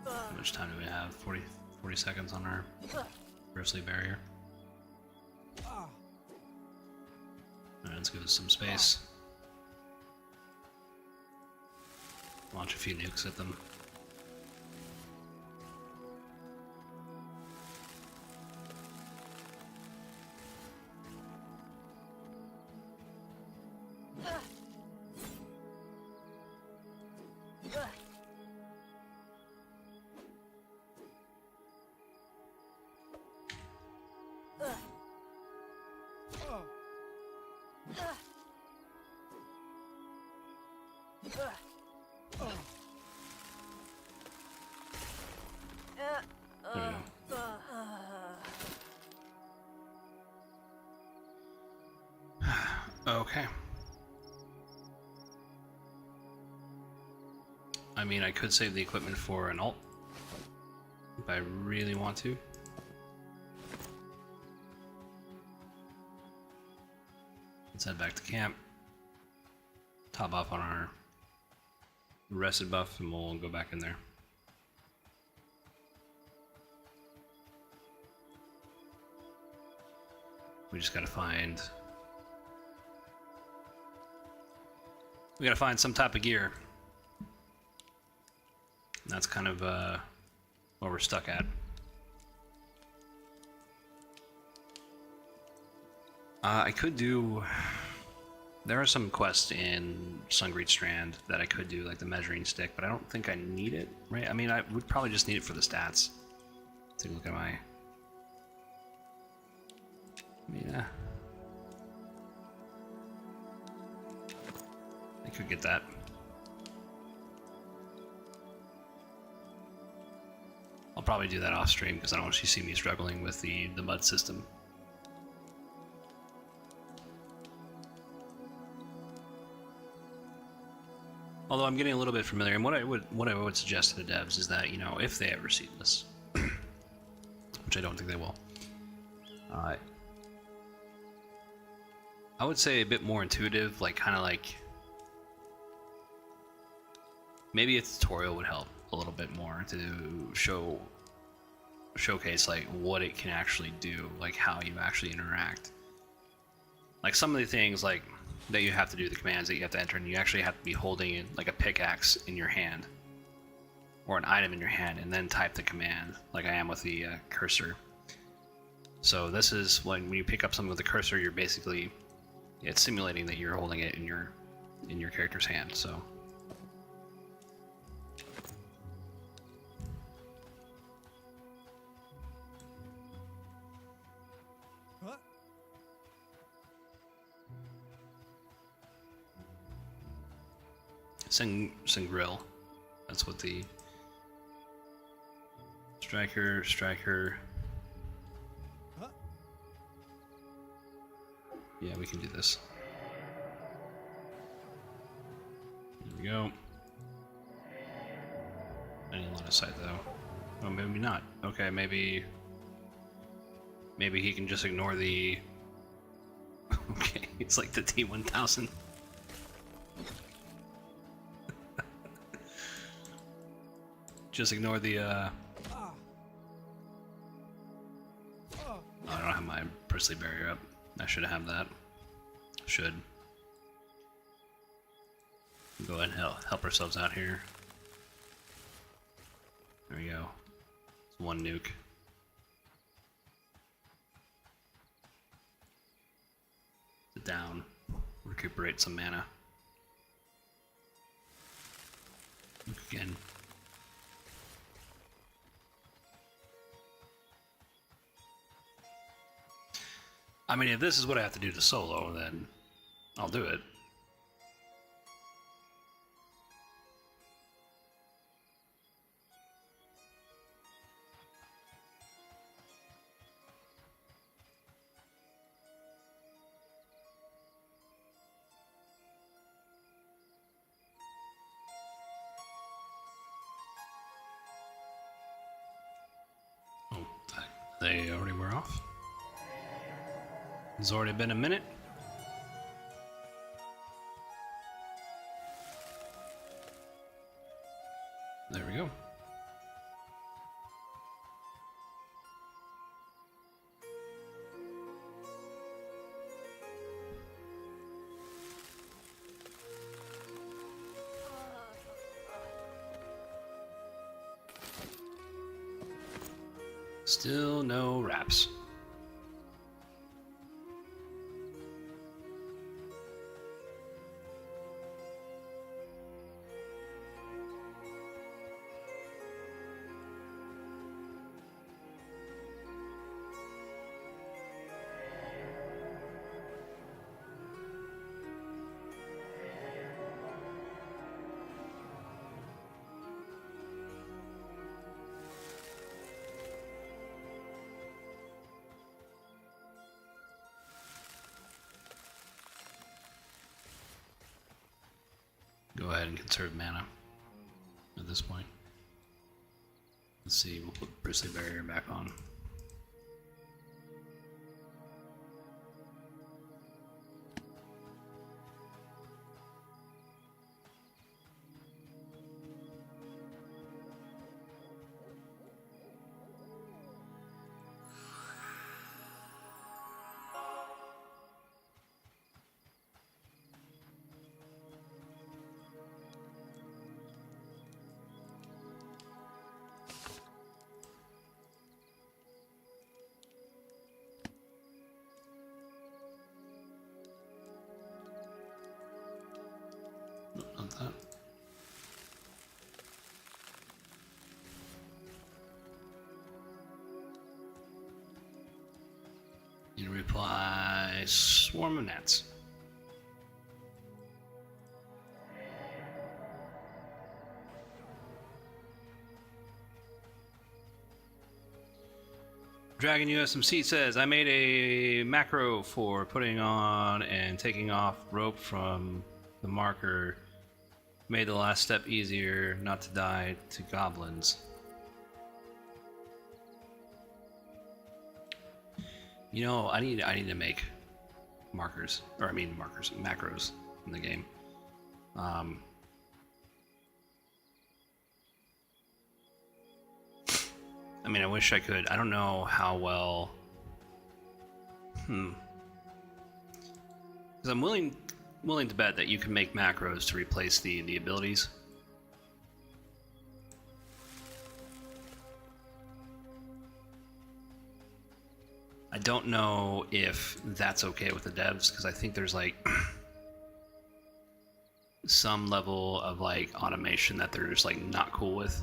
How much time do we have? 40 seconds on our ghostly barrier. Alright, let's give us some space. Launch a few nukes at them. There we go. Okay. I mean, I could save the equipment for an alt if I really want to. Let's head back to camp. Top off on our rested buff, and we'll go back in there. We just gotta find... We gotta find some type of gear. And that's kind of what we're stuck at. I could do... There are some quests in Sungreed Strand that I could do, like the measuring stick, but I don't think I need it, right? I mean, I would probably just need it for the stats. Take a look at my... Yeah. I could get that. I'll probably do that off stream because I don't want you to see me struggling with the mud system. Although I'm getting a little bit familiar, and what I would suggest to the devs is that, you know, if they ever see this, which I don't think they will, I would say a bit more intuitive, like kind of like maybe a tutorial would help a little bit more to showcase like what it can actually do, like how you actually interact. Like some of the things like that you have to do, the commands that you have to enter, and you actually have to be holding like a pickaxe in your hand or an item in your hand and then type the command like I am with the cursor. So this is when you pick up something with the cursor, you're basically, it's simulating that you're holding it in your character's hand. So Grill. That's what the striker. Yeah, we can do this. There we go. I need line of sight though. Oh, maybe not. Okay, maybe he can just ignore the. Okay, it's like the T-1000. Just ignore the, I don't have my priestly barrier up. I should have that. Should. Go ahead and help ourselves out here. There we go. It's one nuke. Sit down. Recuperate some mana. Nuke again. I mean, if this is what I have to do to solo, then I'll do it. Oh, they already were off? It's already been a minute. There we go. Still no wraps. Go ahead and conserve mana. at this point. Let's see, we'll put Bristly Barrier back on. Not that. You reply, swarm of gnats. Dragon USMC says, I made a macro for putting on and taking off rope from the marker. Made the last step easier, not to die to goblins. You know, I need to make markers, or I mean markers, macros in the game. I mean, I wish I could. I don't know how well. Because I'm willing to bet that you can make macros to replace the abilities. I don't know if that's okay with the devs, because I think there's like some level of like automation that they're just like not cool with.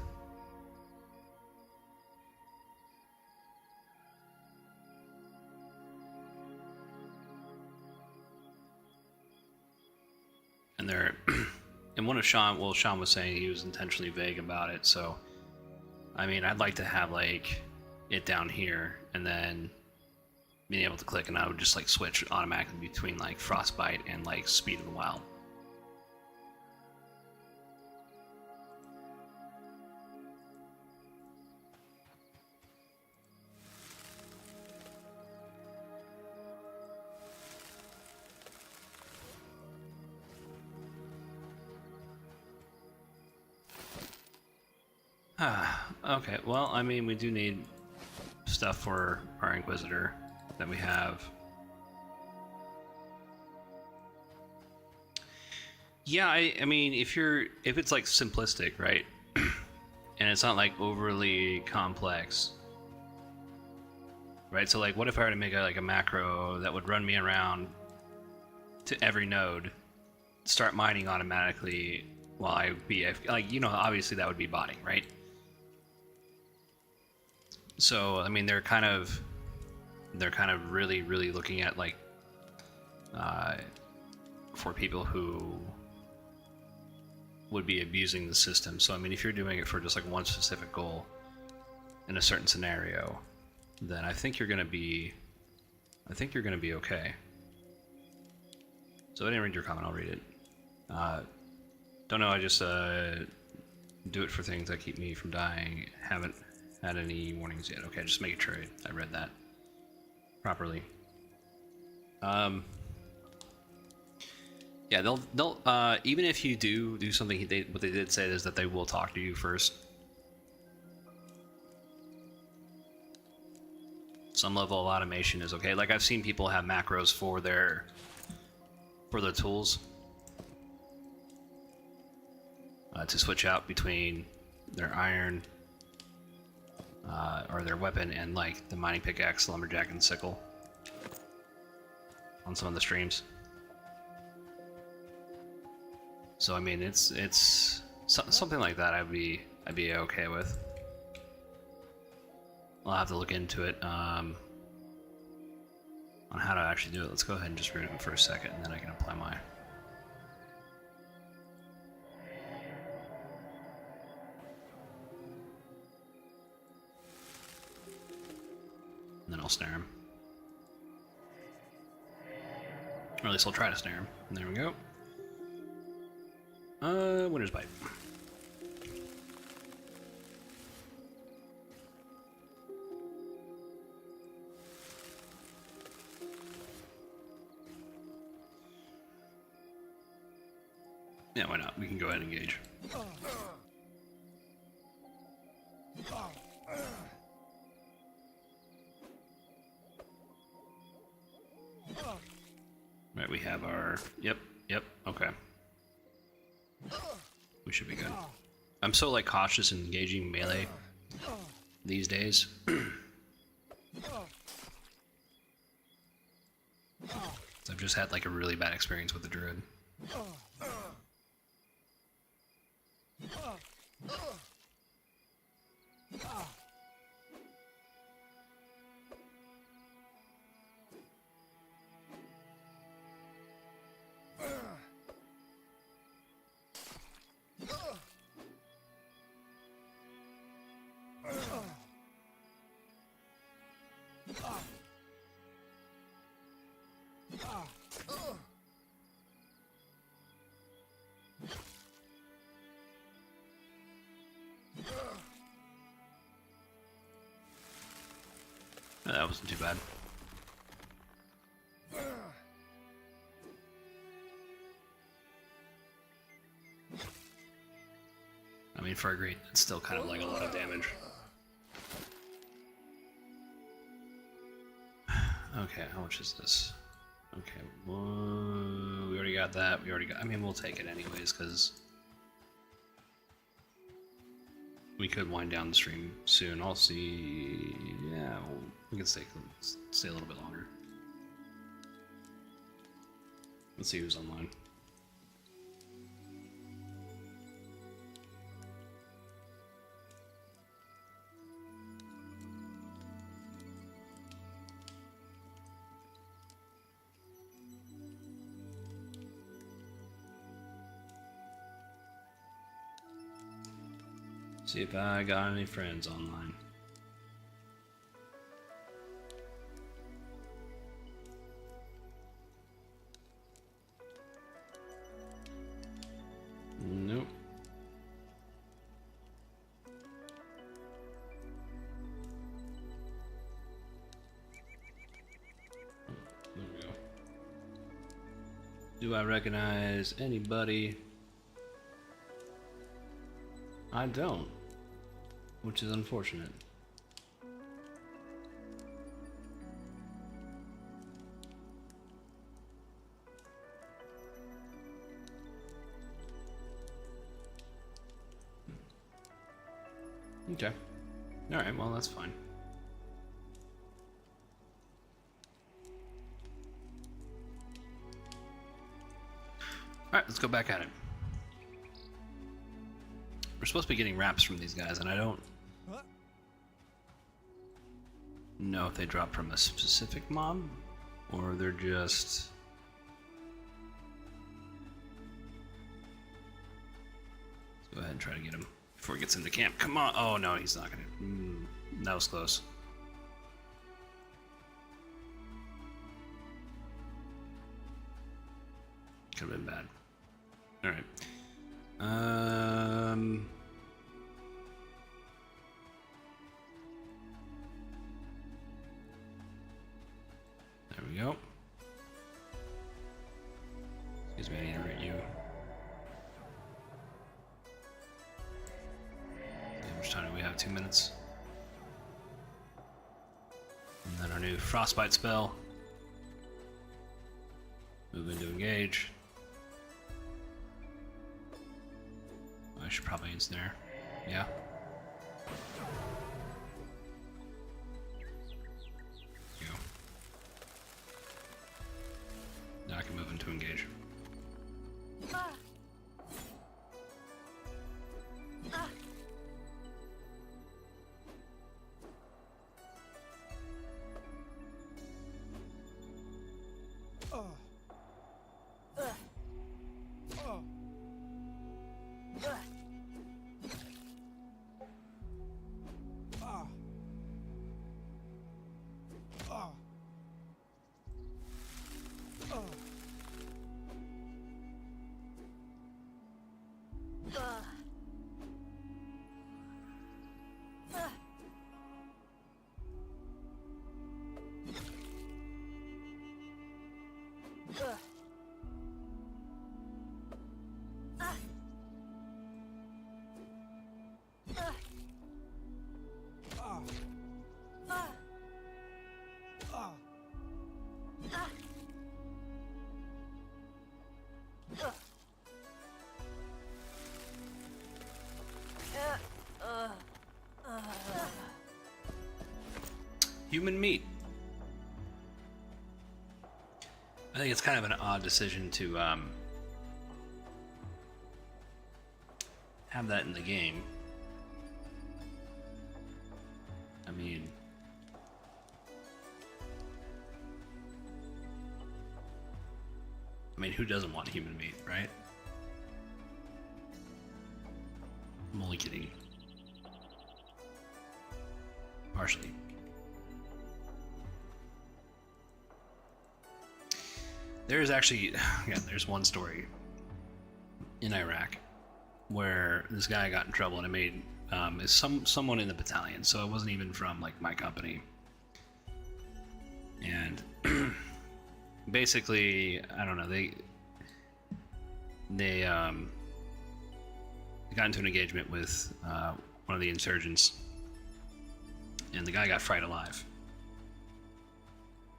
And they're and one of Sean was saying he was intentionally vague about it, so I mean, I'd like to have like it down here and then being able to click, and I would just like switch automatically between like Frostbite and like Speed of the Wild. Okay, well, I mean, we do need stuff for our Inquisitor that we have. Yeah, I mean, if it's like simplistic, right? And it's not like overly complex. Right? So like, what if I were to make a macro that would run me around to every node, start mining automatically while I be like, you know, obviously that would be botting, right? So I mean, they're kind of really looking at like for people who would be abusing the system. So I mean, if you're doing it for just like one specific goal in a certain scenario, then I think you're gonna be okay. So I didn't read your comment. I'll read it. Don't know. I just do it for things that keep me from dying. Haven't had any warnings yet. Okay, just making sure I read that properly. Yeah, they'll even if you do something, what they did say is that they will talk to you first. Some level of automation is okay. Like I've seen people have macros for their tools to switch out between their iron or their weapon and like the mining pickaxe, lumberjack, and sickle on some of the streams. So I mean, it's something like that. I'd be okay with. I'll have to look into it on how to actually do it. Let's go ahead and just root it for a second, and then I can apply my. And then I'll snare him. Or at least I'll try to snare him. And there we go. Winter's Bite. Yeah, why not? We can go ahead and engage. Right, we have our... Yep, okay. We should be good. I'm so, like, cautious in engaging melee these days. I've just had, like, a really bad experience with the druid. That wasn't too bad. I mean, for a great, it's still kind of like a lot of damage. Okay, how much is this? Okay, well, we already got that. We already got. I mean, we'll take it anyways because we could wind down the stream soon. I'll see. Yeah, we can stay a little bit longer. Let's see who's online. See if I got any friends online. Nope. There we go. Do I recognize anybody? I don't, which is unfortunate. Okay. Alright, well, that's fine. Alright, let's go back at it. We're supposed to be getting wraps from these guys, and I don't know if they drop from a specific mob, or they're just... Let's go ahead and try to get him before he gets into camp. Come on! Oh no, he's not gonna... that was close. Could have been bad. Alright. There we go. Excuse me, I need to rate you. How much time do we have? 2 minutes. And then our new frostbite spell. Move into engage. I should probably ensnare. Yeah. Go. Now I can move into engage. Human meat. I think it's kind of an odd decision to have that in the game. I mean, who doesn't want human meat, right? I'm only kidding. Partially. There's actually, yeah, there's one story in Iraq where this guy got in trouble, and it made someone in the battalion, so it wasn't even from like my company. And basically, I don't know, they got into an engagement with one of the insurgents, and the guy got fried alive.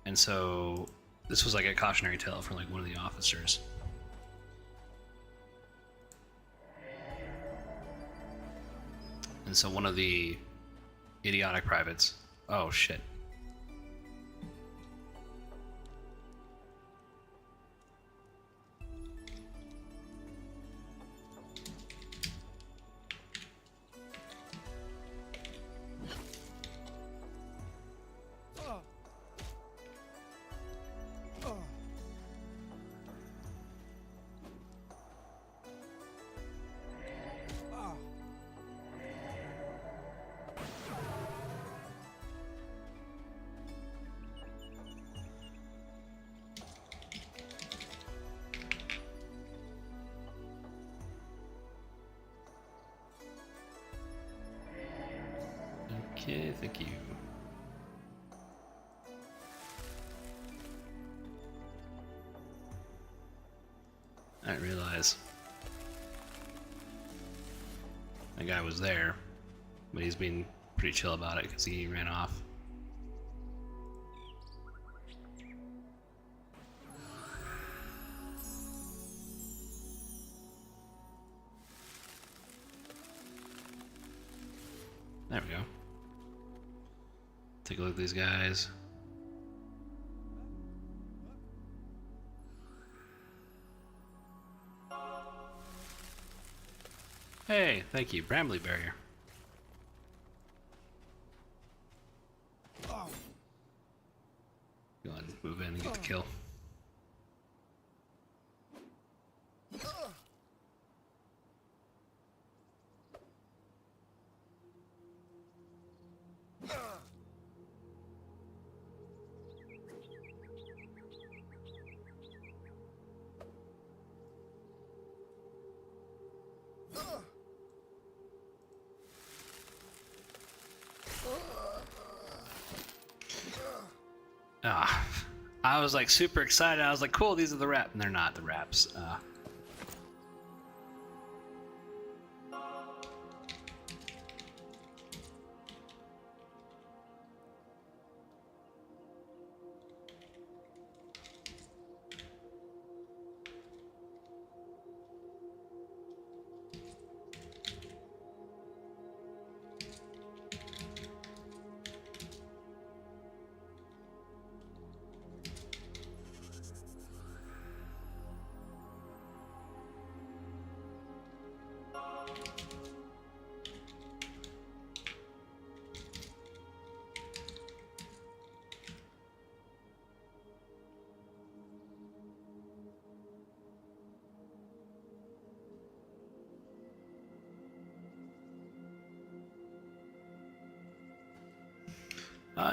And so this was like a cautionary tale for like one of the officers. And so one of the idiotic privates, oh shit. Okay, thank you. I didn't realize that guy was there, but he's been pretty chill about it because he ran off. There we go. Take a look at these guys. Hey, thank you. Bramley barrier. Go on, move in and get the kill. I was like super excited. I was like, cool, these are the wraps. And they're not the wraps.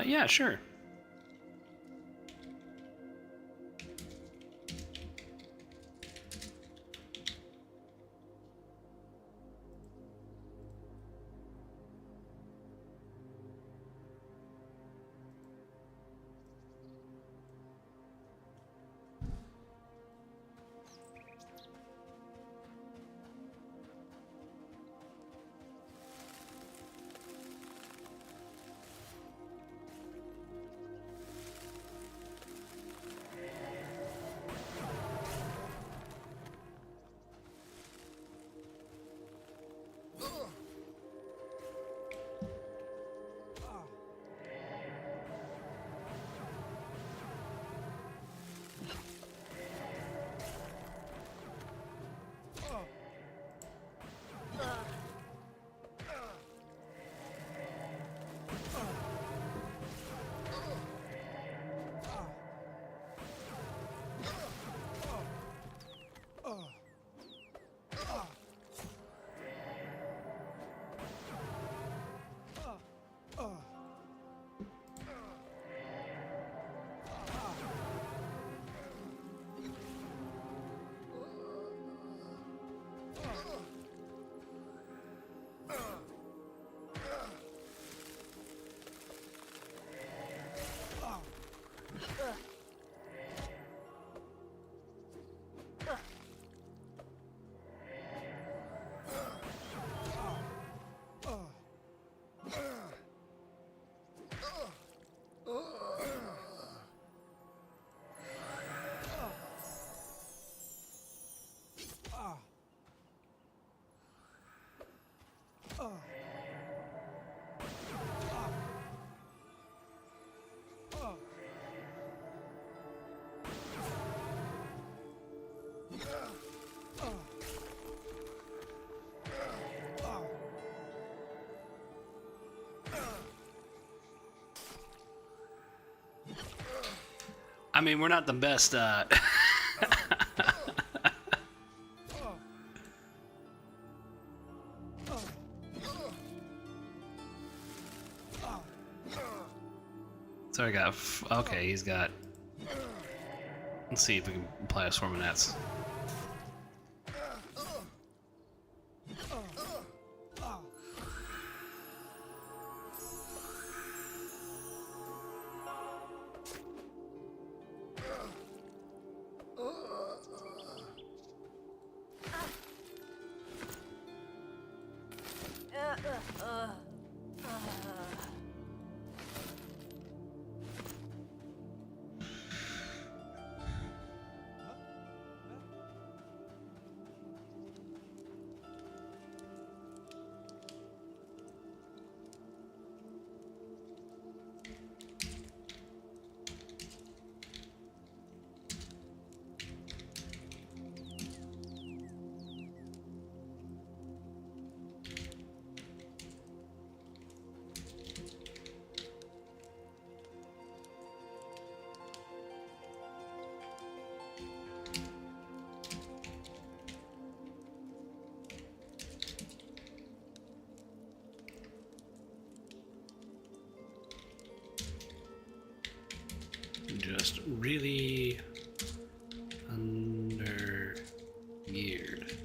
Yeah, sure. mean, we're not the best. So I got. Okay, he's got. Let's see if we can apply a swarm of gnats. Just really under geared.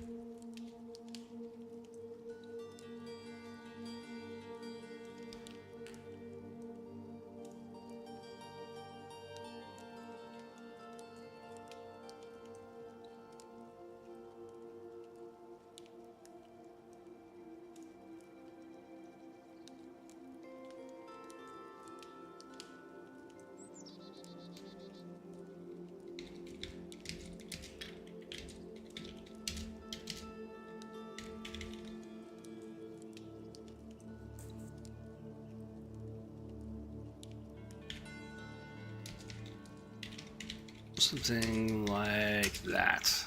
Something like that.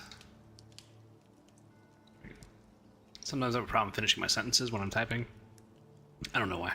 Sometimes I have a problem finishing my sentences when I'm typing. I don't know why.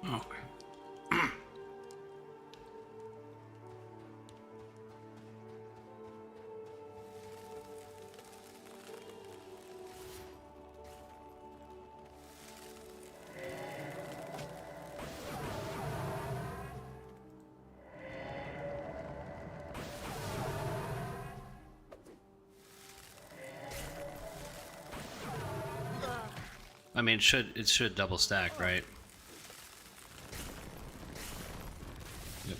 Okay. I mean, it should double stack, right? Yep.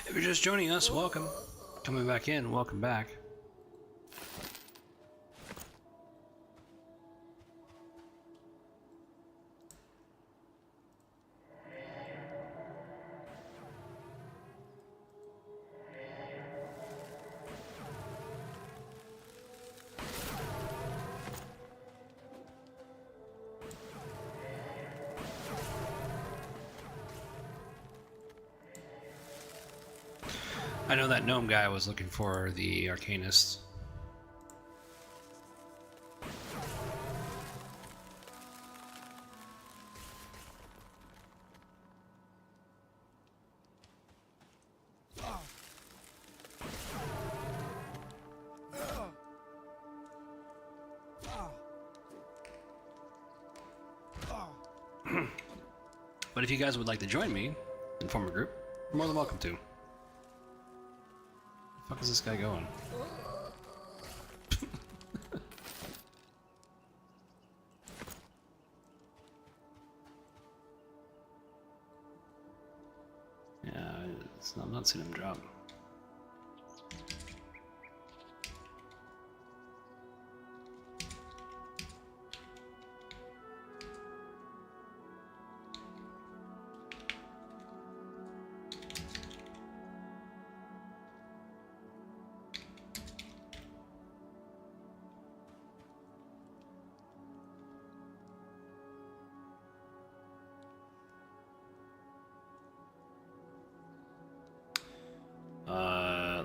If you're just joining us, welcome. Coming back in, welcome back. I know that gnome guy was looking for the arcanist. But if you guys would like to join me and form a group, you're more than welcome to. Where the fuck is this guy going? Yeah, I'm not seeing him drop.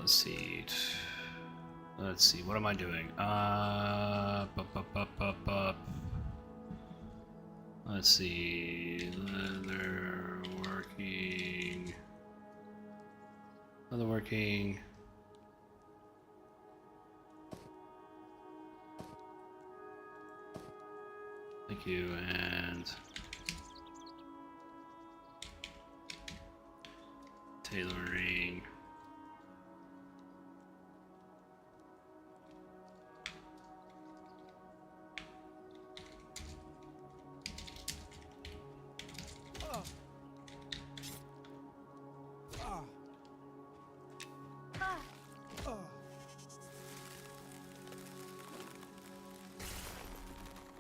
Let's see. Let's see. What am I doing? Let's see. Leather working. Leather working. Thank you. And tailoring.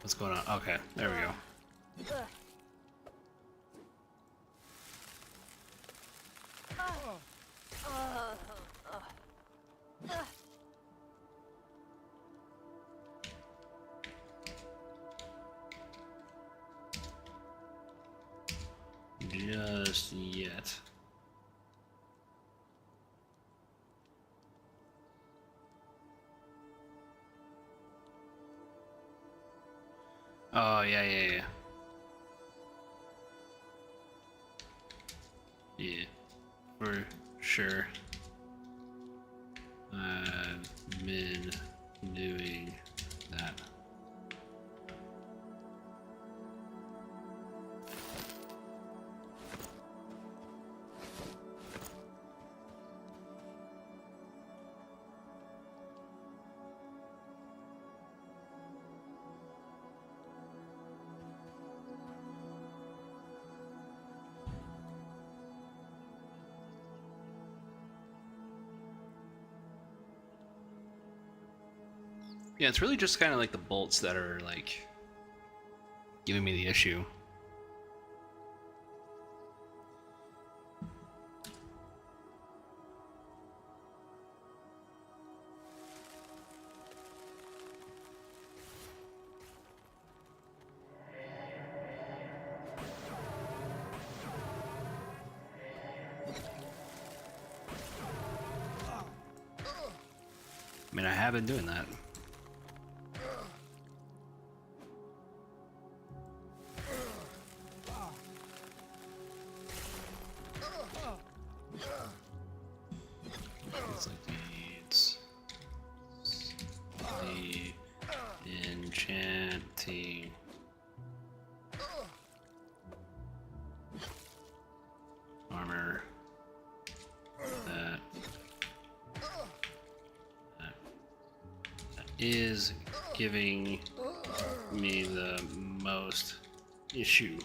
What's going on? Okay, there we go. Just yet. Oh, yeah. Yeah, for sure. I've been doing that. Yeah, it's really just kind of like the bolts that are like giving me the issue. I mean, I have been doing that. It's like needs the enchanting armor that is giving me the most issue.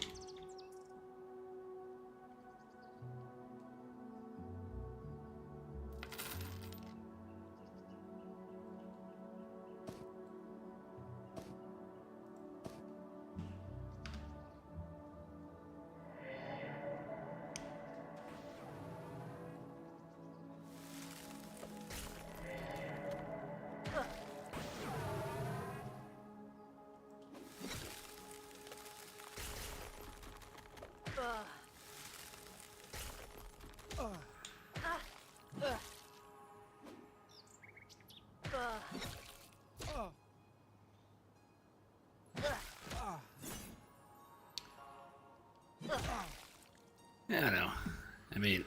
mean,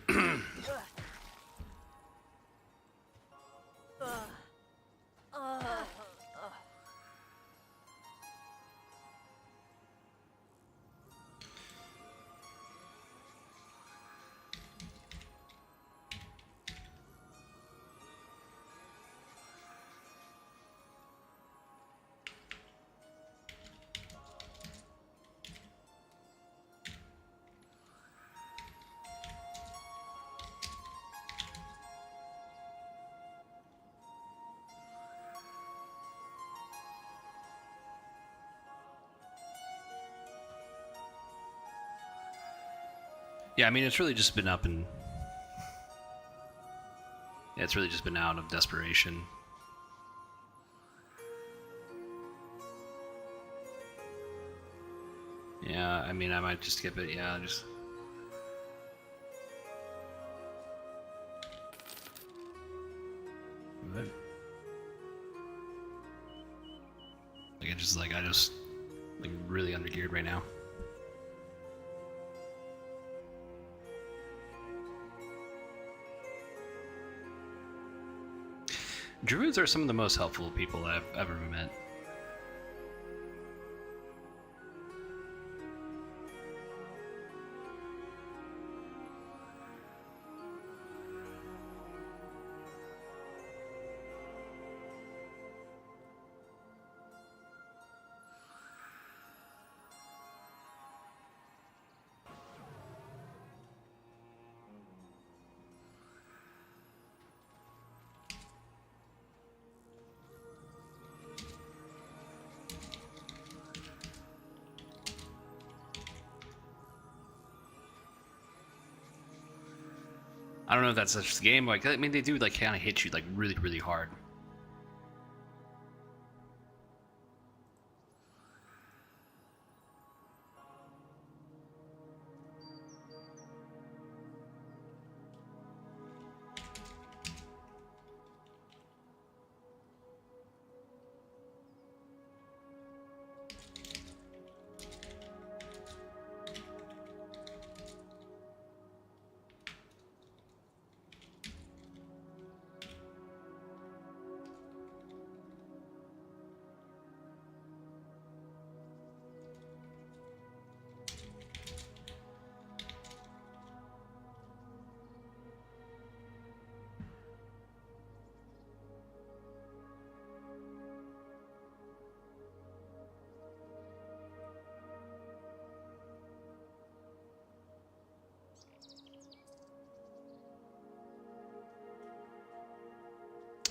yeah, I mean, it's really just been up and yeah, it's really just been out of desperation. Yeah, I mean, I might just skip it. Yeah, just. Good. I just like really undergeared right now. Druids are some of the most helpful people I've ever met. I don't know if that's such the game. Like, I mean, they do like kind of hit you like really, really hard.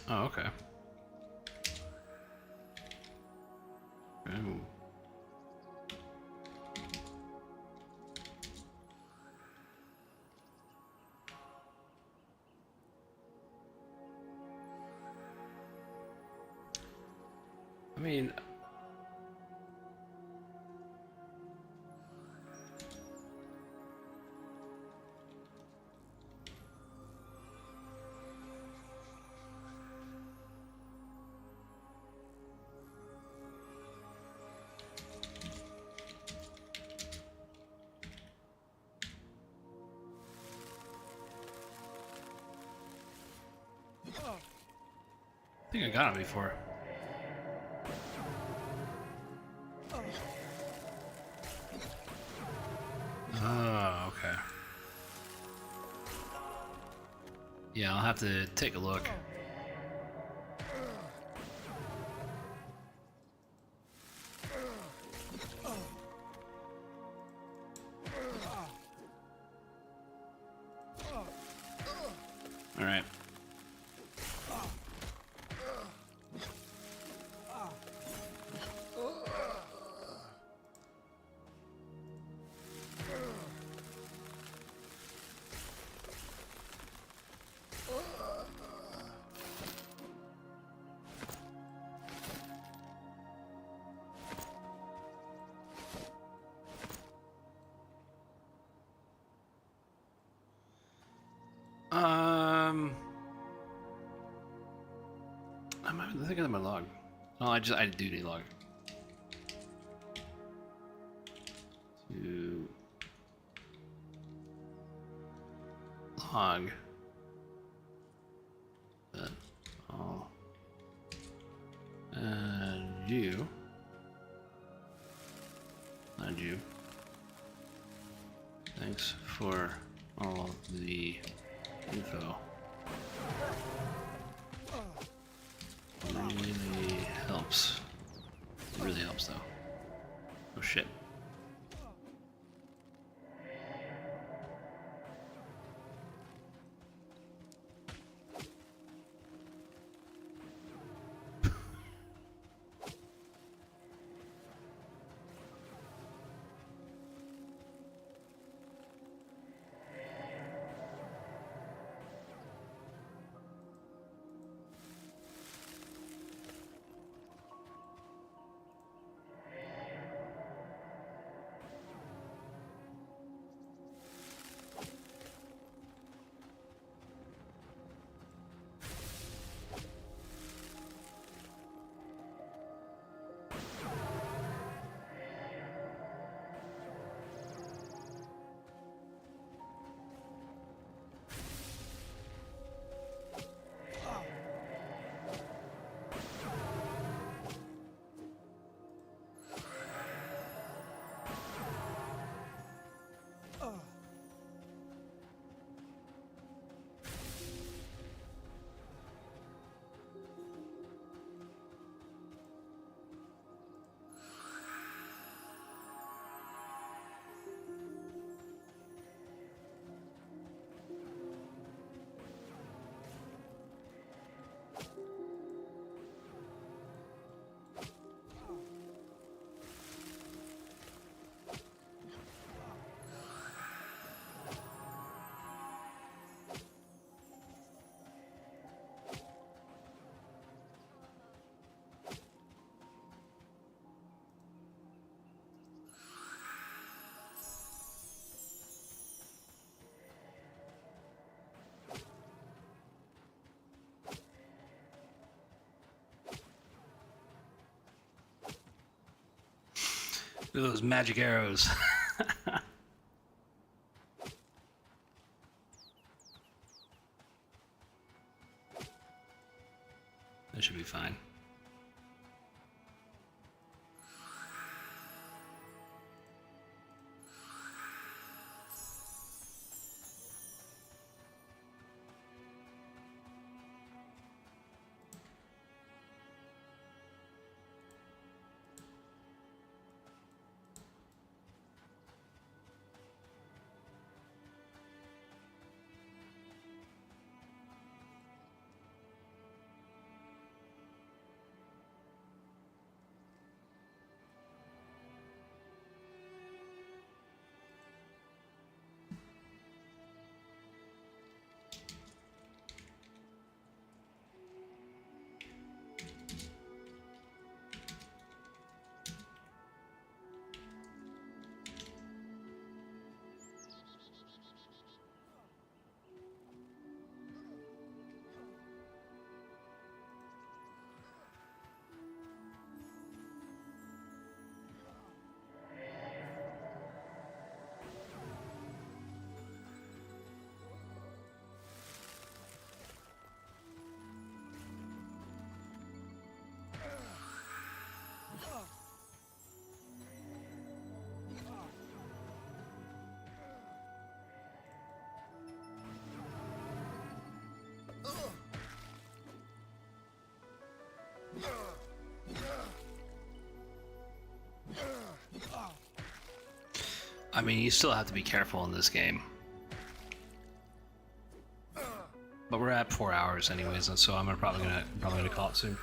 Oh, okay. Ooh. I mean, I think I got him before. Oh, okay. Yeah, I'll have to take a look. All right. I think I have my log. No, I do need log. log. But I'll add you. Add you. Thanks for all the info. Really helps. It really helps though. Oh shit. Look at those magic arrows. That should be fine. I mean, you still have to be careful in this game. But we're at 4 hours anyways, and so I'm probably gonna call it soon.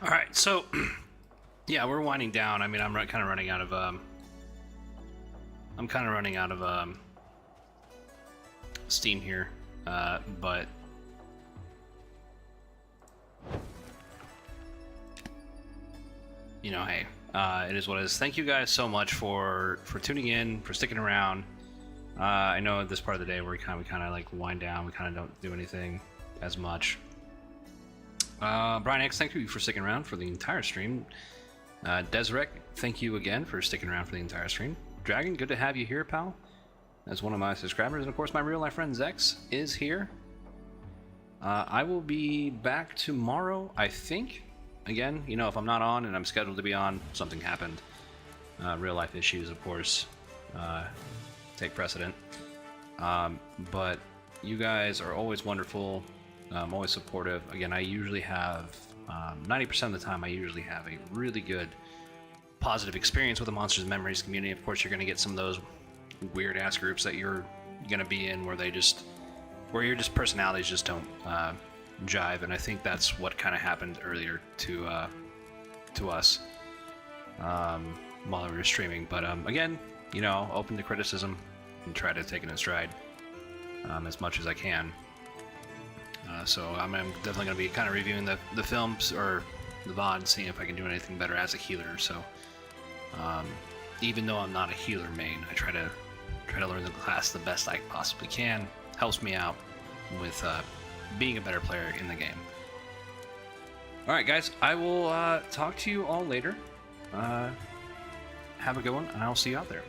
All right, so yeah, we're winding down. I mean, I'm kind of running out of steam here, but you know, hey, it is what it is. Thank you guys so much for tuning in, for sticking around. I know at this part of the day we kind of like wind down. We kind of don't do anything as much. Brian X, thank you for sticking around for the entire stream. Desirek, thank you again for sticking around for the entire stream. Dragon, good to have you here, pal, as one of my subscribers. And of course, my real life friend Zex is here. I will be back tomorrow, I think. Again, you know, if I'm not on and I'm scheduled to be on, something happened. Real life issues, of course, take precedent. But you guys are always wonderful. I'm always supportive. Again, I usually have 90% of the time I usually have a really good positive experience with the Monsters and Memories community. Of course, you're going to get some of those weird ass groups that you're going to be in where your personalities just don't jive, and I think that's what kind of happened earlier to us while we were streaming. But again, you know, open to criticism and try to take it in stride as much as I can. So I'm definitely going to be kind of reviewing the films or the VOD, seeing if I can do anything better as a healer. So even though I'm not a healer main, I try to learn the class the best I possibly can. Helps me out with being a better player in the game. All right, guys, I will talk to you all later. Have a good one, and I'll see you out there.